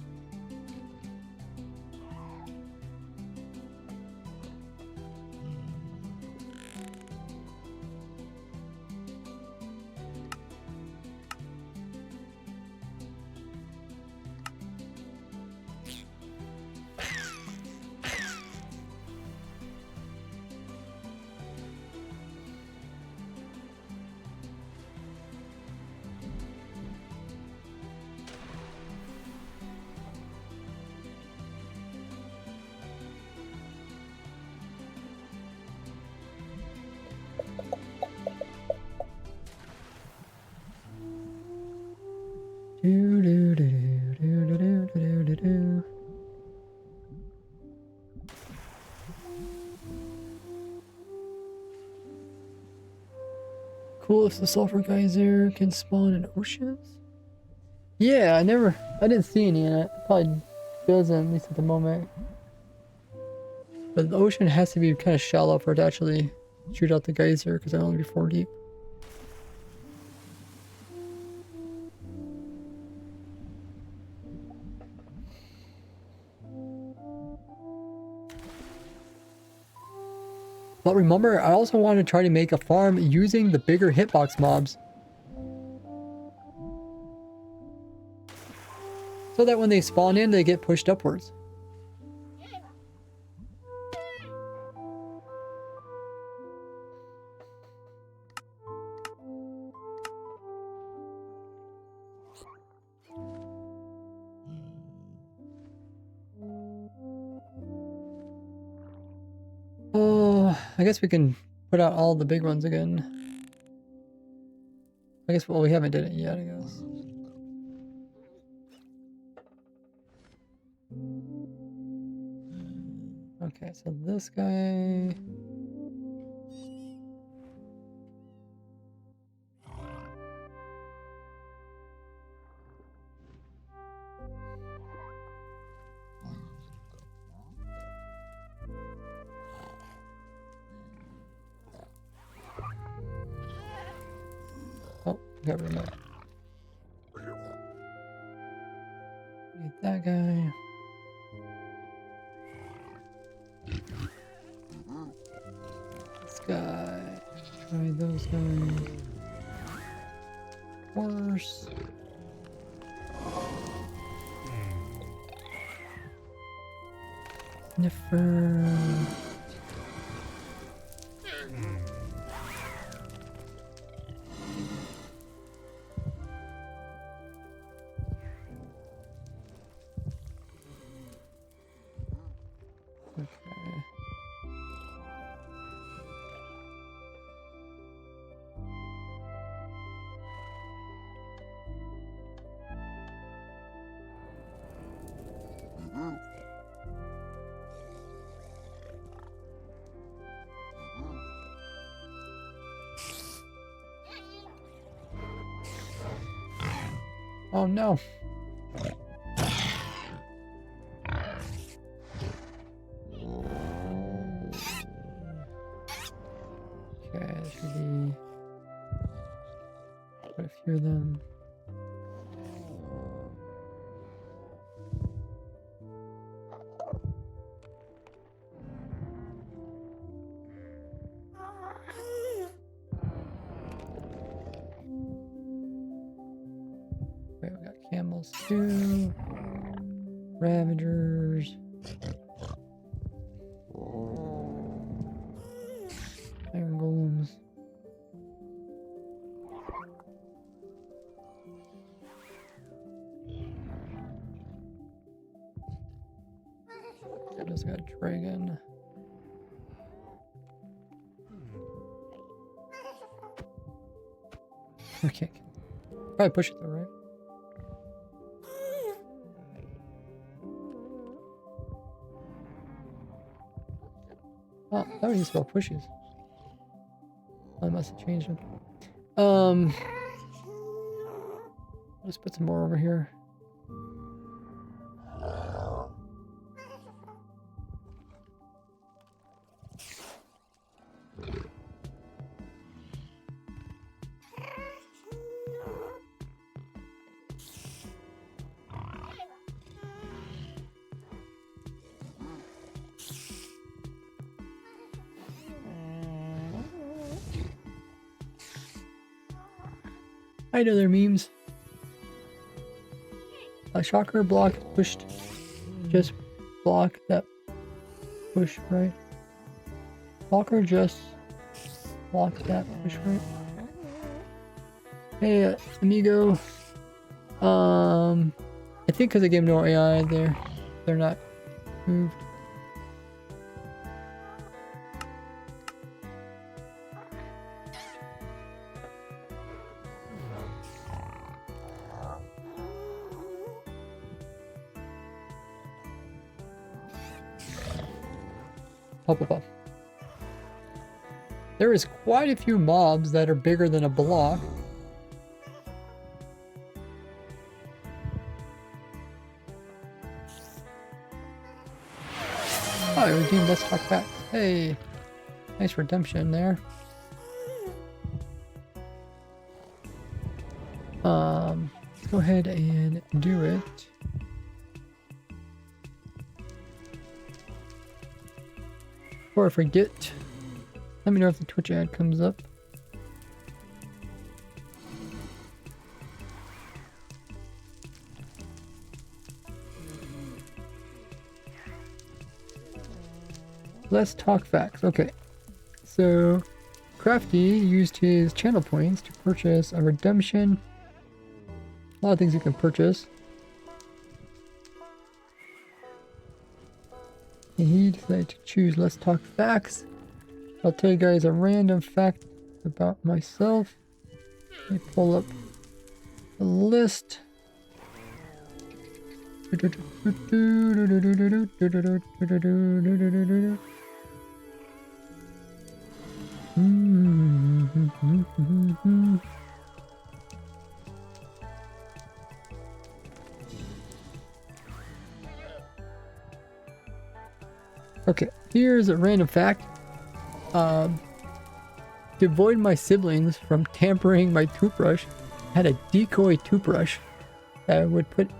Cool if the sulfur geyser can spawn in oceans. Yeah, I didn't see any in it. Probably doesn't, at least at the moment. But the ocean has to be kind of shallow for it to actually shoot out the geyser, because it'll only be 4 deep. But remember, I also want to try to make a farm using the bigger hitbox mobs. So that when they spawn in, they get pushed upwards. I guess we can put out all the big ones again. I guess, well, we haven't did it yet, I guess. Okay, so this guy... Oh, got rid of that. Need that guy. This guy. Try those guys. horse. Sniffer. Okay. Oh no. Okay, there should be quite a few of them. Wait, we got camels too. Ravagers. Iron golems. I just got a dragon. Okay. Probably push it though, right? Oh, that would use spell pushes. I must have changed them. Let's put some more over here. I know their memes. A shocker block pushed. Just block that push, right? Blocker just block that push, right? Hey, amigo. I think because I gave no AI, they're not moved. Pop, pop, pop. There is quite a few mobs that are bigger than a block. Oh, I redeemed Let's Talk Facts. Hey, nice redemption there. Let's go ahead and do it. Before I forget, let me know if the Twitch ad comes up. Let's talk facts. Okay, so Crafty used his channel points to purchase a redemption. A lot of things you can purchase. And he decided to choose Let's Talk Facts. I'll tell you guys a random fact about myself. Let me pull up the list. Okay, here's a random fact. To avoid my siblings from tampering my toothbrush, I had a decoy toothbrush that I would put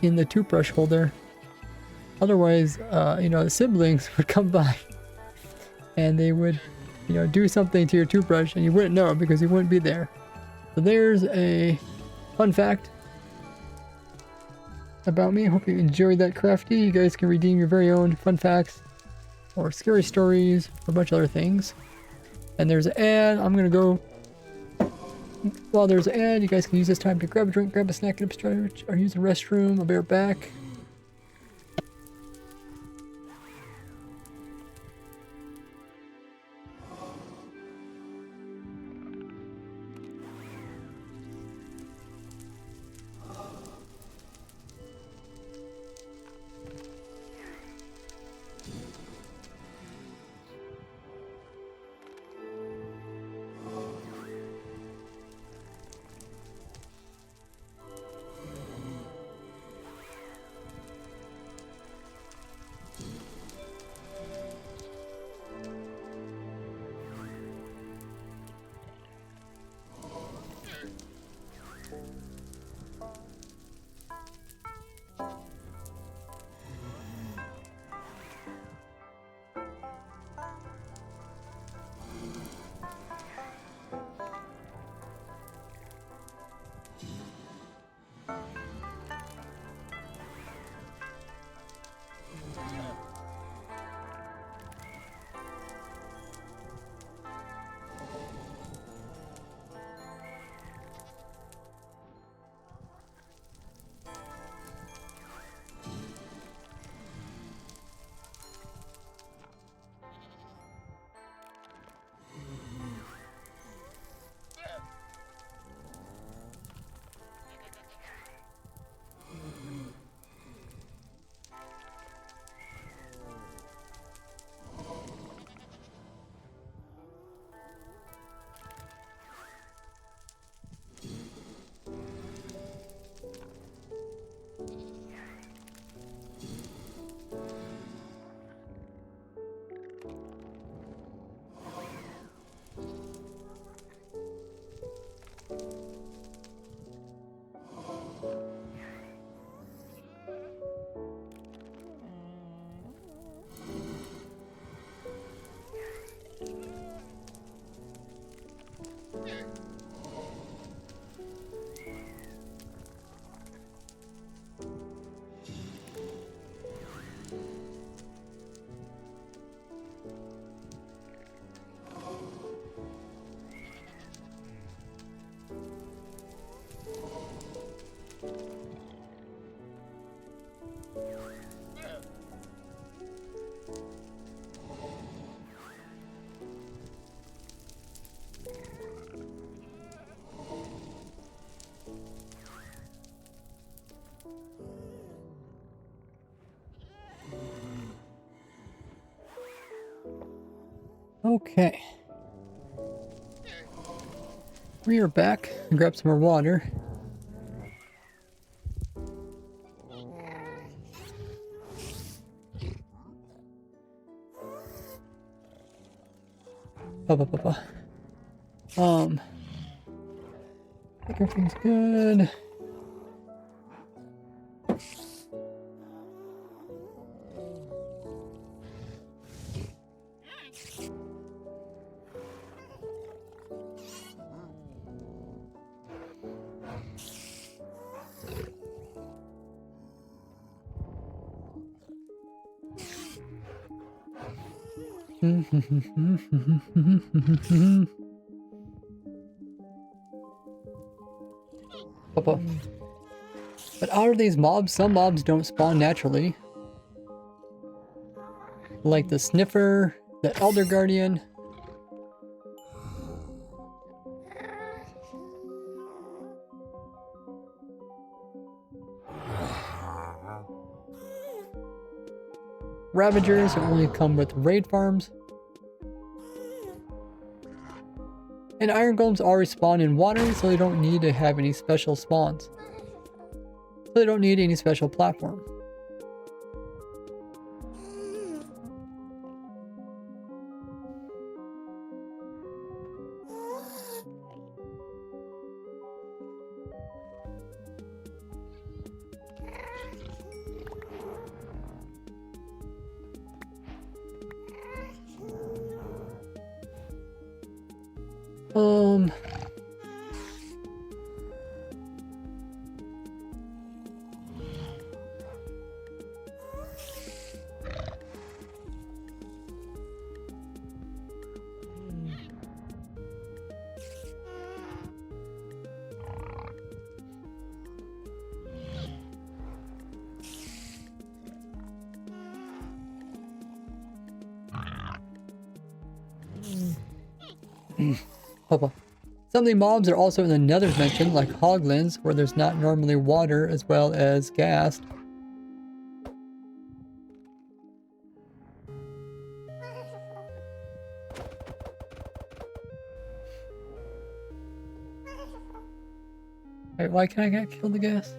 in the toothbrush holder. Otherwise, the siblings would come by and they would, do something to your toothbrush and you wouldn't know because you wouldn't be there. So there's a fun fact about me. Hope you enjoyed that, Crafty. You guys can redeem your very own fun facts or scary stories or a bunch of other things. And there's an ad. I'm gonna go. While there's an ad, you guys can use this time to grab a drink, grab a snack, get up, stretch, or use the restroom. I'll be right back. Okay. We are back. Grab some more water. I think everything's good. But out of these mobs, some mobs don't spawn naturally. Like the Sniffer, the Elder Guardian. Ravagers only come with raid farms. And iron golems always spawn in water, so they don't need to have any special spawns. So they don't need any special platform. Hoppa. Some of the mobs are also in the nether dimension, like hoglins, where there's not normally water as well as gas. Wait, why can't I get killed the gas?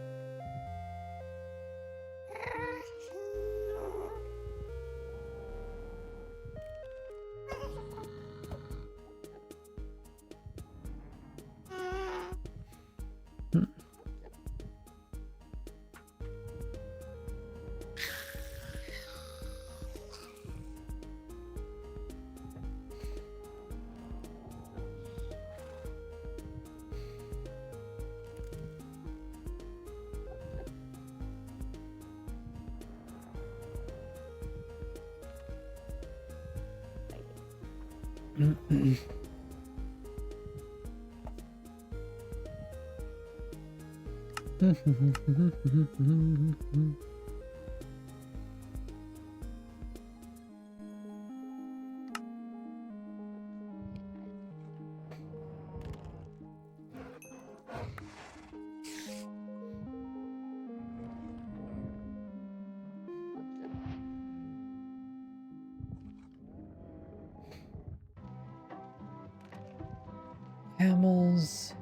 Camels.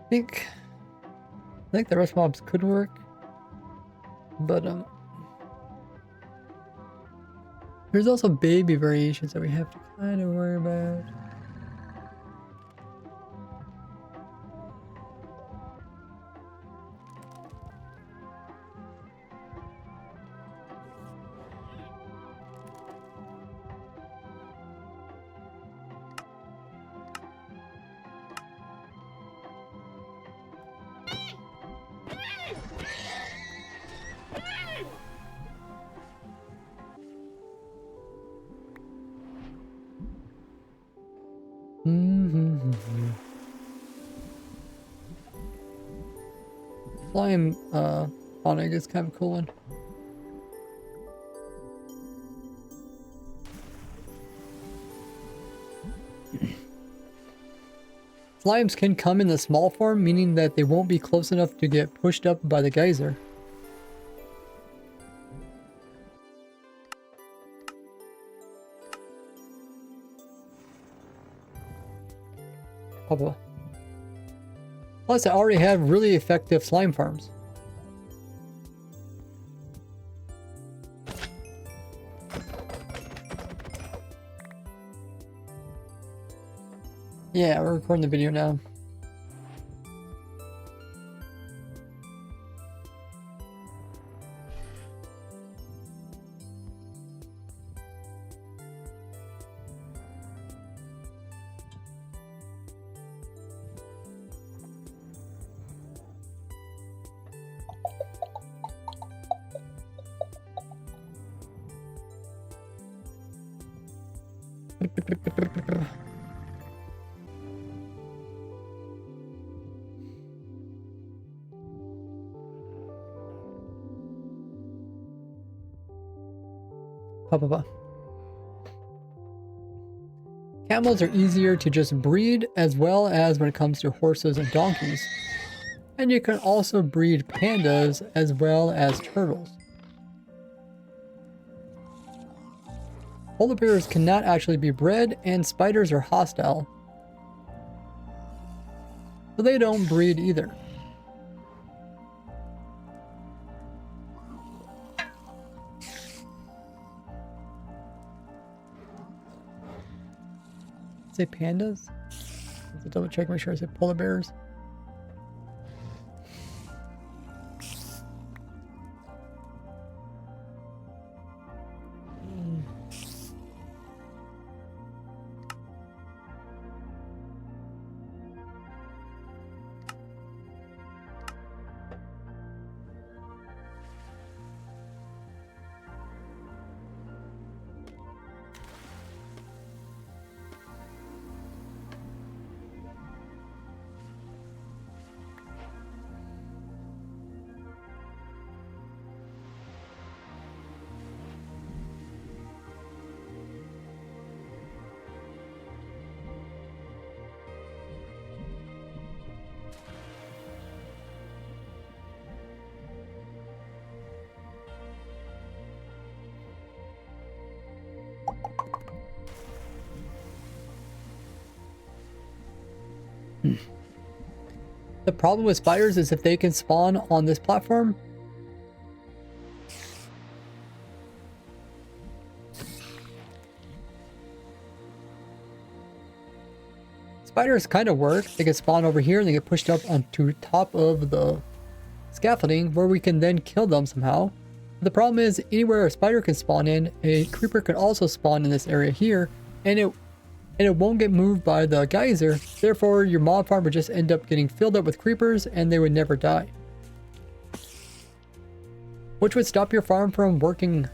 I think the rest mobs could work, but there's also baby variations that we have to kind of worry about. Slime spawning is kind of a cool one. Slimes can come in the small form, meaning that they won't be close enough to get pushed up by the geyser. Papa. Plus, I already have really effective slime farms. Yeah, we're recording the video now. Camels are easier to just breed, as well as when it comes to horses and donkeys. And you can also breed pandas as well as turtles. Polar bears cannot actually be bred, and spiders are hostile. So they don't breed either. Say pandas? Let's double check, make sure I say polar bears. The problem with spiders is if they can spawn on this platform, spiders kind of work. They get spawned over here and they get pushed up onto top of the scaffolding where we can then kill them somehow. The problem is anywhere a spider can spawn in, a creeper can also spawn in this area here, and it won't get moved by the geyser. Therefore, your mob farm would just end up getting filled up with creepers and they would never die. Which would stop your farm from working.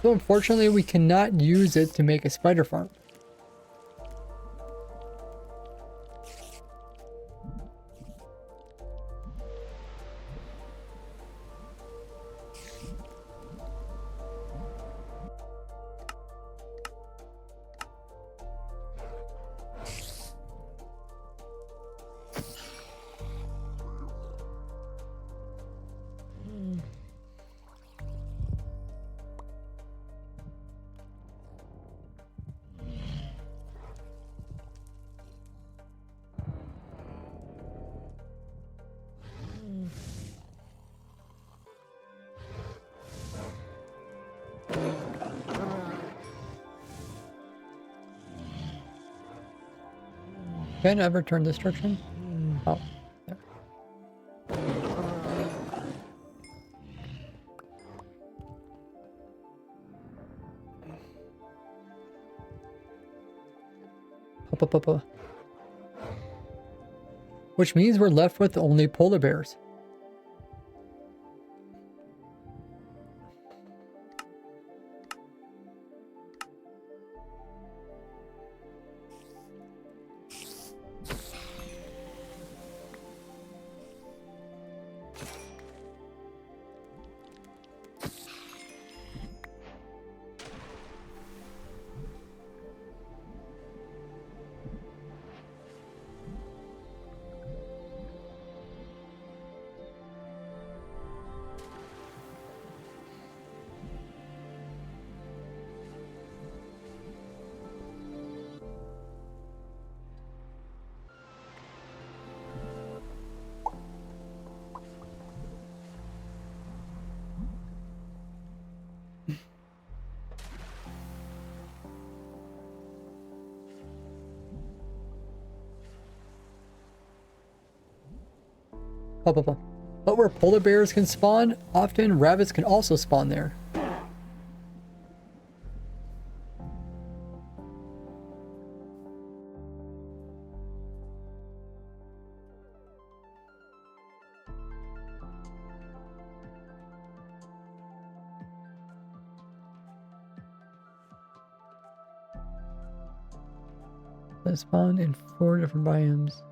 So unfortunately, we cannot use it to make a spider farm. Can I ever turn destruction? Oh, there. Up. Which means we're left with only polar bears. But where polar bears can spawn, often rabbits can also spawn there. They spawn in 4 different biomes.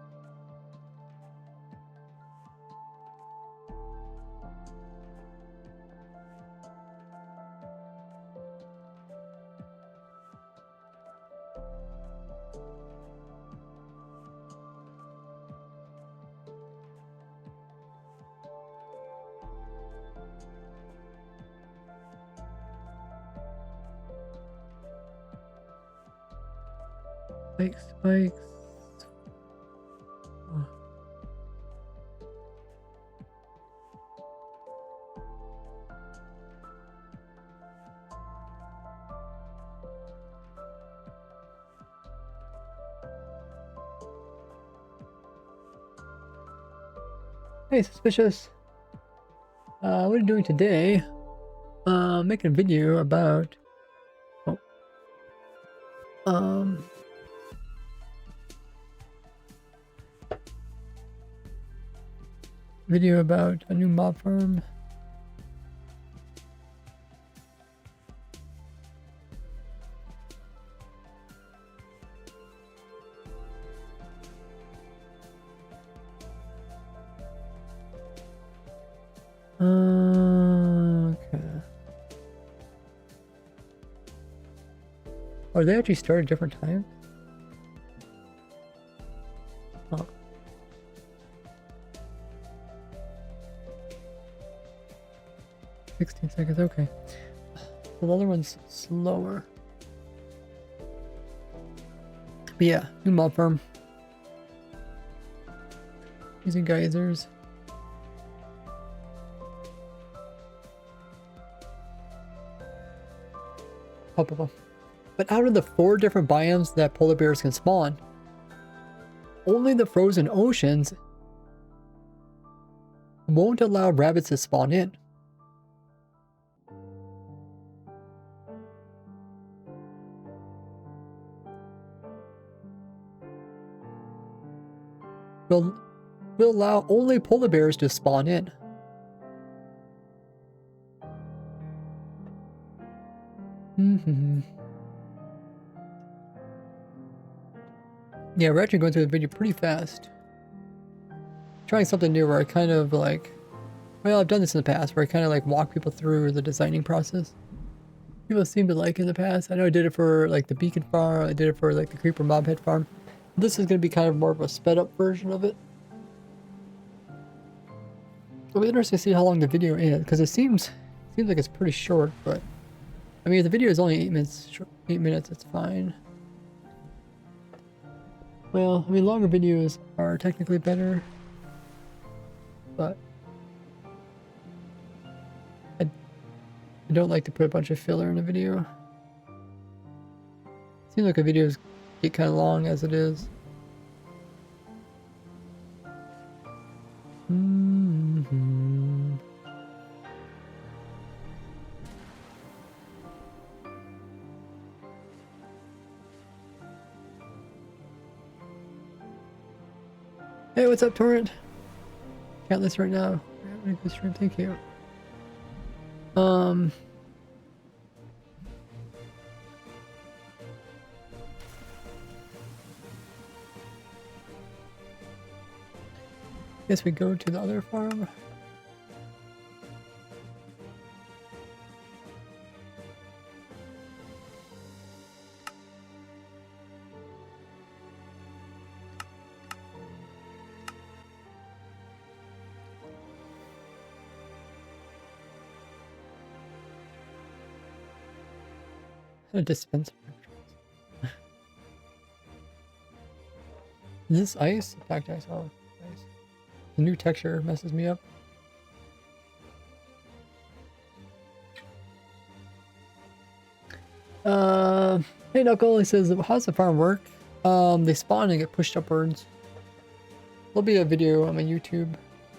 Spikes. Oh. Hey, suspicious. What are you doing today? Making a video about. Video about a new mob farm. Okay. Oh, they actually start at different times? Huh. $16 okay. The other one's slower. But yeah, new mob farm. Using geysers. But out of the 4 different biomes that polar bears can spawn, only the frozen oceans won't allow rabbits to spawn in. Will allow only polar bears to spawn in. Yeah, we're actually going through the video pretty fast. Trying something new where I kind of like, well, I've done this in the past where I kind of like walk people through the designing process. People seem to like it in the past. I know I did it for like the beacon farm. I did it for like the creeper mobhead farm. This is going to be kind of more of a sped up version of it. It'll be interesting to see how long the video is because it seems like it's pretty short, but I mean if the video is only 8 minutes, 8 minutes, it's fine. Well, I mean longer videos are technically better, but I don't like to put a bunch of filler in a video. Seems like a videos get kind of long as it is. Hey, what's up, Torrent? Can't listen right now. Having a good stream, thank you. Guess we go to the other farm. A dispenser. Is this ice? Packed ice. Oh, nice. The new texture messes me up. Hey Knuckle, he says, how's the farm work? They spawn and get pushed upwards. There'll be a video on my YouTube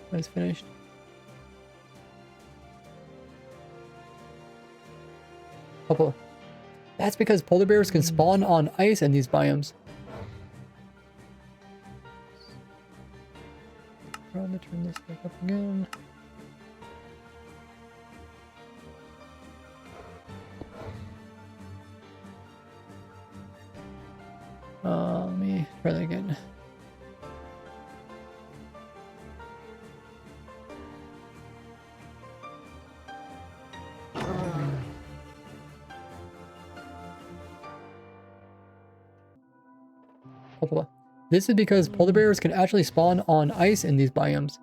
when it's finished. Couple. That's because polar bears can spawn on ice in these biomes. Let me turn this back up again. Let me try that again. This is because polar bears can actually spawn on ice in these biomes.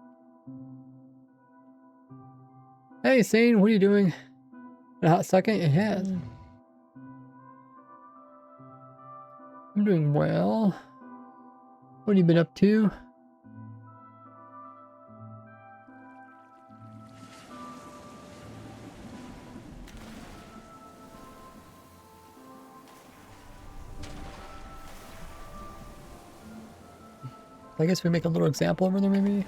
Hey Sane, what are you doing? In a hot second? It has. I'm doing well. What have you been up to? I guess we make a little example over there, maybe.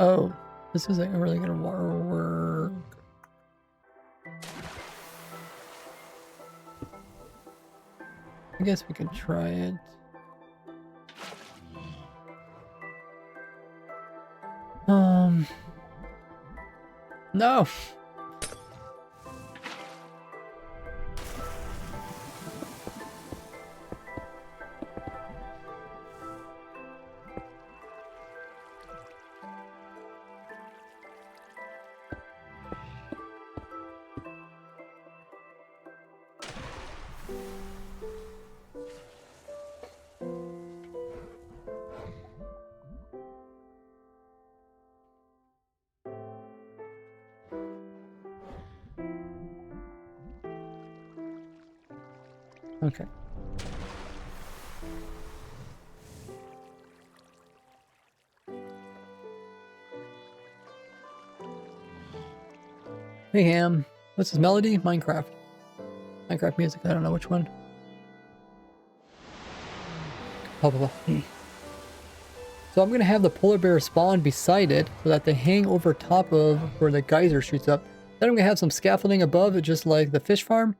Oh, this isn't really gonna work. I guess we could try it. No. Okay. Hey Ham, what's this melody? Minecraft. Minecraft music, I don't know which one. Blah, blah, blah. So I'm gonna have the polar bear spawn beside it so that they hang over top of where the geyser shoots up. Then I'm gonna have some scaffolding above it, just like the fish farm.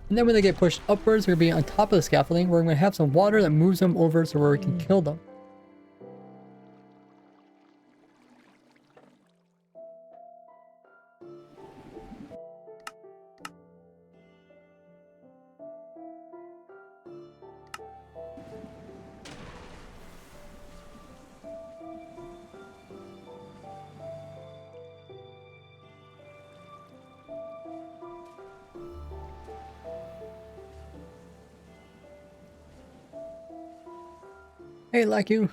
And then when they get pushed upwards, they're gonna be on top of the scaffolding. We're gonna have some water that moves them over so where we can kill them. Hey, like you.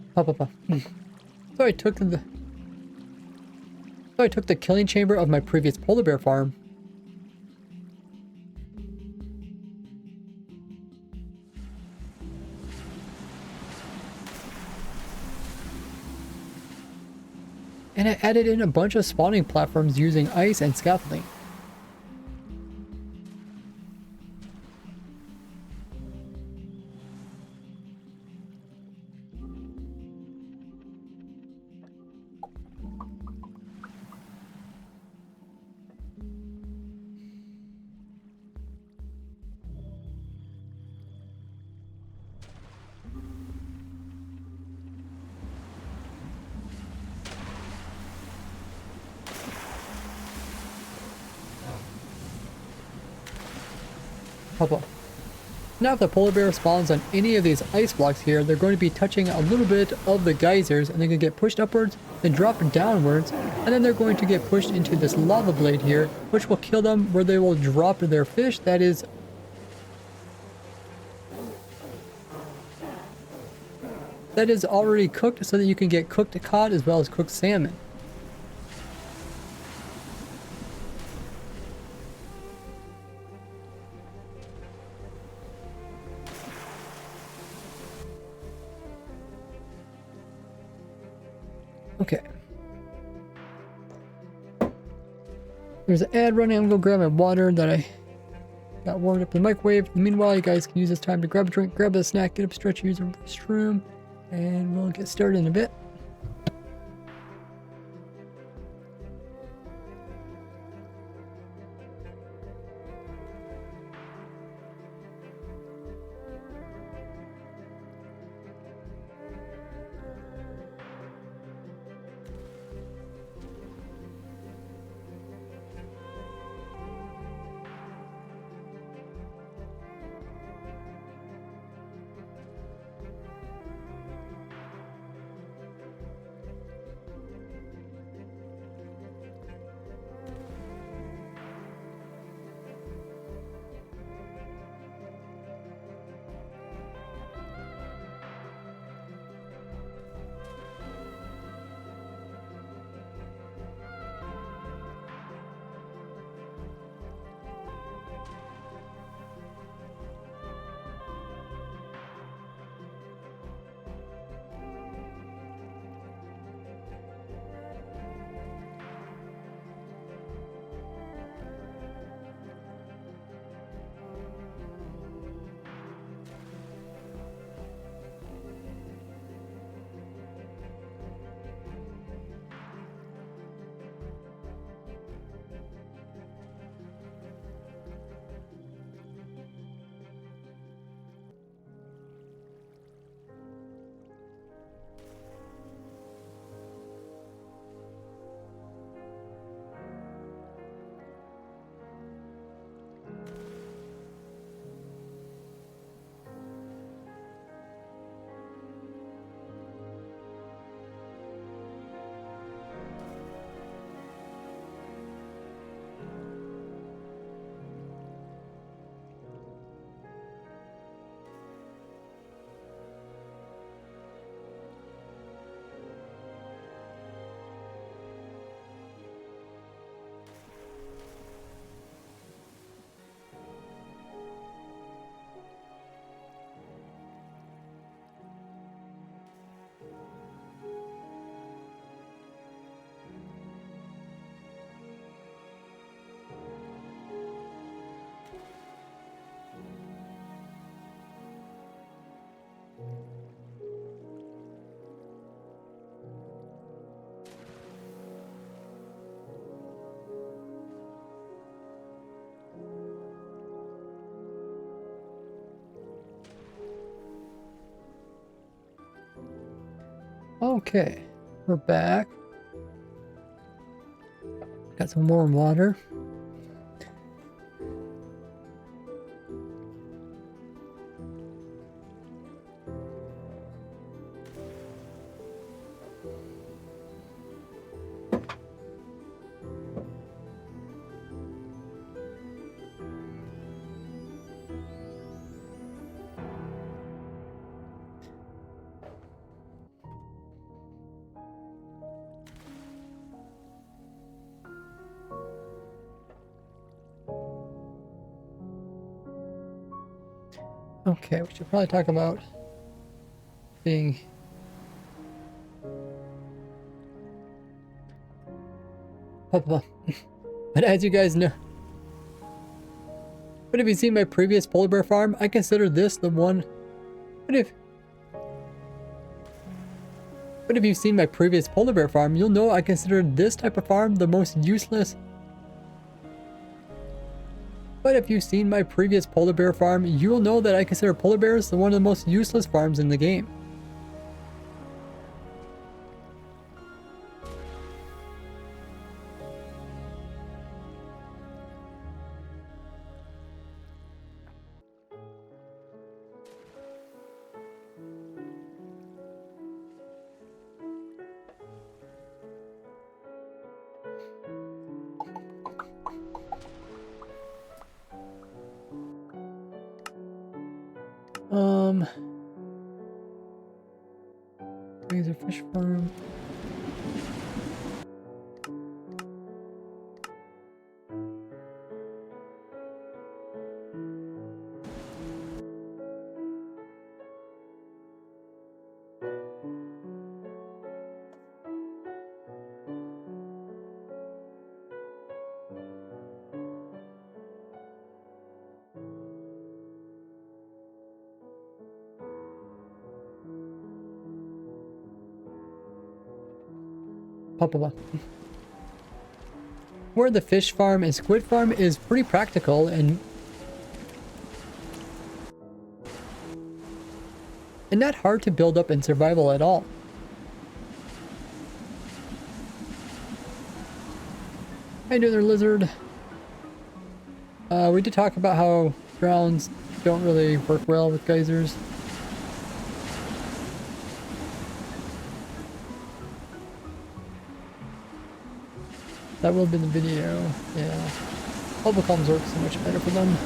So I took the killing chamber of my previous polar bear farm. And I added in a bunch of spawning platforms using ice and scaffolding. Now if the polar bear spawns on any of these ice blocks here, they're going to be touching a little bit of the geysers and they're going to get pushed upwards, then drop downwards, and then they're going to get pushed into this lava blade here, which will kill them where they will drop their fish that is already cooked so that you can get cooked cod as well as cooked salmon. Okay. There's an ad running. I'm gonna go grab my water that I got warmed up in the microwave. Meanwhile, you guys can use this time to grab a drink, grab a snack, get up, stretch, use a restroom, and we'll get started in a bit. Okay, we're back. Got some warm water. Okay, we should probably talk about being... But as you guys know... But if you've seen my previous polar bear farm, I consider this the one... But if you've seen my previous polar bear farm, you'll know I consider this type of farm the most useless. But if you've seen my previous polar bear farm, you'll know that I consider polar bears one of the most useless farms in the game. Geyser fish farm. Papa. Where the fish farm and squid farm is pretty practical and not hard to build up in survival at all. How you doing there, lizard? We did talk about how grounds don't really work well with geysers. That will be the video, yeah. Public comms work so much better for them.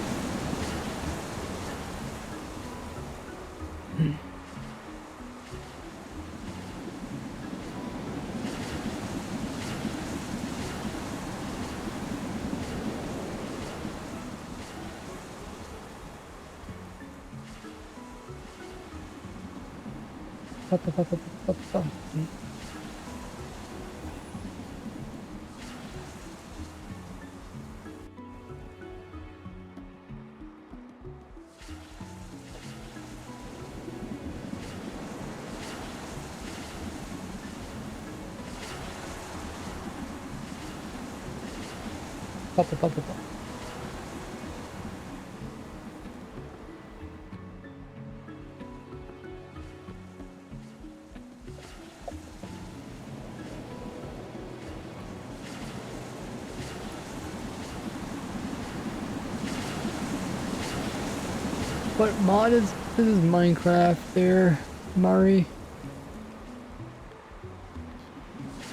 What mod is this? Is Minecraft there, Mari?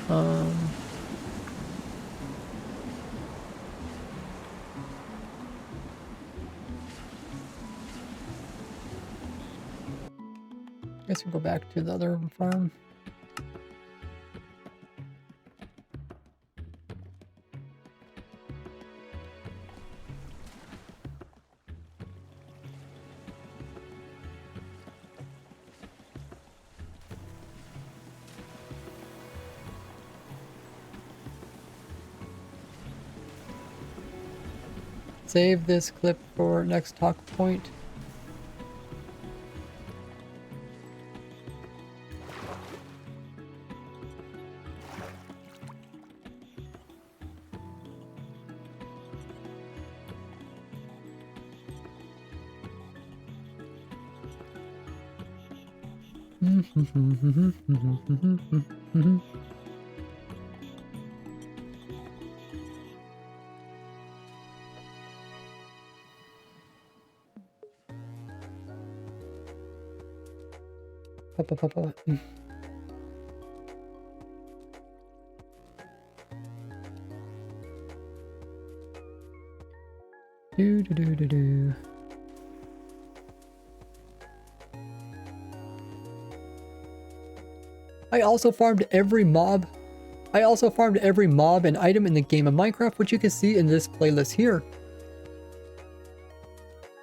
I guess we'll go back to the other farm. Save this clip for next talk point. Papa. Do. I also farmed every mob and item in the game of Minecraft, which you can see in this playlist here.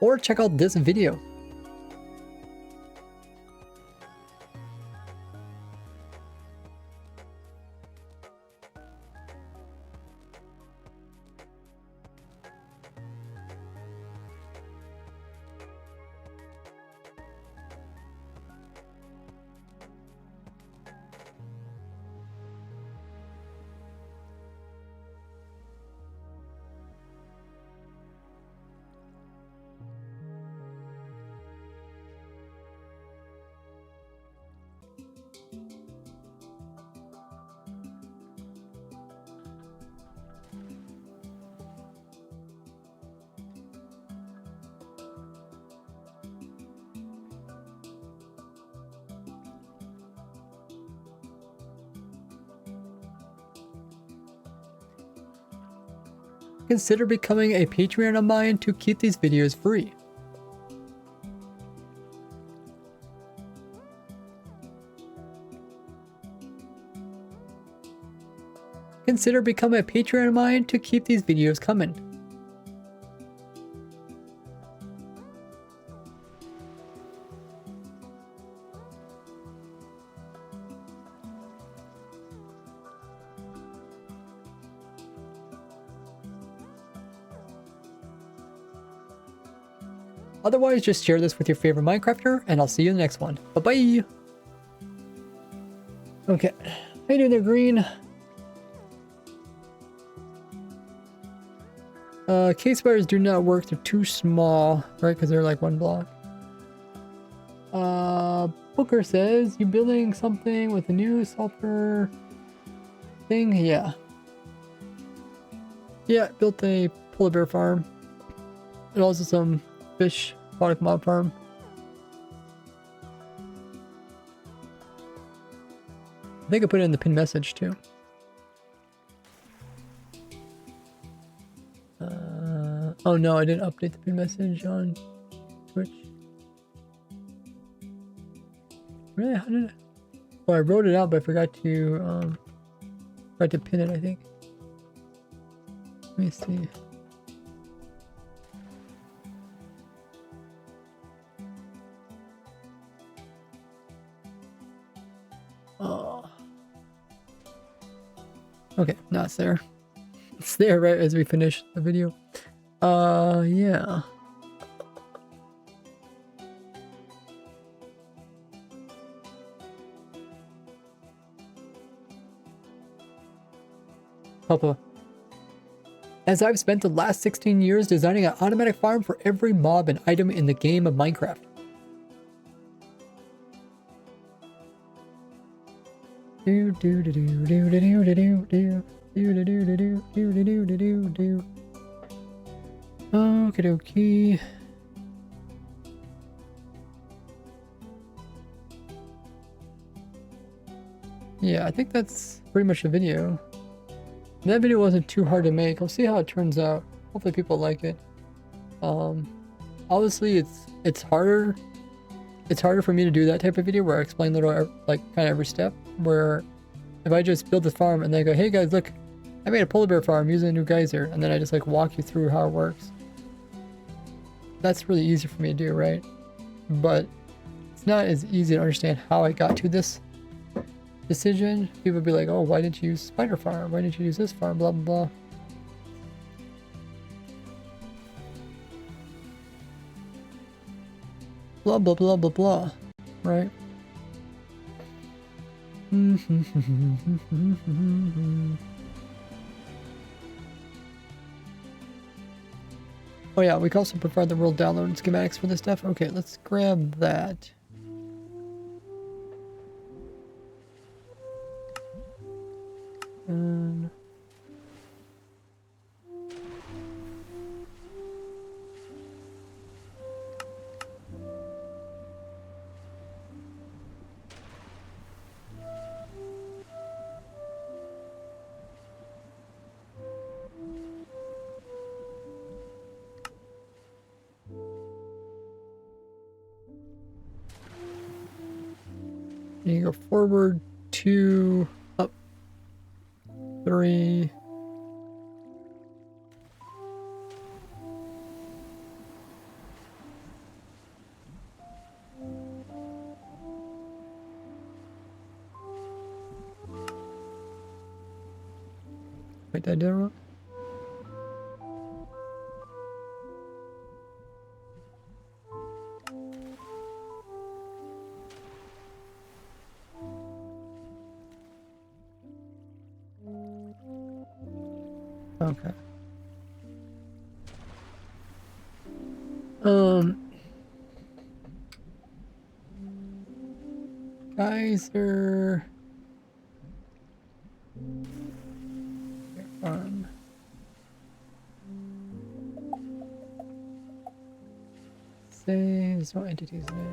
Or check out this video. Consider becoming a Patreon of mine to keep these videos free. Consider becoming a Patreon of mine to keep these videos coming. Otherwise, just share this with your favorite Minecrafter, and I'll see you in the next one. Bye-bye! Okay. How you doing there, Green? Cave spiders do not work. They're too small, right? Because they're like one block. Booker says, you building something with a new sulfur thing? Yeah. Yeah, built a polar bear farm. And also some fish aquatic mob farm. I think I put it in the pinned message too. Oh no, I didn't update the pinned message on Twitch. Really? How did I? Oh, I wrote it out, but I forgot to pin it, I think. Let me see. Oh. Okay, now it's there. It's there right as we finish the video. Yeah. Papa. As I've spent the last 16 years designing an automatic farm for every mob and item in the game of Minecraft. Okie dokie. Yeah, I think that's pretty much the video. That video wasn't too hard to make. I'll see how it turns out. Hopefully people like it. Obviously it's harder. It's harder for me to do that type of video where I explain little, like, kind of every step. Where if I just build the farm and then I go, hey guys, look, I made a polar bear farm using a new geyser, and then I just like walk you through how it works. That's really easy for me to do, right? But it's not as easy to understand how I got to this decision. People would be like, oh, why didn't you use spider farm? Why didn't you use this farm? Blah, blah, blah. Blah, blah, blah, blah, blah. Right? Oh yeah, we can also provide the world download schematics for this stuff. Okay, let's grab that. And you go forward 2, up 3. Wait, did I do it wrong? Okay. Geyser Farm. Say there's no entities in it.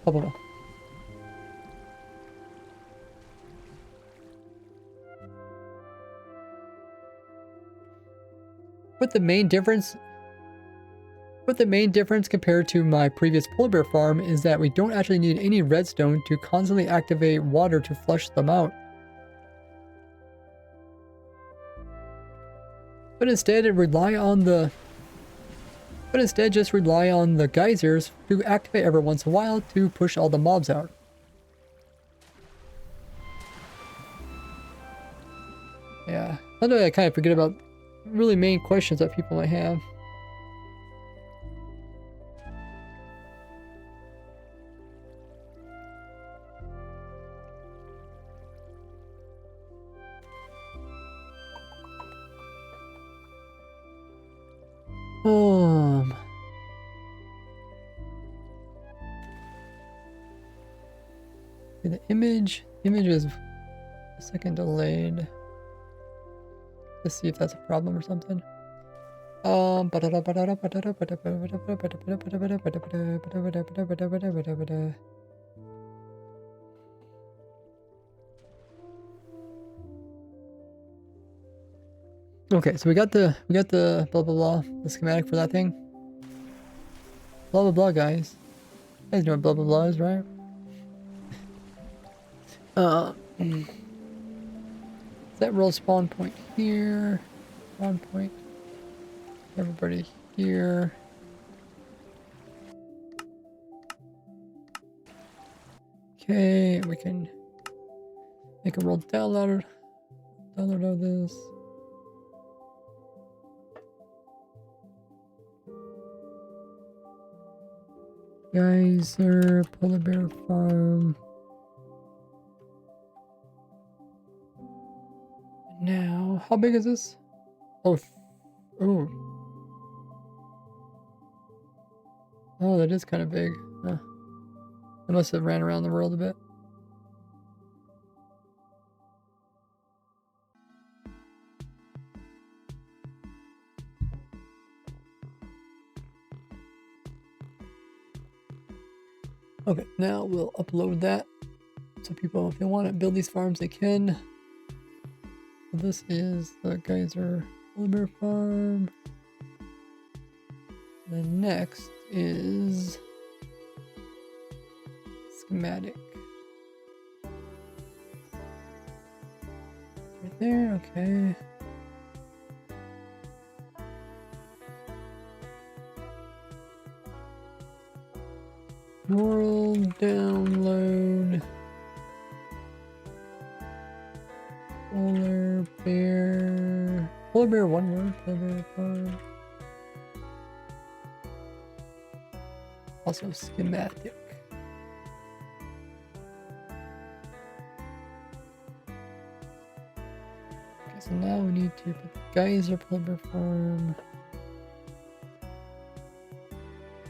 Blah, blah, blah. But the main difference compared to my previous polar bear farm is that we don't actually need any redstone to constantly activate water to flush them out. But instead just rely on the geysers to activate every once in a while to push all the mobs out. Yeah. Sometimes I kind of forget about really main questions that people might have. Okay, the image is a second delayed. Let's see if that's a problem or something. Okay, so we got the blah blah blah, the schematic for that thing. Blah blah blah, guys. You guys know what blah blah blah is, right? That roll spawn point here. Spawn point. Everybody here. Okay, we can make a roll download of this. Geyser Polar Bear Farm. Now, how big is this? Oh, oh, that is kind of big. Huh. I must have ran around the world a bit. Okay, now we'll upload that so people, if they want to build these farms, they can. So this is the Geyser Polar Bear Farm. The next is schematic. Right there, okay. World download. Polar bear. Polar bear, one word. Polar bear farm. Also schematic. so now we need to put the Geyser Plumber Farm.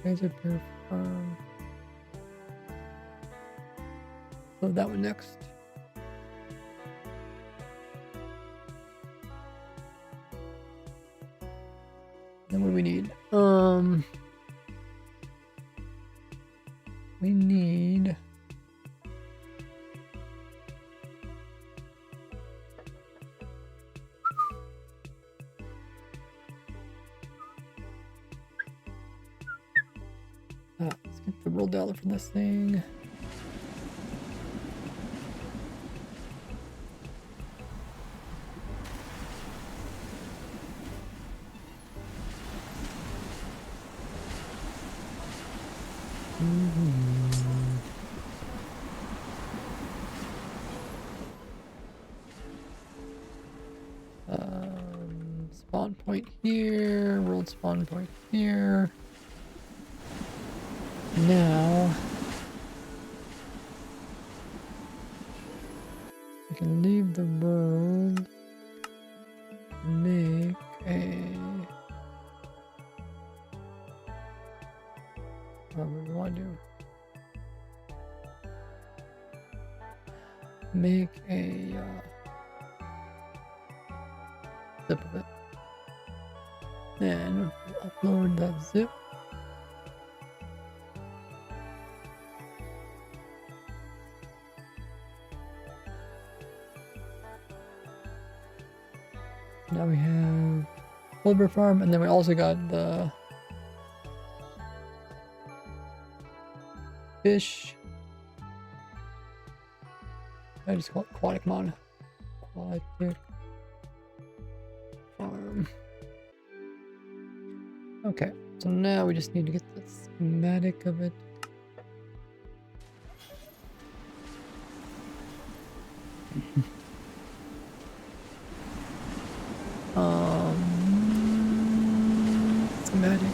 Geyser Plumber Farm. Load that one next. Then what do we need? We need let's get the roll dollar for this thing. Spawn point here, world spawn point here. Now we can leave the world and make what do we want to do? Make a zip of it. Then upload that zip. Now we have Wilbur Farm, and then we also got the fish. I just call it Aquatic Mon. Aquatic Farm. Okay, so now we just need to get the schematic of it. Schematic.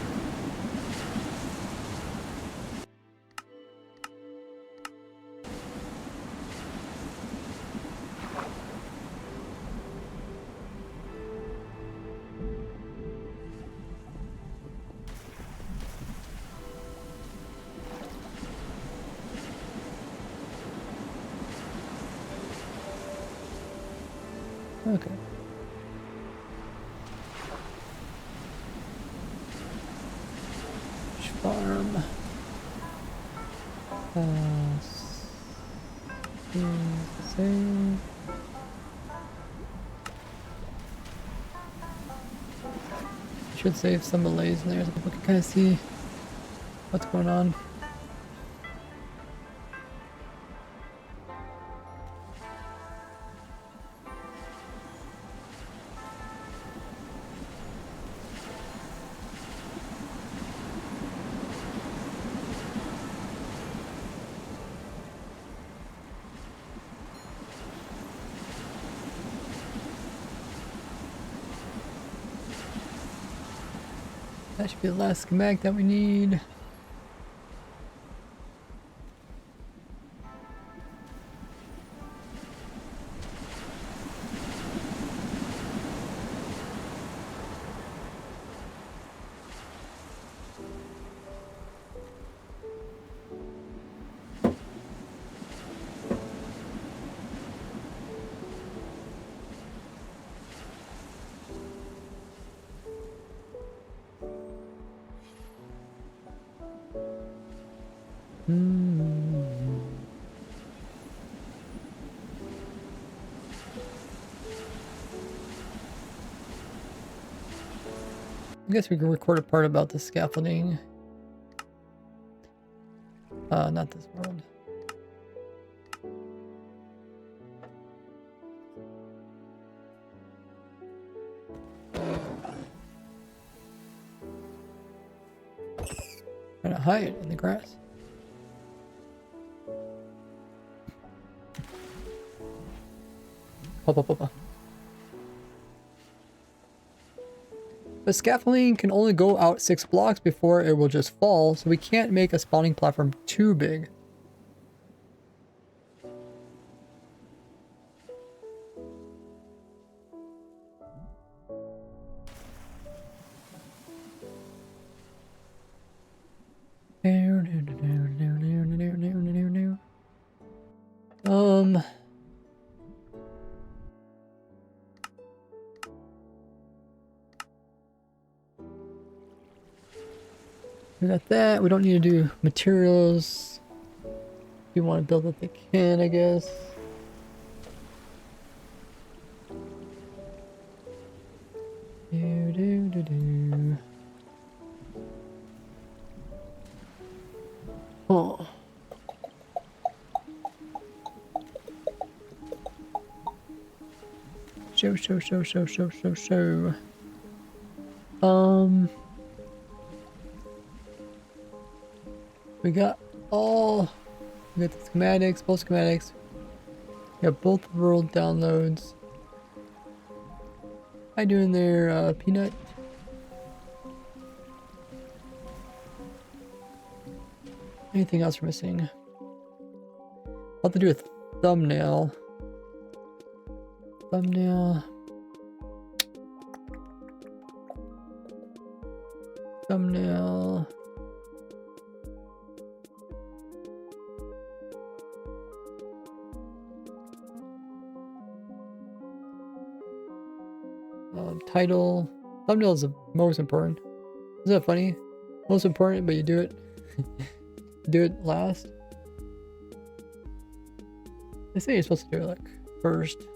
Okay. Farm. Save. Should save some delays in there so people can kind of see what's going on. That should be the last schematic that we need. I guess we can record a part about the scaffolding. Not this world. Trying to hide in the grass. Up. The scaffolding can only go out 6 blocks before it will just fall, so we can't make a spawning platform too big. We got that. We don't need to do materials. If you want to build what they can, I guess. Do. Oh. Show. We got the schematics, both schematics. We got both world downloads. How you doing there, Peanut? Anything else we're missing? I'll have to do a thumbnail. Thumbnail. Title. Thumbnail is the most important. Isn't that funny? Most important, but you do it. Do it last. They say you're supposed to do it like first.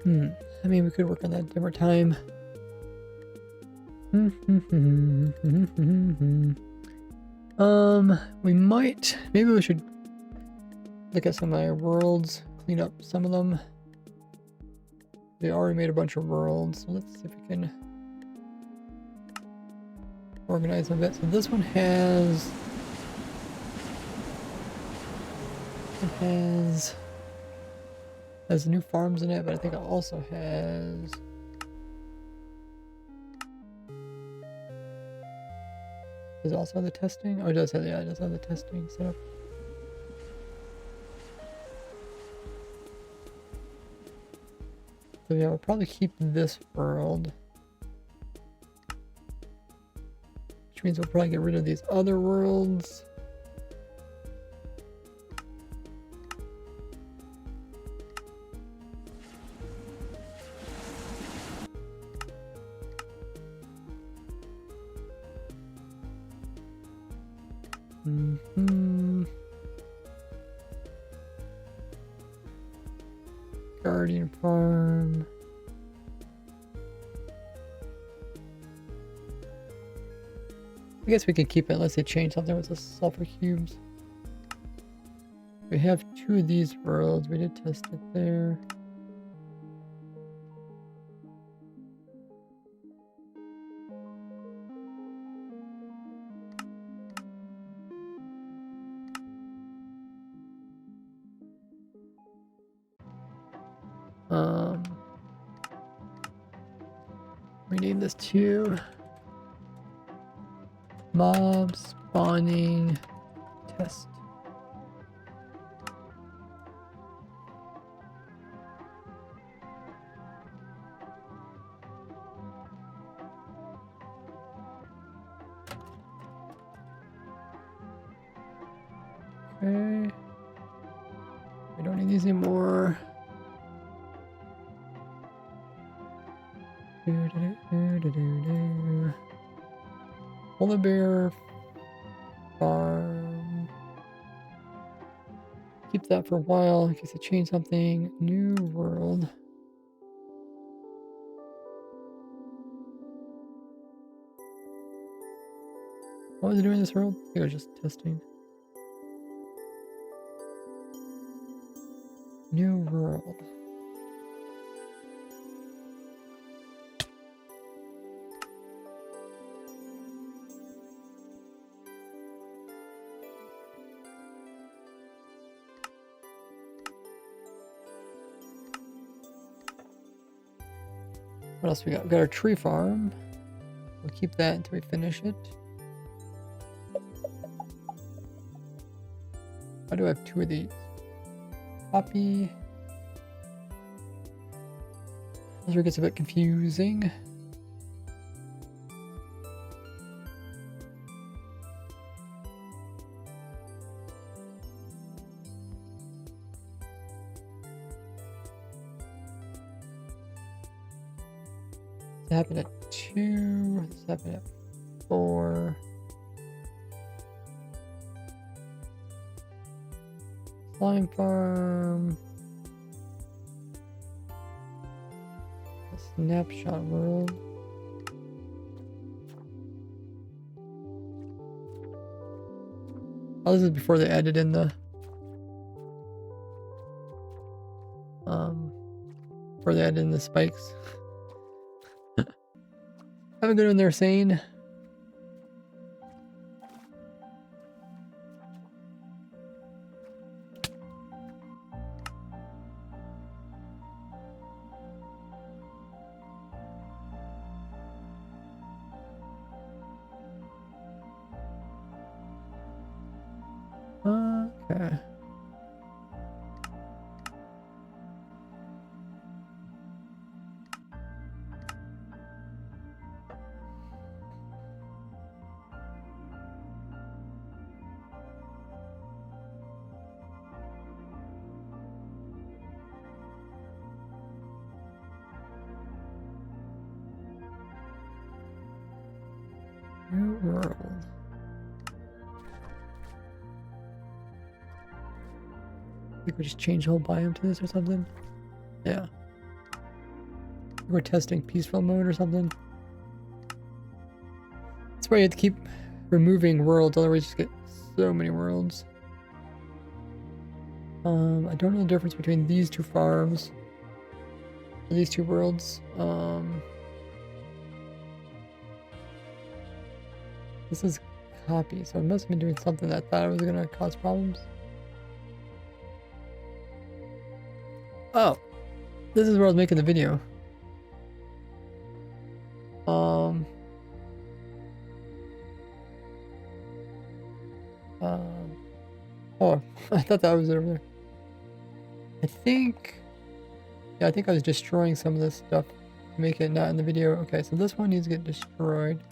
I mean, we could work on that different time. We might. Maybe we should look at some of my worlds, clean up some of them. They already made a bunch of worlds, so let's see if we can organize them a bit. So this one has. Has new farms in it, but I think it also has. Does it also have the testing? Oh, it does have, yeah, it does have the testing set up. So yeah, we'll probably keep this world. Which means we'll probably get rid of these other worlds. Guardian farm. I guess we can keep it unless they change something with the sulfur cubes. We have 2 of these worlds. We did test it there. Rename this to mob spawning test. Okay. We don't need these anymore. Polar bear farm. Keep that for a while in case they change something. New world. What was it doing in this world? I think I was just testing. New world. What else we got? We got our tree farm. We'll keep that until we finish it. Why do I have 2 of these? Copy. This is where it gets a bit confusing. This happened at 2. This happened at 4. Slime farm. A snapshot world. Oh, this is before they added in the spikes. Have a good one there, Sane. Okay. New world. I think we just change the whole biome to this or something. Yeah. We're testing peaceful mode or something. That's why you have to keep removing worlds, otherwise you just get so many worlds. I don't know the difference between these 2 farms. Or these 2 worlds. This is copy, so it must have been doing something that I thought it was gonna cause problems. Oh, this is where I was making the video. Oh, I thought that was over there. I think I was destroying some of this stuff to make it not in the video. Okay, so this one needs to get destroyed.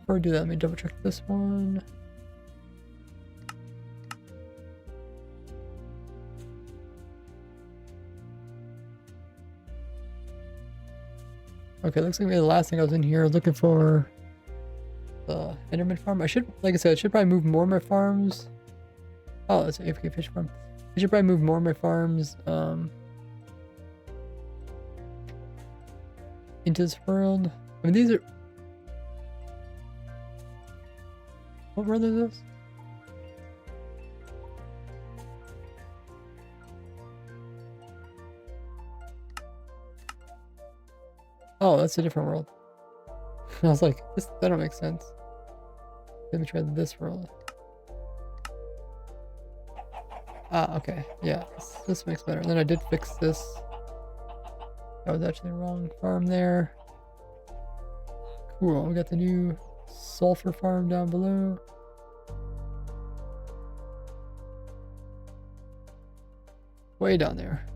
Before I do that, let me double check this one. Okay, looks like maybe the last thing I was in here looking for the Enderman farm. I should, like I said, I should probably move more of my farms. Oh, it's an AFK fish farm. I should probably move more of my farms into this world. I mean, these are... What world is this? Oh, that's a different world. I was like, that don't make sense. Let me try this world. Ah, okay. Yeah, this makes better. And then I did fix this. That was actually the wrong farm there. Cool, we got the new sulfur farm down below. Way down there.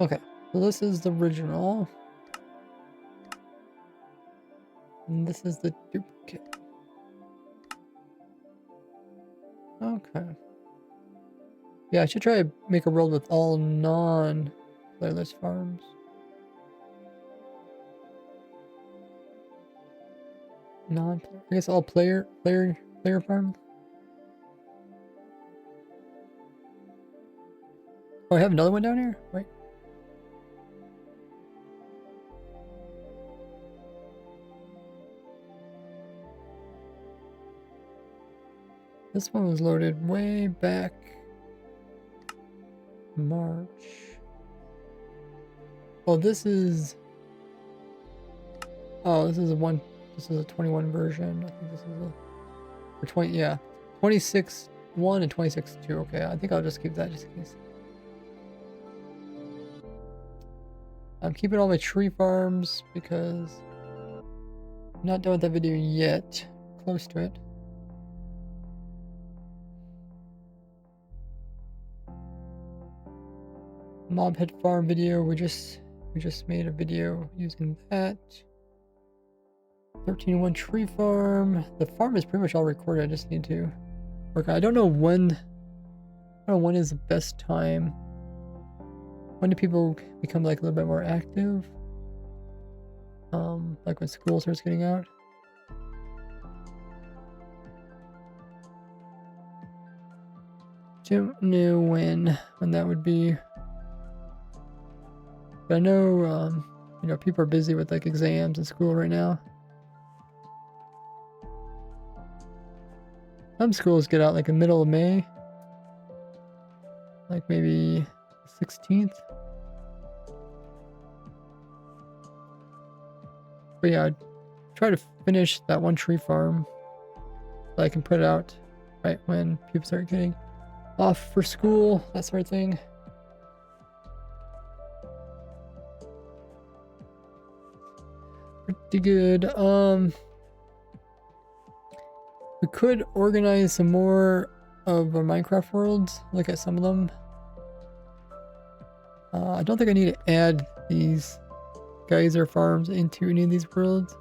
Okay, so this is the original. And this is the duplicate. Okay. Yeah, I should try to make a world with all non-playerless farms. I guess all player farms. Oh, I have another one down here? Wait. This one was loaded way back March. Oh, this is a 1 This is a 21 version. I think this is a or 20. Yeah, 26.1 and 26.2. Okay, I think I'll just keep that just in case. I'm keeping all my tree farms because I'm not done with that video yet. Close to it. Mob head farm video. We just made a video using that. 13.1 tree farm. The farm is pretty much all recorded. I just need to work. I don't know when is the best time. When do people become like a little bit more active? Like when school starts getting out. Don't know when that would be. But I know, you know, people are busy with like exams and school right now. Some schools get out like in the middle of May. Like maybe 16th. But yeah, I'd try to finish that one tree farm so I can put it out right when people start getting off for school, that sort of thing. Pretty good. We could organize some more of our Minecraft worlds. Look at some of them. I don't think I need to add these geyser farms into any of these worlds.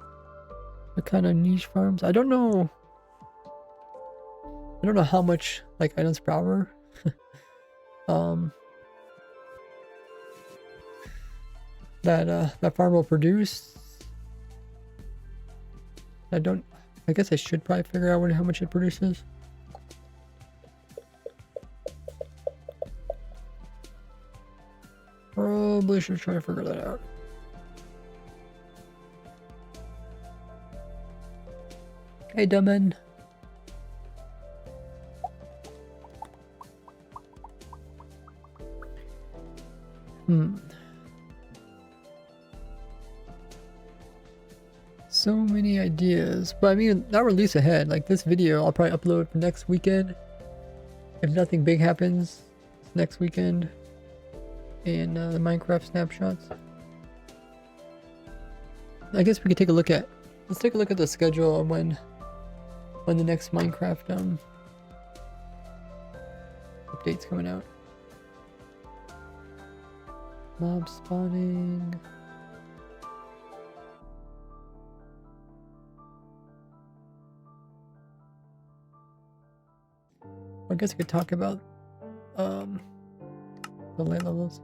What kind of niche farms? I don't know how much like items per hour. That farm will produce. I guess I should probably figure out how much it produces. Probably should try to figure that out. Hey, Dummin. So many ideas, but I mean, not release ahead. Like this video, I'll probably upload for next weekend. If nothing big happens, it's next weekend. And the Minecraft snapshots. I guess we could take a look at. Let's take a look at the schedule of when the next Minecraft update's coming out. Mob spawning. I guess I could talk about the light levels.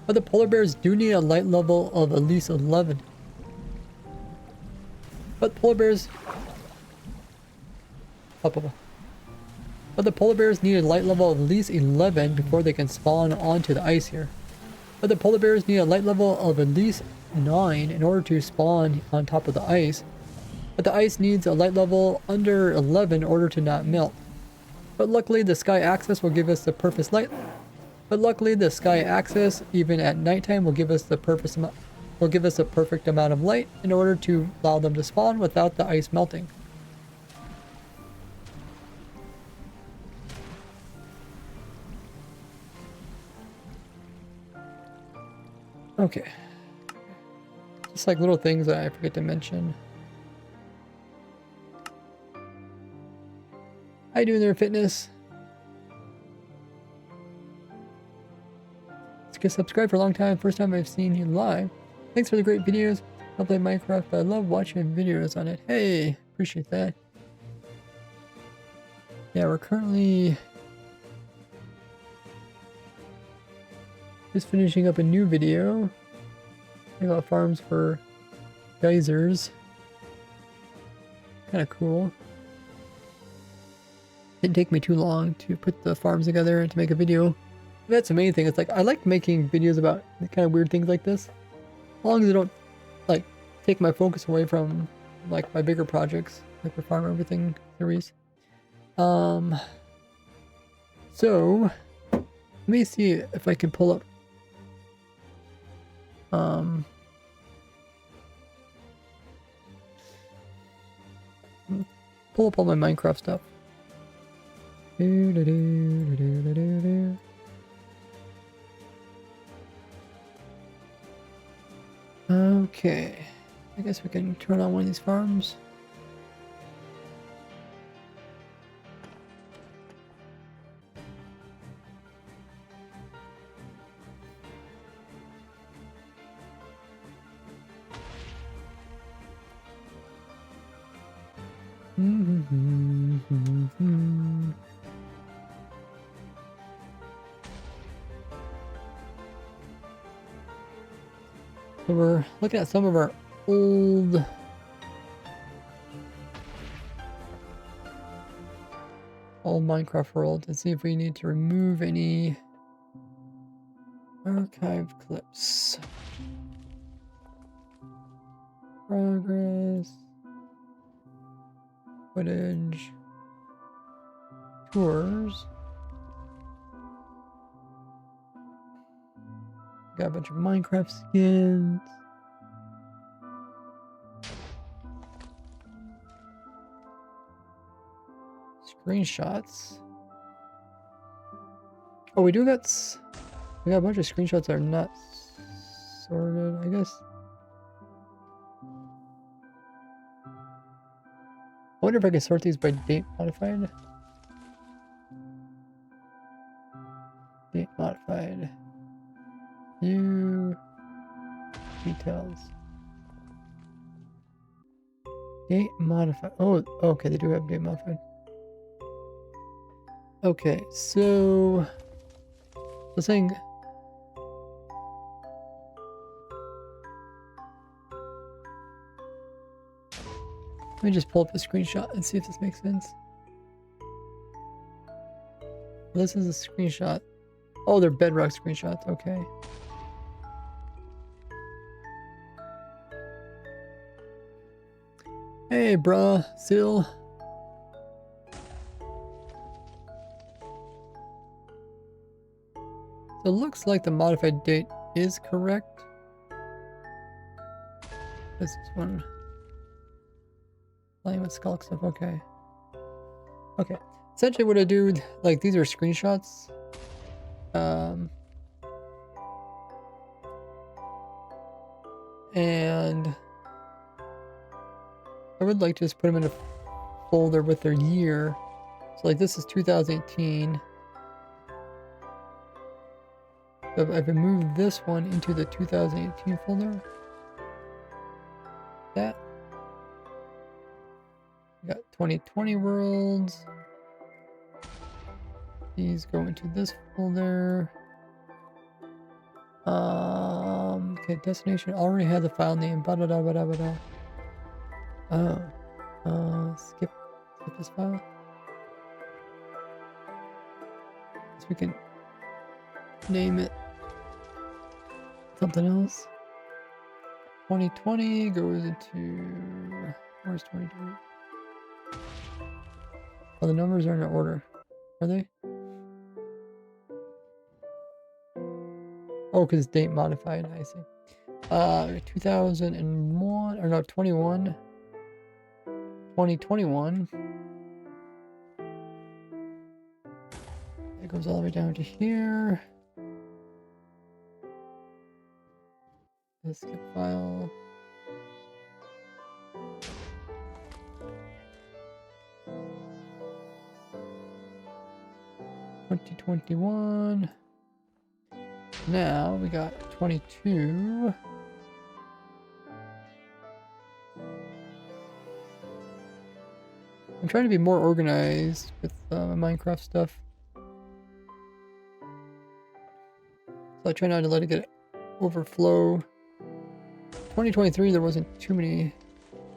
But the polar bears do need a light level of at least 11. But polar bears... But the polar bears need a light level of at least 11 before they can spawn onto the ice here. But the polar bears need a light level of at least 9 in order to spawn on top of the ice. But the ice needs a light level under 11 in order to not melt. But luckily the sky axis will give us the perfect light. But luckily the sky axis, even at nighttime, will give us the perfect amount of light in order to allow them to spawn without the ice melting. Okay. Just like little things that I forget to mention. How you doing there, fitness? Let's get subscribed for a long time. First time I've seen you live. Thanks for the great videos. I play Minecraft, but I love watching videos on it. Hey, appreciate that. Yeah, we're currently just finishing up a new video about farms for geysers. Kind of cool. Didn't take me too long to put the farms together and to make a video. That's the main thing. It's like I like making videos about kind of weird things like this, as long as they don't like take my focus away from like my bigger projects, like the Farm Everything series. So let me see if I can pull up. Pull up all my Minecraft stuff. Okay, I guess we can turn on one of these farms. So we're looking at some of our old Minecraft world to see if we need to remove any archive clips. Progress, footage, tours. Got a bunch of Minecraft skins. Screenshots. Oh, we got a bunch of screenshots that are not sorted, I guess. I wonder if I can sort these by date modified. Date modified. View details. Date modified. Oh, okay, they do have date modified. Okay, so the thing. Let me just pull up a screenshot and see if this makes sense. This is a screenshot. Oh, they're bedrock screenshots. Okay. Hey, bruh, Sil. So it looks like the modified date is correct. This is one. Playing with Skulk stuff, okay. Okay. Essentially what I do, like these are screenshots. And I would like to just put them in a folder with their year. So like this is 2018. So I've moved this one into the 2018 folder. That. We got 2020 worlds. These go into this folder. Okay, destination already had the file name. Ba da da ba da ba da. Oh, skip this file. So we can name it something else. 2020 goes into, where's 2020? Oh, the numbers are in order. Are they? Oh, because it's date modified. I see. 2001, or no, 21. 2021. It goes all the way down to here. The skip file. $2021. Now we got 22. I'm trying to be more organized with Minecraft stuff. So I try not to let it get overflow. 2023, there wasn't too many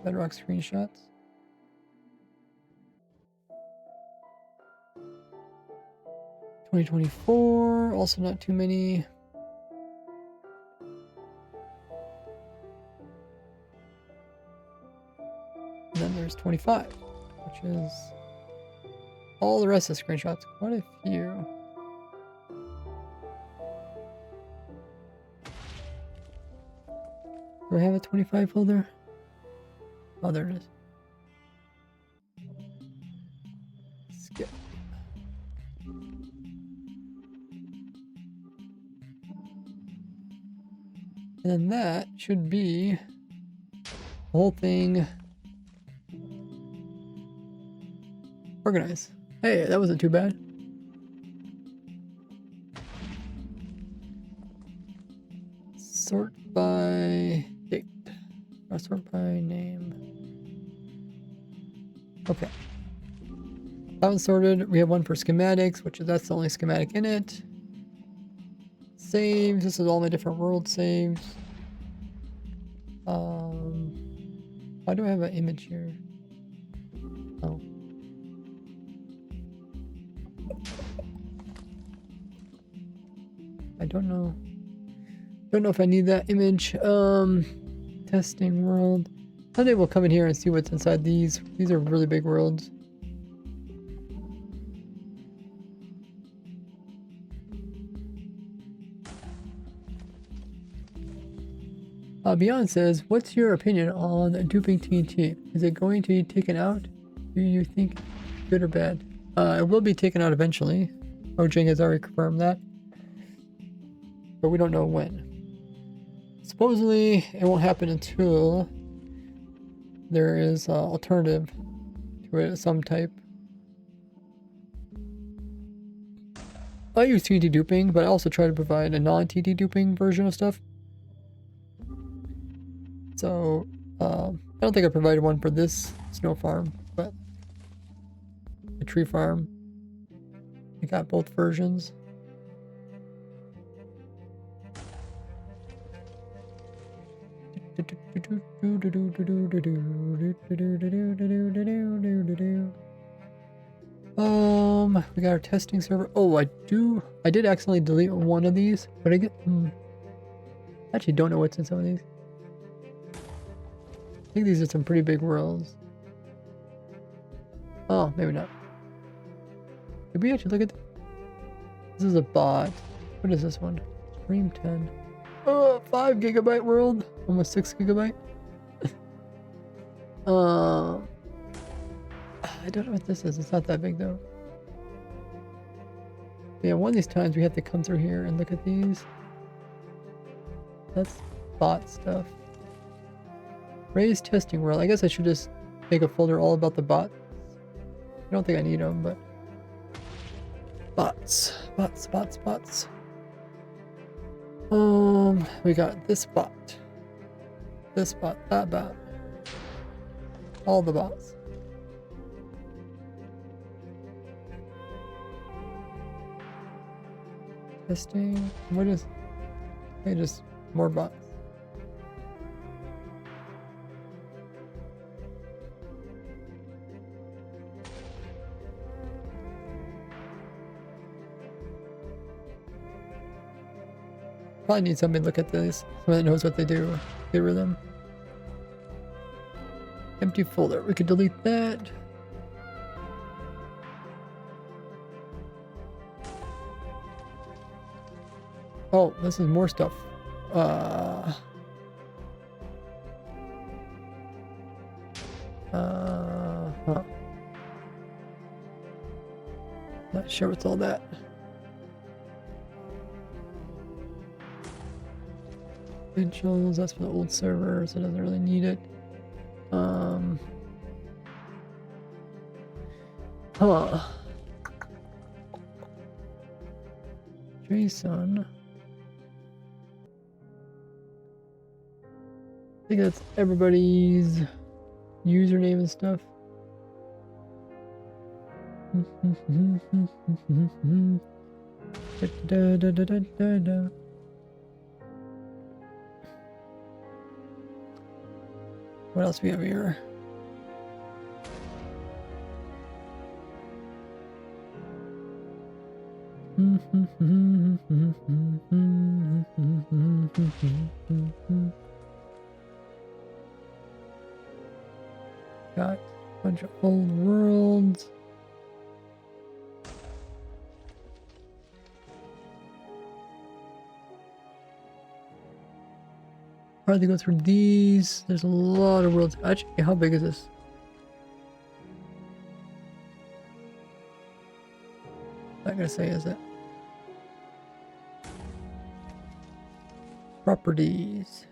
bedrock screenshots. 2024, also not too many. And then there's 25, which is all the rest of the screenshots. Quite a few. Do I have a 25 folder? Oh, there it is. Skip. And then that should be the whole thing organized. Hey, that wasn't too bad. Sort by date. Or sort by name. Okay. That one's sorted. We have one for schematics, which is that's the only schematic in it. Saves. This is all my different world saves. Why do I have an image here? Oh. I don't know. Don't know if I need that image. Testing world. Someday we'll come in here and see what's inside these. These are really big worlds. Beyond says, what's your opinion on duping TNT? Is it going to be taken out? Do you think good or bad? It will be taken out eventually. Ojing has already confirmed that. But we don't know when. Supposedly, it won't happen until there is an alternative to it of some type. I use TNT duping, but I also try to provide a non-TNT duping version of stuff. So, I don't think I provided one for this snow farm, but the tree farm. I got both versions. We got our testing server. Oh, I did accidentally delete one of these, but I actually don't know what's in some of these. I think these are some pretty big worlds. Oh, maybe not. Did we actually look at this? Is a bot. What is this one? Stream 10. Oh, 5 gigabyte world. Almost 6 gigabyte. I don't know what this is. It's not that big though. Yeah, one of these times we have to come through here and look at these. That's bot stuff. Raise testing world. I guess I should just make a folder all about the bots. I don't think I need them, but bots. We got this bot, that bot, all the bots. Testing. What is? Okay, just more bots. Probably need somebody to look at this. Someone that knows what they do. Get rid of them. Empty folder. We could delete that. Oh, this is more stuff. Huh. Not sure what's all that. Credentials, that's for the old server, so it doesn't really need it. JSON. I think that's everybody's username and stuff. What else do we have here? Got a bunch of old worlds. Hardly go through these. There's a lot of worlds. Actually, how big is this? Not gonna say, is it? Properties.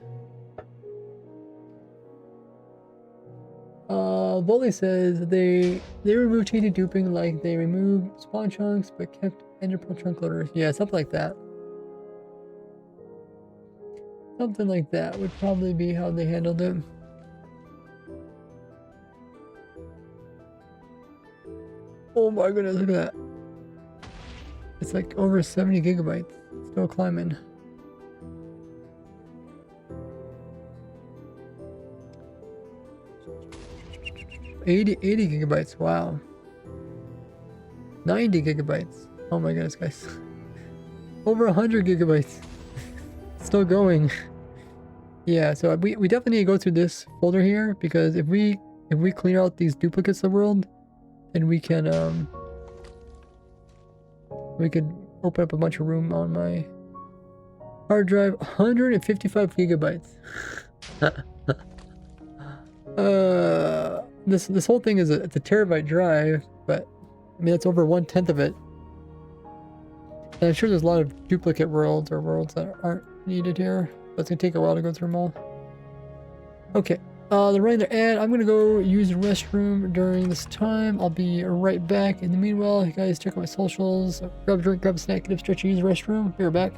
Volley says they removed cheated duping, like they removed spawn chunks but kept ender pearl chunk loaders. Yeah, something like that. Something like that would probably be how they handled it. Oh my goodness, look at that. It's like over 70 gigabytes. Still climbing. $80 gigabytes, wow. 90 gigabytes. Oh my goodness, guys. Over 100 gigabytes. Still going. Yeah, so we definitely need to go through this folder here, because if we clear out these duplicates of the world, then we can we could open up a bunch of room on my hard drive. 155 gigabytes. This whole thing is it's a terabyte drive, but I mean that's over 1/10 of it. And I'm sure there's a lot of duplicate worlds or worlds that aren't needed here. But it's gonna take a while to go through them all. Okay, they're running their ad. I'm gonna go use the restroom during this time. I'll be right back. In the meanwhile, you guys check out my socials. Grab a drink, grab a snack, get up, stretch, and use the restroom. Be right back.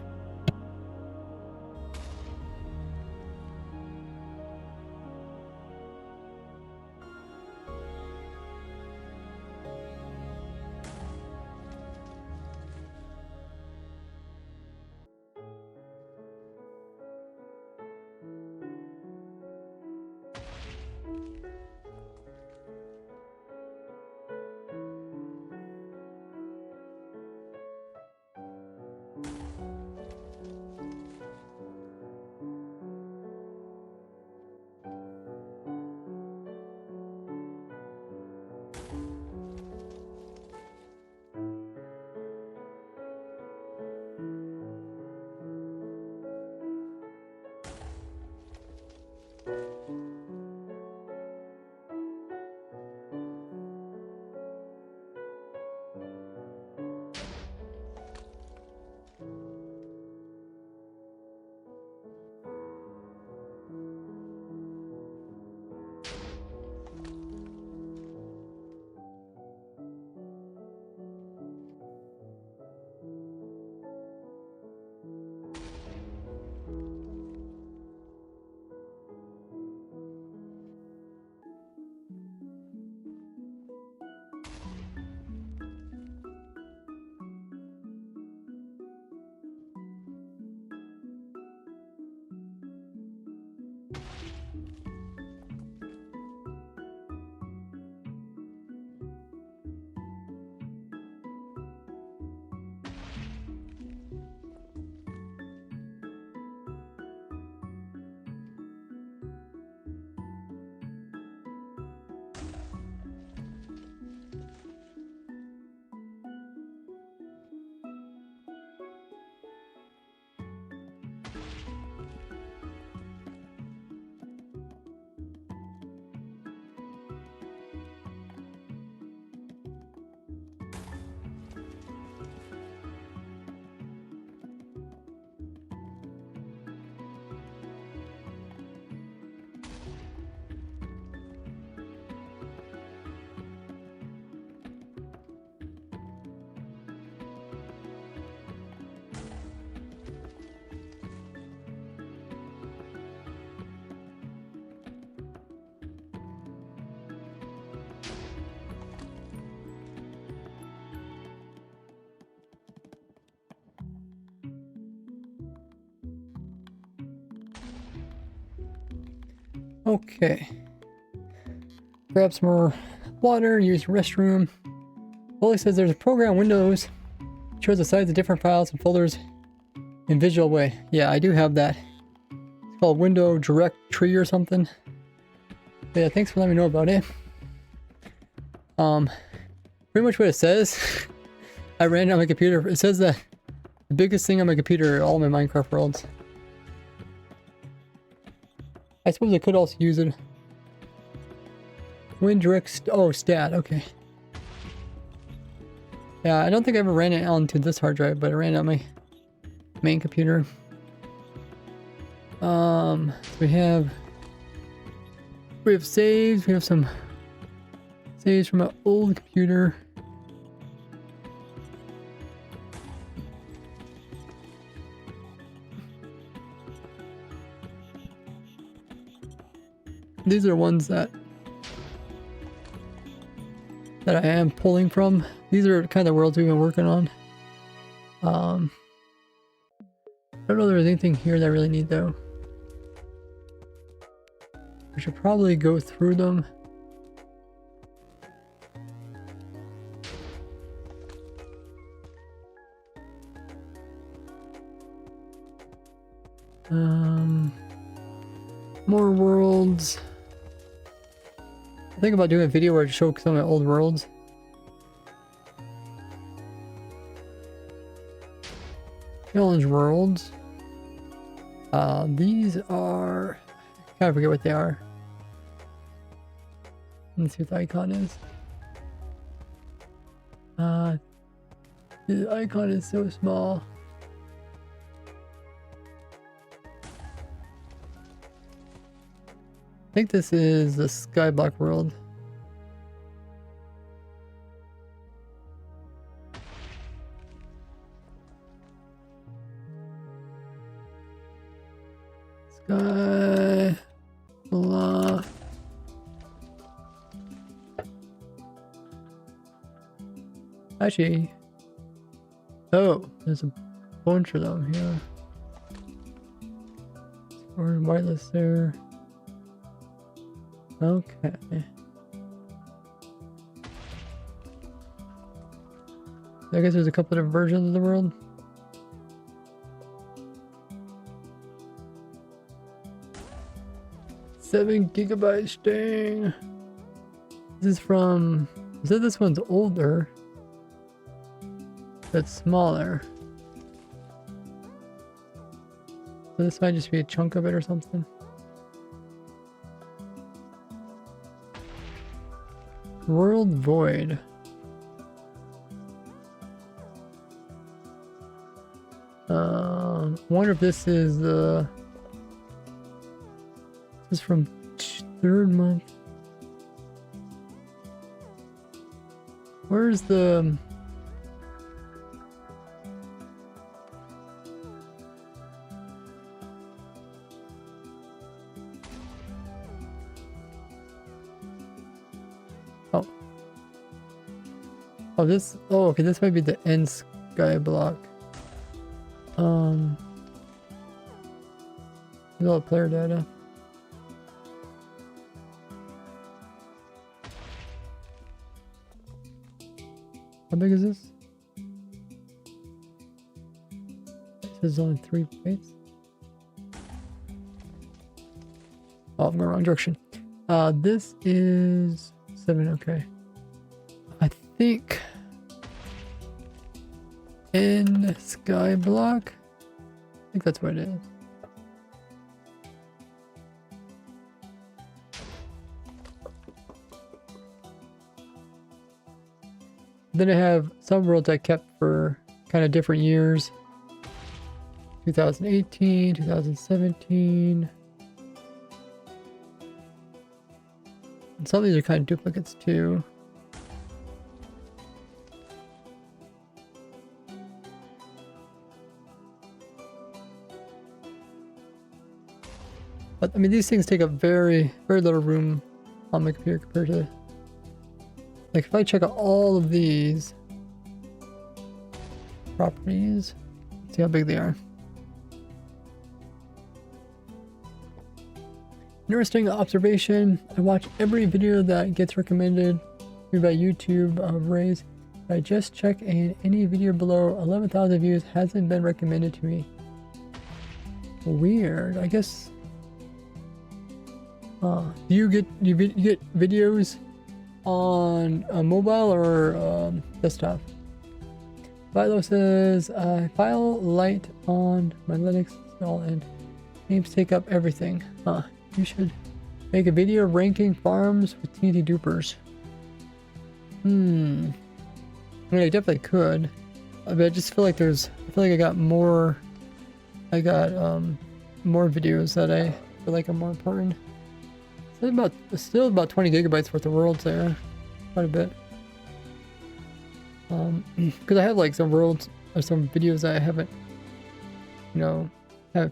Okay. Grab some more water, use the restroom. Well, it says there's a program Windows shows the size of different files and folders in visual way. Yeah, I do have that. It's called Window Directory or something. But yeah, thanks for letting me know about it. Pretty much what it says. I ran it on my computer. It says that the biggest thing on my computer are all my Minecraft worlds. I suppose I could also use it. Oh, stat, okay. Yeah, I don't think I ever ran it onto this hard drive, but I ran it on my main computer. We have saves. We have some saves from an old computer. These are ones that I am pulling from. These are kind of worlds we've been working on. I don't know if there's anything here that I really need though. I should probably go through them. More worlds. I think about doing a video where I show some of my old worlds. Challenge worlds. These are... I kind of forget what they are. Let's see what the icon is. The icon is so small. I think this is the Skyblock world. Skyblock. Actually, oh, there's a bunch of them here. Or whitelist there. Okay. I guess there's a couple different versions of the world. Seven gigabyte staying. This is from... I said this one's older. That's smaller. So this might just be a chunk of it or something. World Void. I wonder if this is the... This is from 3rd month. Where's the... Oh, this... Oh, okay, this might be the end sky block. There's all the player data. How big is this? It says only 3 bytes. Oh, I'm going the wrong direction. This is 7, okay. I think in Skyblock. I think that's what it is. Then I have some worlds I kept for kind of different years. 2018, 2017. And some of these are kind of duplicates too. But I mean, these things take up very, very little room on my computer compared to, like, if I check out all of these properties, see how big they are. Interesting observation. I watch every video that gets recommended by YouTube of Ray's. I just checked and any video below 11,000 views hasn't been recommended to me. Weird. I guess. Do you get videos on mobile or desktop? Philo says file light on my Linux install and games take up everything. You should make a video ranking farms with TNT dupers. I mean, I definitely could, but I just feel like I feel like I got more videos that I feel like are more important. Still about 20 gigabytes worth of worlds there, quite a bit. Because I have like some worlds or some videos that I haven't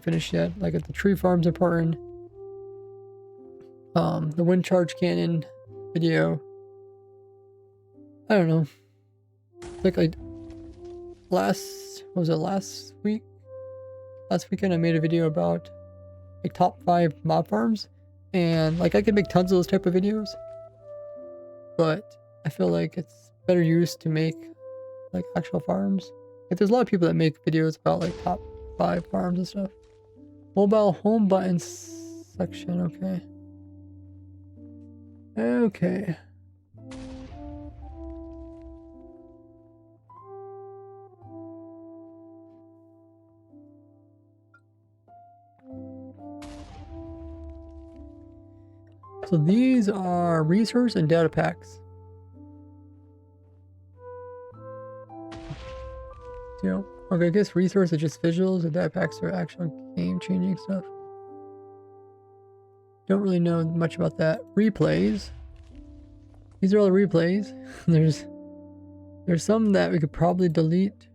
finished yet. Like at the tree farms important. The wind charge cannon video. I don't know. Like last week? Last weekend I made a video about like top 5 mob farms, and like I could make tons of those type of videos, but I feel like it's better used to make like actual farms. Like there's a lot of people that make videos about like top 5 farms and stuff. Mobile home button section, okay. Okay. So these are resource and data packs. Okay, I guess resource are just visuals and data packs are actual game changing stuff. Don't really know much about that. Replays. These are all the replays. There's some that we could probably delete.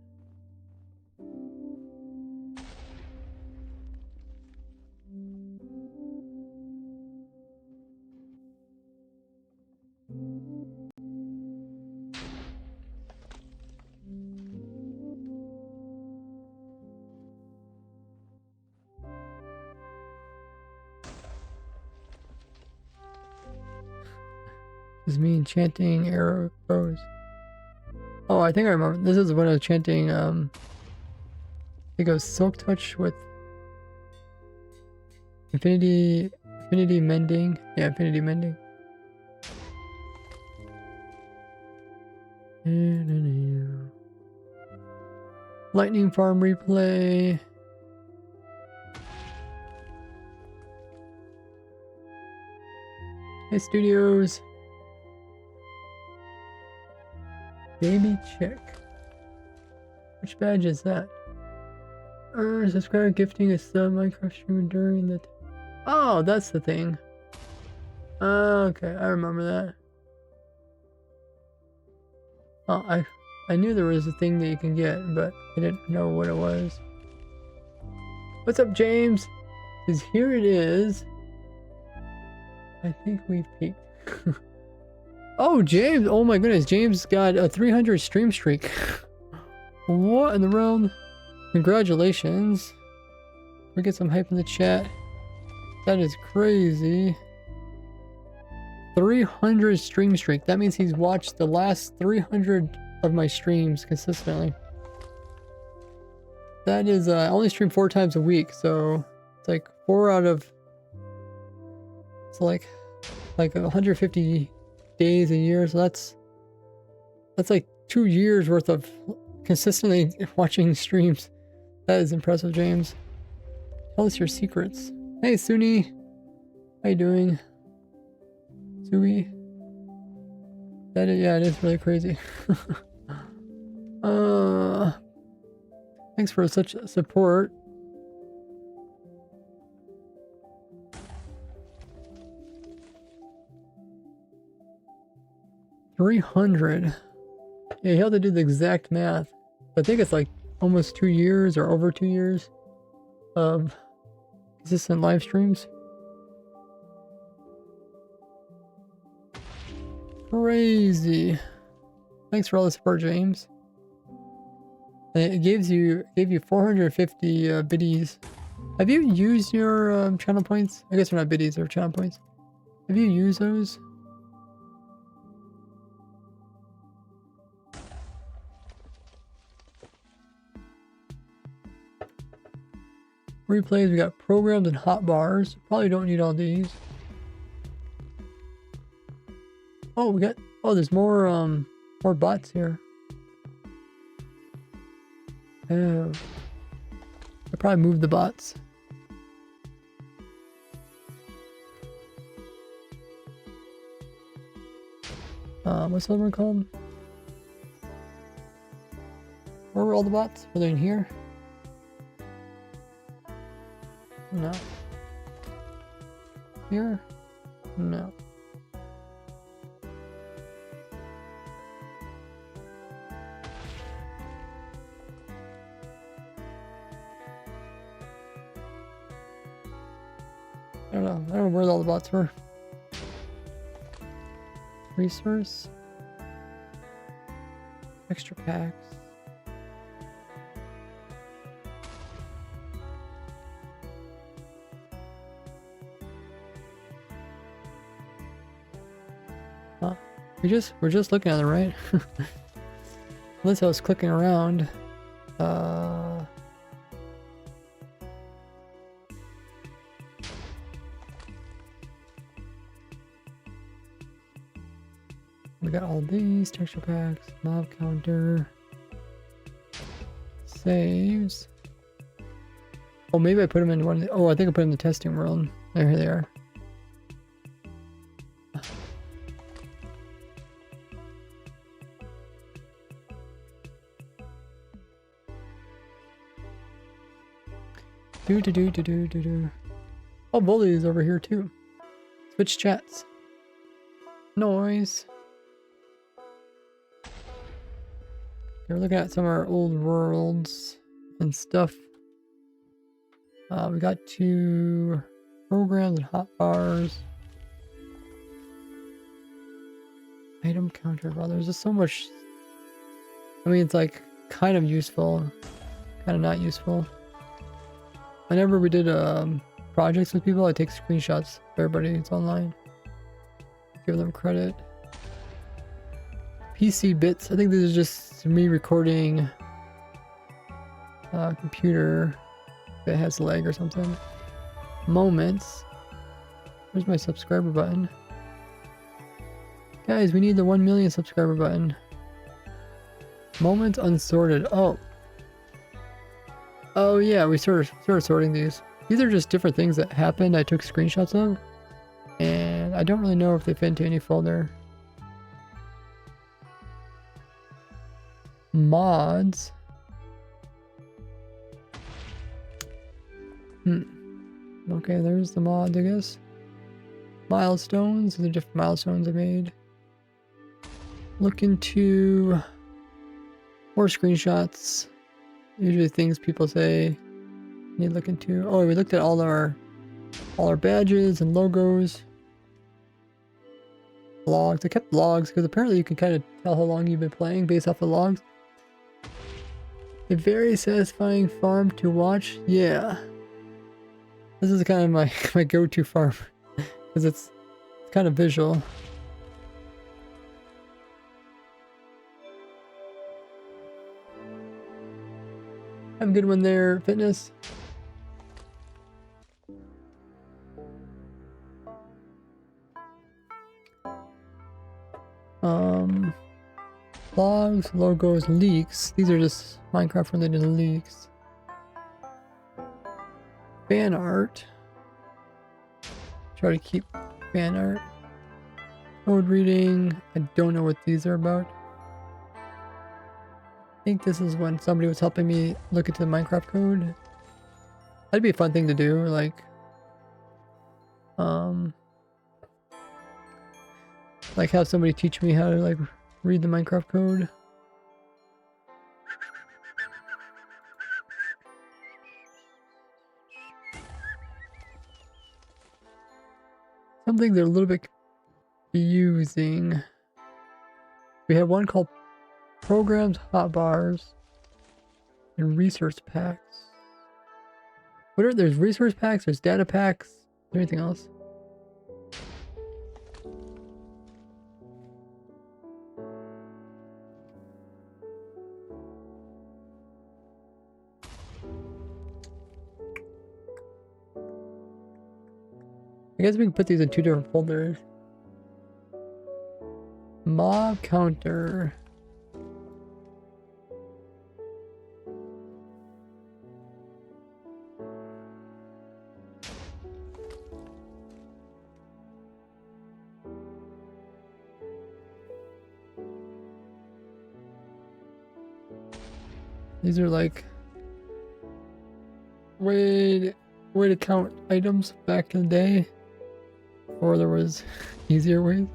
This is me enchanting arrow bows. Oh, I think I remember. This is when I was chanting, I think it was Silk Touch with Infinity Mending. Yeah, Infinity Mending. Lightning Farm replay. Hey, Studios. Baby check. Which badge is that? Subscriber gifting a sub Minecraft streamer during the... Oh, that's the thing. Okay, I remember that. Oh, I knew there was a thing that you can get, but I didn't know what it was. What's up, James? Because here it is. I think we've peaked. Oh, James! Oh my goodness, James got a 300 stream streak. What in the world? Congratulations. We get some hype in the chat. That is crazy. 300 stream streak. That means he's watched the last 300 of my streams consistently. That is, I only stream 4 times a week, so it's like 4 out of... It's like 150 days a year, so that's like 2 years worth of consistently watching streams. That is impressive, James. Tell us your secrets. Hey, Suni. How you doing? Sui? Yeah, it is really crazy. Thanks for such support. $300. Yeah, you have to do the exact math. I think it's like almost 2 years or over 2 years of consistent live streams. Crazy. Thanks for all the support, James. And it gave you 450 biddies. Have you used your channel points? I guess they're not biddies, they're channel points. Have you used those? Replays, we got programs and hotbars. Probably don't need all these. Oh, we got, oh, there's more bots here. Oh. I probably moved the bots. What's the other one called? Where were all the bots? Were they in here? No. Here? No. I don't know. I don't know where all the bots were. Resource. Extra packs. Huh. We're just looking at it, right? Unless I was clicking around. We got all these texture packs, mob counter, saves. Oh, maybe I put them in one of the, oh, I think I put them in the testing world. There they are. Do. Oh, Bully is over here too. Switch chats. Noise. We're looking at some of our old worlds and stuff. We got 2 programs and hotbars. Item counter. Wow, there's just so much. I mean, it's like kind of useful, kind of not useful. Whenever we did projects with people, I take screenshots for everybody who's online. Give them credit. PC bits. I think this is just me recording computer that has lag or something. Moments. Where's my subscriber button? Guys, we need the 1 million subscriber button. Moments unsorted. Oh yeah, we started sorting these. These are just different things that happened. I took screenshots of, and I don't really know if they fit into any folder. Mods. Okay, there's the mods, I guess. Milestones. These are different milestones I made. Look into more screenshots. Usually things people say need to look into. Oh, we looked at all our badges and logos. Logs. I kept logs because apparently you can kind of tell how long you've been playing based off the logs. A very satisfying farm to watch. Yeah. This is kind of my go-to farm because it's kind of visual. Have a good one there, Fitness. Logs, logos, leaks. These are just Minecraft related leaks. Fan art. Try to keep fan art. Code reading. I don't know what these are about. I think this is when somebody was helping me look into the Minecraft code. That'd be a fun thing to do, like have somebody teach me how to like read the Minecraft code. Some things are a little bit confusing. We have one called programs, hotbars, and resource packs. There's resource packs, there's data packs, is there anything else? I guess we can put these in 2 different folders. Mob counter. These are like way to count items back in the day, or there was easier ways,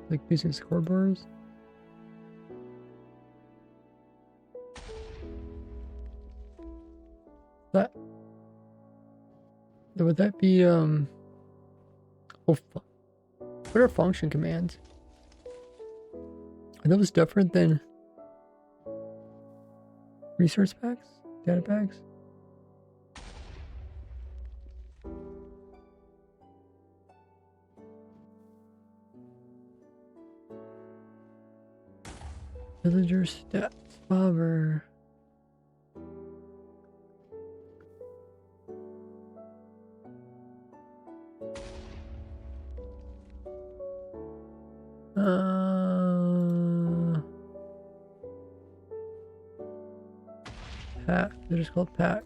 like using scoreboards. That would that be oh, what are function commands? Are those different than resource packs? Data packs? Villager stats, bobber. Pack. They're just called pack.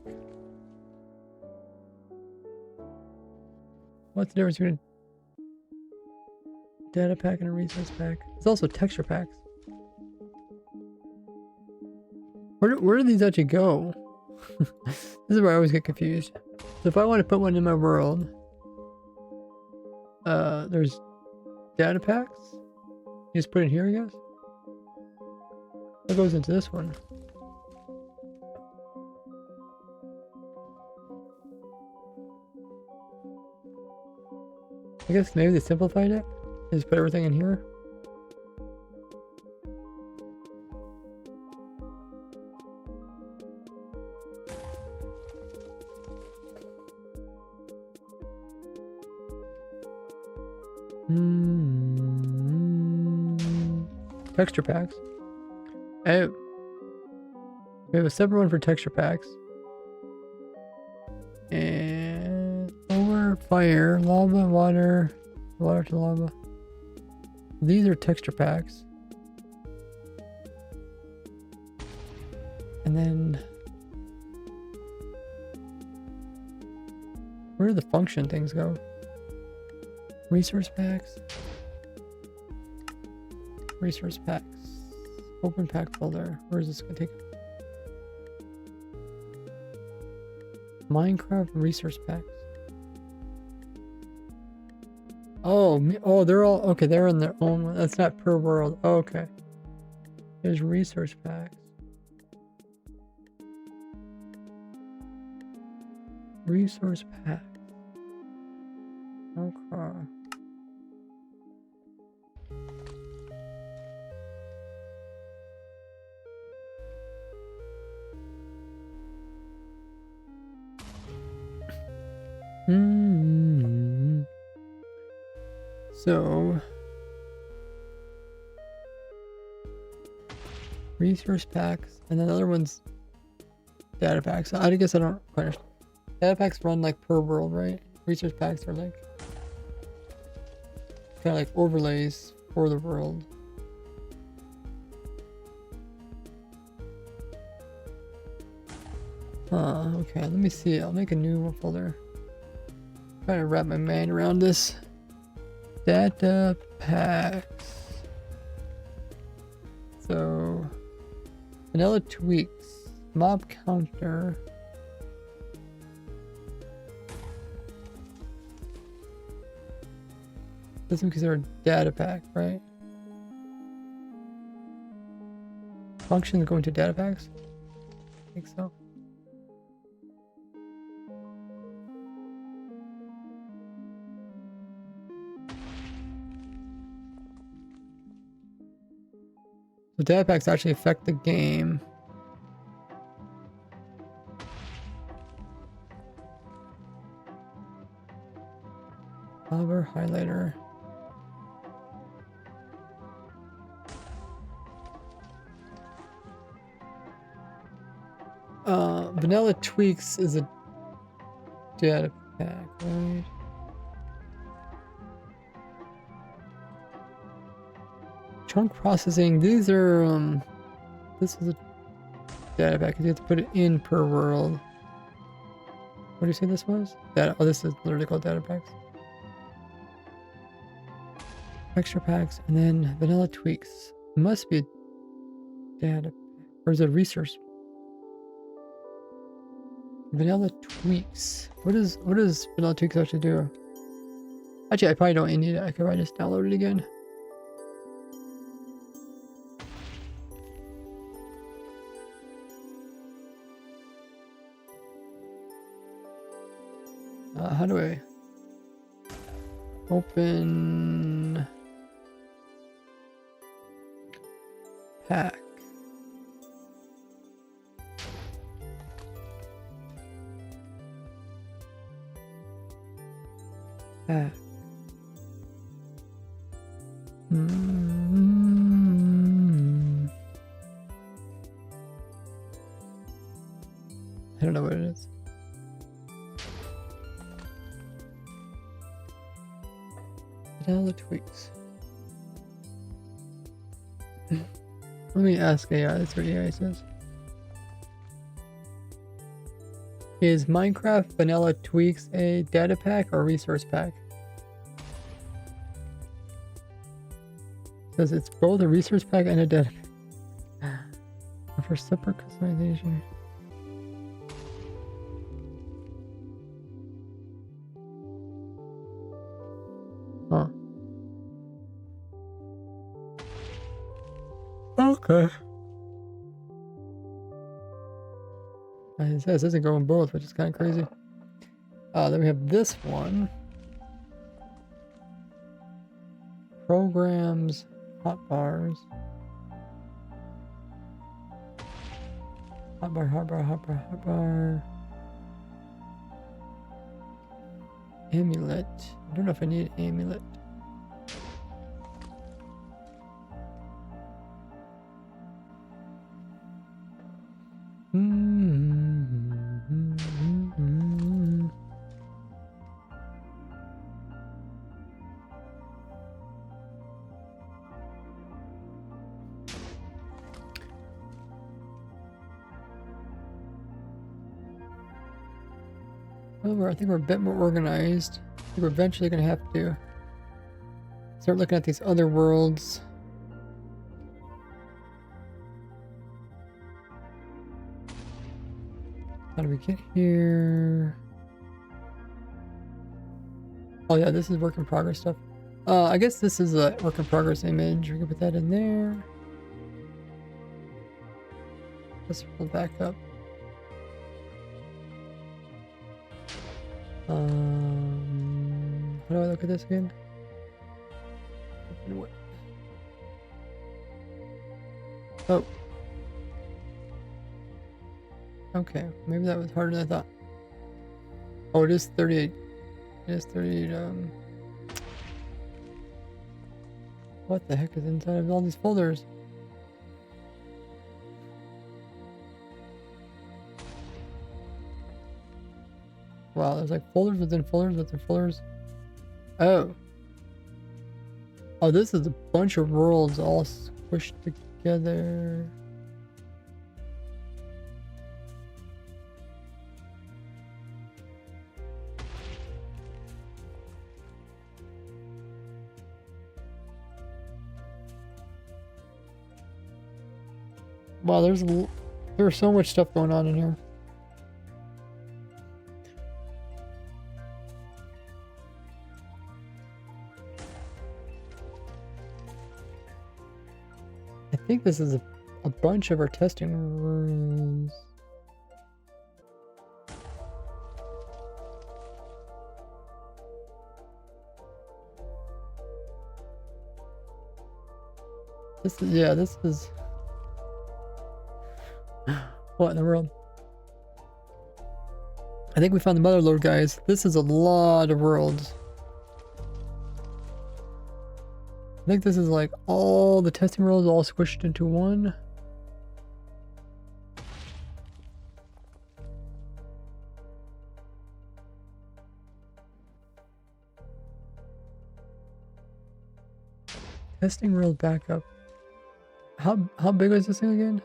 What's the difference between a data pack and a resource pack? It's also texture packs. Where do these actually go? This is where I always get confused. So if I want to put one in my world, there's data packs. You just put it here, I guess. That goes into this one. I guess maybe they simplified it. They just put everything in here. Texture packs. Oh. We have a separate one for texture packs. And over fire, lava, water to lava. These are texture packs. And then where do the function things go? Resource packs. Resource packs. Open pack folder. Where is this gonna take? Minecraft resource packs. Oh, they're all okay. They're in their own one. That's not per world. Oh, okay. There's resource packs. Resource packs. Okay. So resource packs, and then the other one's data packs. I guess I don't quite understand. Data packs run like per world, right? Resource packs are like kind of like overlays for the world. Okay, let me see. I'll make a new folder. Trying to wrap my mind around this. Data packs. So vanilla tweaks, mob counter. This one considered a data pack, right? Functions go into data packs? I think so. So data packs actually affect the game. Hover highlighter. Vanilla tweaks is a data pack, right? Chunk processing. These are this is a data pack. You have to put it in per world. What do you say this was? Data. Oh, this is literally called data packs. Extra packs, and then vanilla tweaks. Must be a data pack. Or is it resource? Vanilla tweaks. What does vanilla tweaks actually do? Actually, I probably don't need it. I could probably just download it again. How do I open pack? Pack. I don't know what it is. Vanilla tweaks. Let me ask AI. That's what AI says. Is Minecraft Vanilla Tweaks a data pack or resource pack? Says it's both a resource pack and a data pack. For separate customization. Huh. Okay. It says it doesn't go in both, which is kind of crazy. Then we have this one. Programs, hotbars. Hotbar. Amulet. I don't know if I need amulet. Well, I think we're a bit more organized. I think we're eventually going to have to start looking at these other worlds. How do we get here? Oh yeah, this is work in progress stuff. I guess this is a work in progress image. We can put that in there. Let's pull back up. How do I look at this again? Oh. Okay, maybe that was harder than I thought. Oh, it is 38. It is 38, What the heck is inside of all these folders? Wow, there's like folders within folders within folders. Oh. Oh, this is a bunch of worlds all squished together. Wow, there's so much stuff going on in here. I think this is a bunch of our testing rooms. This is what in the world? I think we found the mother lode, guys. This is a lot of worlds. I think this is like all the testing worlds all squished into one. Testing world backup. How big was this thing again?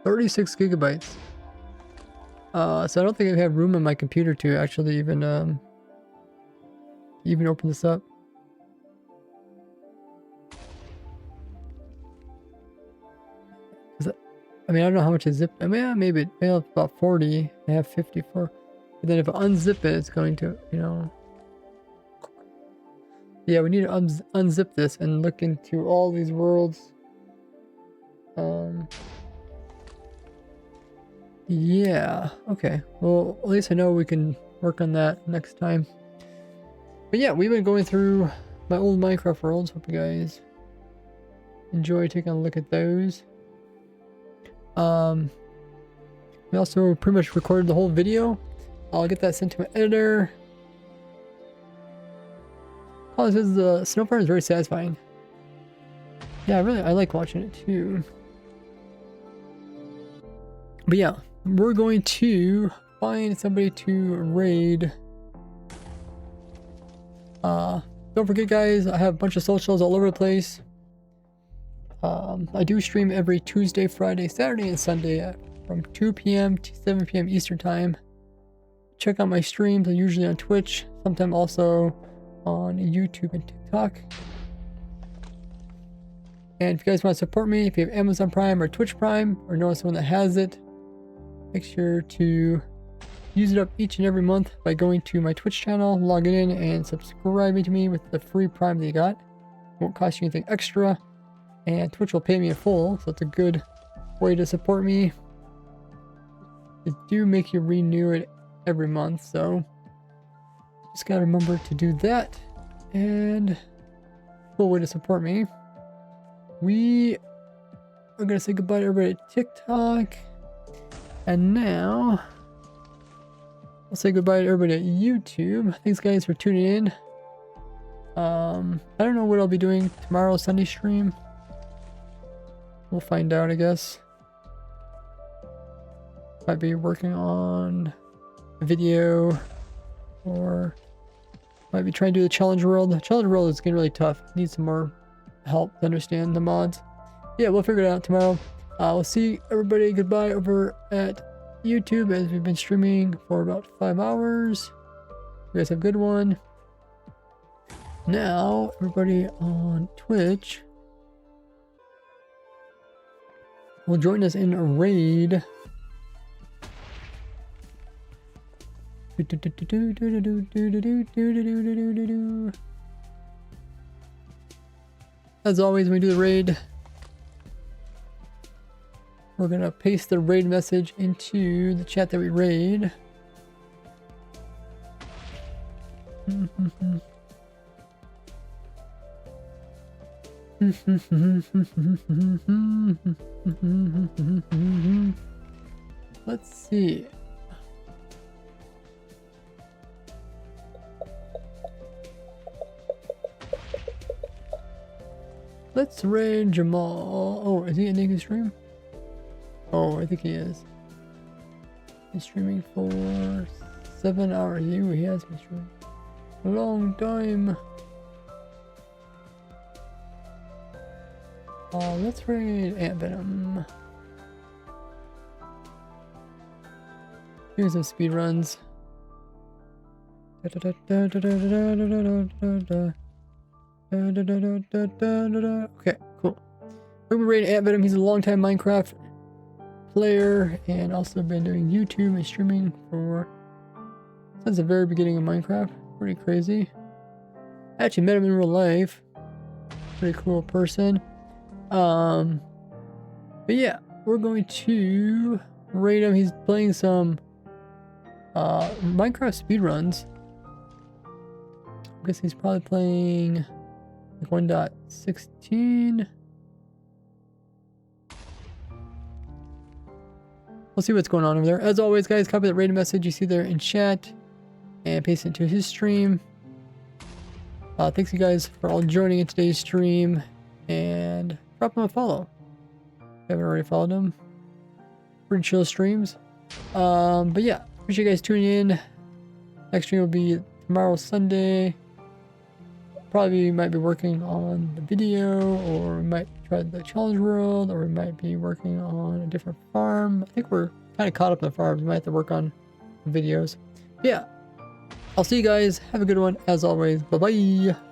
36 gigabytes. So I don't think I have room on my computer to actually even open this up. I mean, I don't know how much is zipped. I mean, maybe about 40. I have 54. But then if I unzip it, it's going to, you know. Yeah, we need to unzip this and look into all these worlds. Yeah, okay. Well, at least I know we can work on that next time. But yeah, we've been going through my old Minecraft worlds. Hope you guys enjoy taking a look at those. We also pretty much recorded the whole video. I'll get that sent to my editor. All this is the snow farm is very satisfying. Yeah, I like watching it too. But yeah, we're going to find somebody to raid. Don't forget, guys, I have a bunch of socials all over the place. I do stream every Tuesday, Friday, Saturday, and Sunday from 2 p.m. to 7 p.m. Eastern Time. Check out my streams. I'm usually on Twitch, sometimes also on YouTube and TikTok. And if you guys want to support me, if you have Amazon Prime or Twitch Prime, or know someone that has it, make sure to use it up each and every month by going to my Twitch channel, logging in, and subscribing to me with the free Prime that you got. It won't cost you anything extra. And Twitch will pay me in full, so it's a good way to support me. They do make you renew it every month, so just gotta remember to do that. And cool way to support me. We are gonna say goodbye to everybody at TikTok. And now I'll say goodbye to everybody at YouTube. Thanks guys for tuning in. I don't know what I'll be doing tomorrow's Sunday stream. We'll find out, I guess. Might be working on a video, or might be trying to do the challenge world. The challenge world is getting really tough. Need some more help to understand the mods. Yeah, we'll figure it out tomorrow. We'll see everybody goodbye over at YouTube, as we've been streaming for about 5 hours. You guys have a good one. Now, everybody on Twitch will join us in a raid. As always, when we do the raid, we're gonna paste the raid message into the chat that we raid. Let's see. Let's raid Jamal. Oh, is he ending his stream? Oh, I think he is. He's streaming for 7 hours. He has been streaming a long time. Let's raid Ant Venom. Here's some speed runs. Okay, cool. We're gonna raid Ant Venom. He's a longtime Minecraft player and also been doing YouTube and streaming since the very beginning of Minecraft. Pretty crazy. I actually met him in real life. Pretty cool person. But yeah, we're going to raid him. He's playing some Minecraft speedruns. I guess he's probably playing like 1.16. We'll see what's going on over there. As always, guys, copy that raid message you see there in chat and paste it into his stream. Thanks you guys for all joining in today's stream, and drop him a follow if you haven't already followed him. Pretty chill streams. But yeah, appreciate you guys tuning in. Next stream will be tomorrow, Sunday. probably might be working on the video, or we might try the challenge world, or we might be working on a different farm. I think we're kind of caught up in the farms. We might have to work on videos. Yeah, I'll see you guys. Have a good one as always. Bye bye.